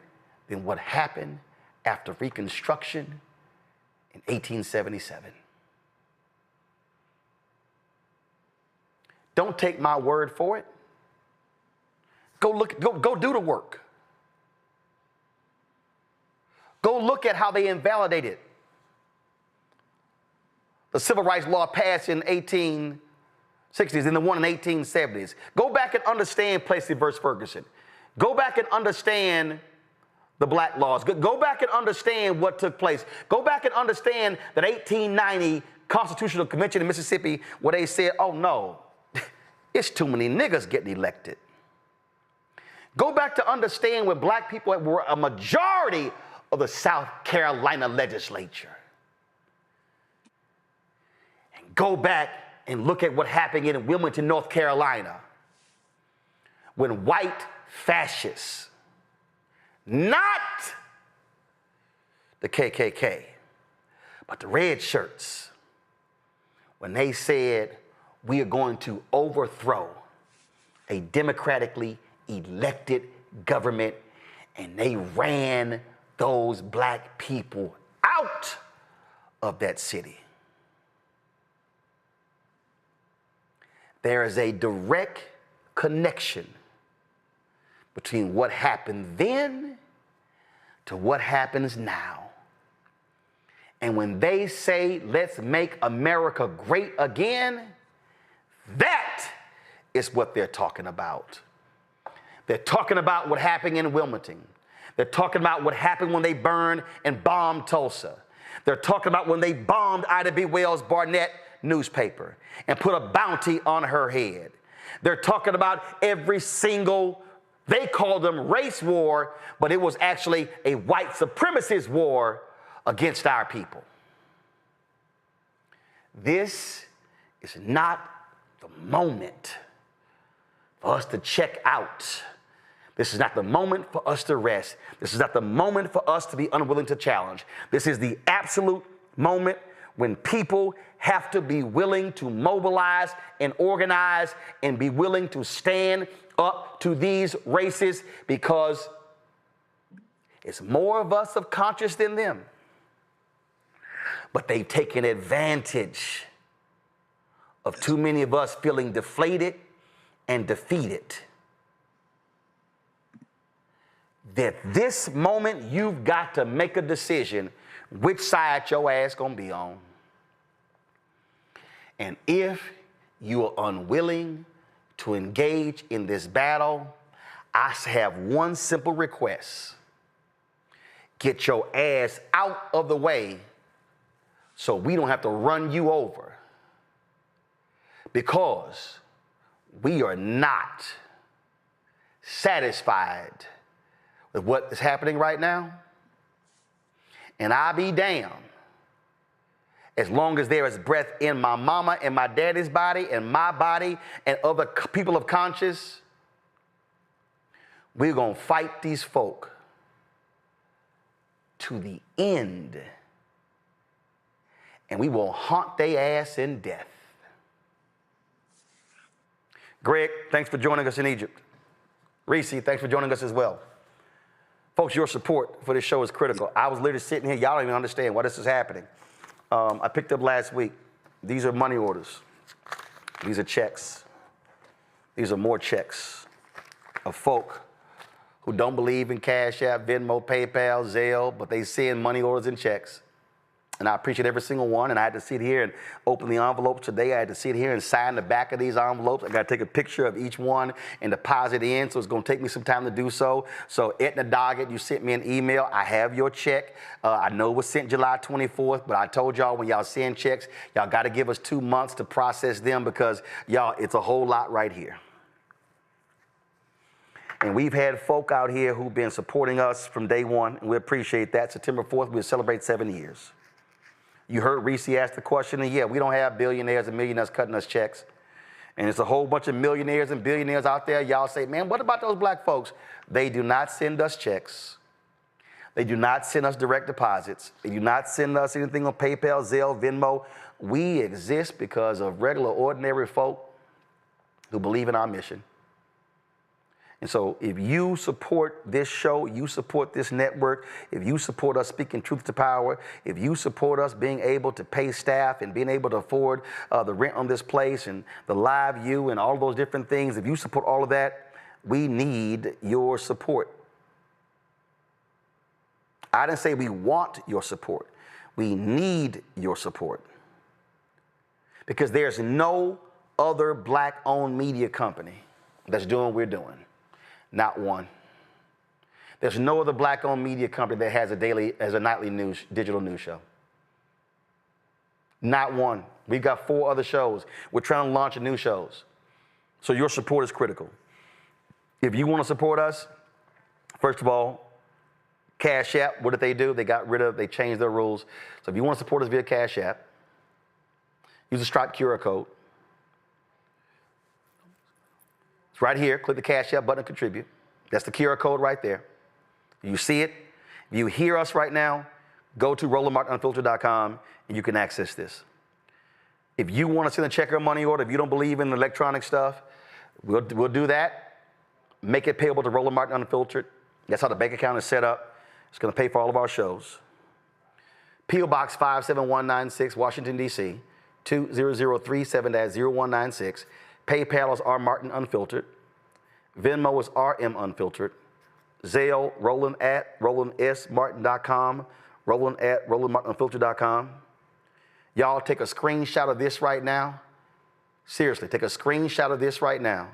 than what happened after Reconstruction in 1877. Don't take my word for it. Go do the work. Go look at how they invalidated the civil rights law passed in 1860s and the one in 1870s. Go back and understand Plessy versus Ferguson. Go back and understand the black laws. Go back and understand what took place. Go back and understand that 1890 Constitutional Convention in Mississippi where they said, oh no, it's too many niggas getting elected. Go back to understand when black people were a majority of the South Carolina legislature. And go back and look at what happened in Wilmington, North Carolina, when white fascists, not the KKK, but the red shirts, when they said, we are going to overthrow a democratically elected government, and they ran those black people out of that city. There is a direct connection between what happened then to what happens now. And when they say, let's make America great again, that is what they're talking about. They're talking about what happened in Wilmington. They're talking about what happened when they burned and bombed Tulsa. They're talking about when they bombed Ida B. Wells Barnett newspaper and put a bounty on her head. They're talking about every single, they call them race war, but it was actually a white supremacist war against our people. This is not the moment for us to check out. This is not the moment for us to rest. This is not the moment for us to be unwilling to challenge. This is the absolute moment when people have to be willing to mobilize and organize and be willing to stand up to these races, because it's more of us subconscious than them. But they've taken advantage of too many of us feeling deflated and defeated. That this moment you've got to make a decision which side your ass gonna be on. And if you are unwilling to engage in this battle, I have one simple request. Get your ass out of the way so we don't have to run you over. Because we are not satisfied with what is happening right now. And I'll be damned as long as there is breath in my mama and my daddy's body and my body and other people of conscience, we're going to fight these folk to the end. And we will haunt their ass in death. Greg, thanks for joining us in Egypt. Reese, thanks for joining us as well. Folks, your support for this show is critical. I was literally sitting here, y'all don't even understand why this is happening. I picked up last week. These are money orders. These are checks. These are more checks of folk who don't believe in Cash App, Venmo, PayPal, Zelle, but they send money orders and checks. And I appreciate every single one. And I had to sit here and open the envelopes today. I had to sit here and sign the back of these envelopes. I got to take a picture of each one and deposit in. So it's going to take me some time to do so. So Etna Doggett, you sent me an email. I have your check. I know it was sent July 24th, but I told y'all when y'all send checks, y'all got to give us 2 months to process them because, y'all, it's a whole lot right here. And we've had folk out here who've been supporting us from day one, and we appreciate that. September 4th, we'll celebrate 7 years. You heard Reese ask the question, and yeah, we don't have billionaires and millionaires cutting us checks. And there's a whole bunch of millionaires and billionaires out there. Y'all say, man, what about those black folks? They do not send us checks. They do not send us direct deposits. They do not send us anything on PayPal, Zelle, Venmo. We exist because of regular, ordinary folk who believe in our mission. And so if you support this show, you support this network, if you support us speaking truth to power, if you support us being able to pay staff and being able to afford the rent on this place and the live view and all those different things, if you support all of that, we need your support. I didn't say we want your support. We need your support. Because there's no other black-owned media company that's doing what we're doing. Not one. There's no other black-owned media company that has a nightly digital news show. Not one. We've got 4 other shows. We're trying to launch new shows. So your support is critical. If you want to support us, first of all, Cash App, what did they do? They changed their rules. So if you want to support us via Cash App, use the Stripe QR code. It's right here. Click the Cash App button and contribute. That's the QR code right there. You see it. If you hear us right now, go to RolandMartinUnfiltered.com and you can access this. If you want to send a check or money order, if you don't believe in electronic stuff, we'll do that. Make it payable to Roland Martin Unfiltered. That's how the bank account is set up. It's going to pay for all of our shows. P.O. Box 57196, Washington, D.C., 20037-0196. PayPal is R Martin Unfiltered. Venmo is RM Unfiltered. Zelle, Roland at RolandSMartin.com. Roland at RolandMartinUnfiltered.com. Y'all take a screenshot of this right now. Seriously, take a screenshot of this right now.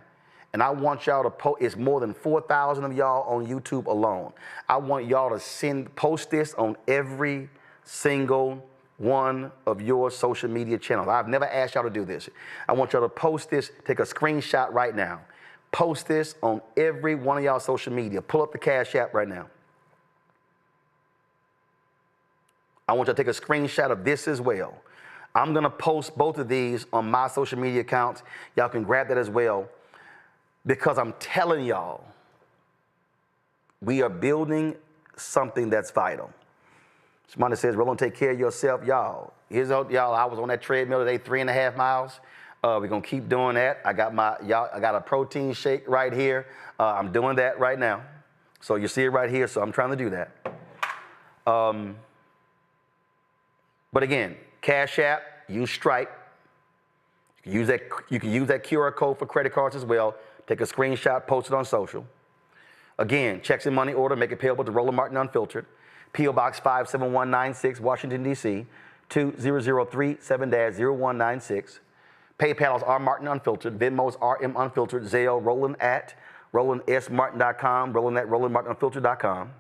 And I want y'all to post, it's more than 4,000 of y'all on YouTube alone. I want y'all to post this on every single one of your social media channels. I've never asked y'all to do this. I want y'all to post this, take a screenshot right now. Post this on every one of y'all social media. Pull up the Cash App right now. I want y'all to take a screenshot of this as well. I'm gonna post both of these on my social media accounts. Y'all can grab that as well because I'm telling y'all, we are building something that's vital. Somebody says, Roland, take care of yourself. Y'all, I was on that treadmill today, 3.5 miles. We're going to keep doing that. I got a protein shake right here. I'm doing that right now. So you see it right here. So I'm trying to do that. But again, Cash App, use Stripe. You can use that QR code for credit cards as well. Take a screenshot, post it on social. Again, checks and money order, make it payable to Roland Martin Unfiltered. P.O. Box 57196, Washington, D.C., 20037-0196. PayPal is R Martin Unfiltered. Venmo is RM Unfiltered. Zelle, Roland at RolandSMartin.com. Roland at RolandMartinUnfiltered.com.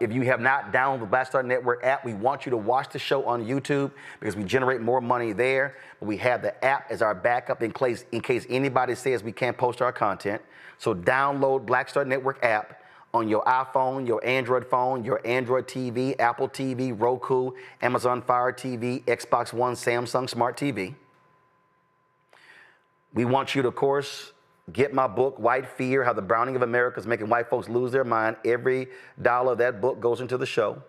If you have not downloaded the Black Star Network app, we want you to watch the show on YouTube because we generate more money there. But we have the app as our backup in case anybody says we can't post our content. So download Black Star Network app on your iPhone, your Android phone, your Android TV, Apple TV, Roku, Amazon Fire TV, Xbox One, Samsung Smart TV. We want you to, of course, get my book, White Fear, How the Browning of America is Making White Folks Lose Their Mind. Every dollar of that book goes into the show.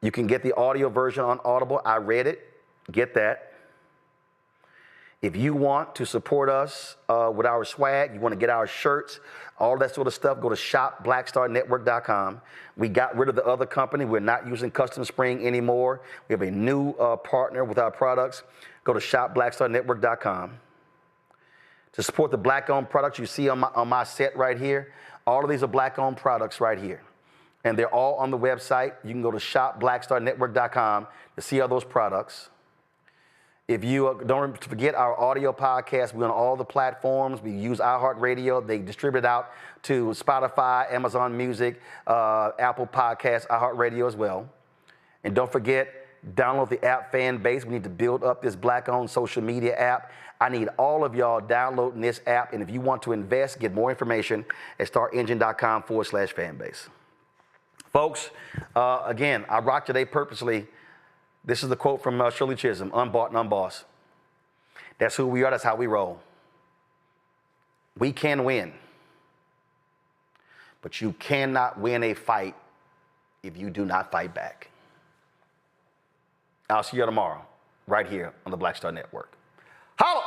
You can get the audio version on Audible. I read it. Get that. If you want to support us with our swag, you want to get our shirts, all that sort of stuff, go to shopblackstarnetwork.com. We got rid of the other company. We're not using Custom Spring anymore. We have a new partner with our products. Go to shopblackstarnetwork.com. To support the black-owned products you see on my set right here, all of these are black-owned products right here. And they're all on the website. You can go to shopblackstarnetwork.com to see all those products. If you don't forget our audio podcast, we're on all the platforms. We use iHeartRadio. They distribute it out to Spotify, Amazon Music, Apple Podcasts, iHeartRadio as well. And don't forget, download the app Fan Base. We need to build up this Black-owned social media app. I need all of y'all downloading this app. And if you want to invest, get more information at startengine.com/fanbase. Folks, again, I rock today purposely. This is the quote from Shirley Chisholm, unbought and unbossed. That's who we are. That's how we roll. We can win, but you cannot win a fight if you do not fight back. I'll see you tomorrow, right here on the Black Star Network. Holla!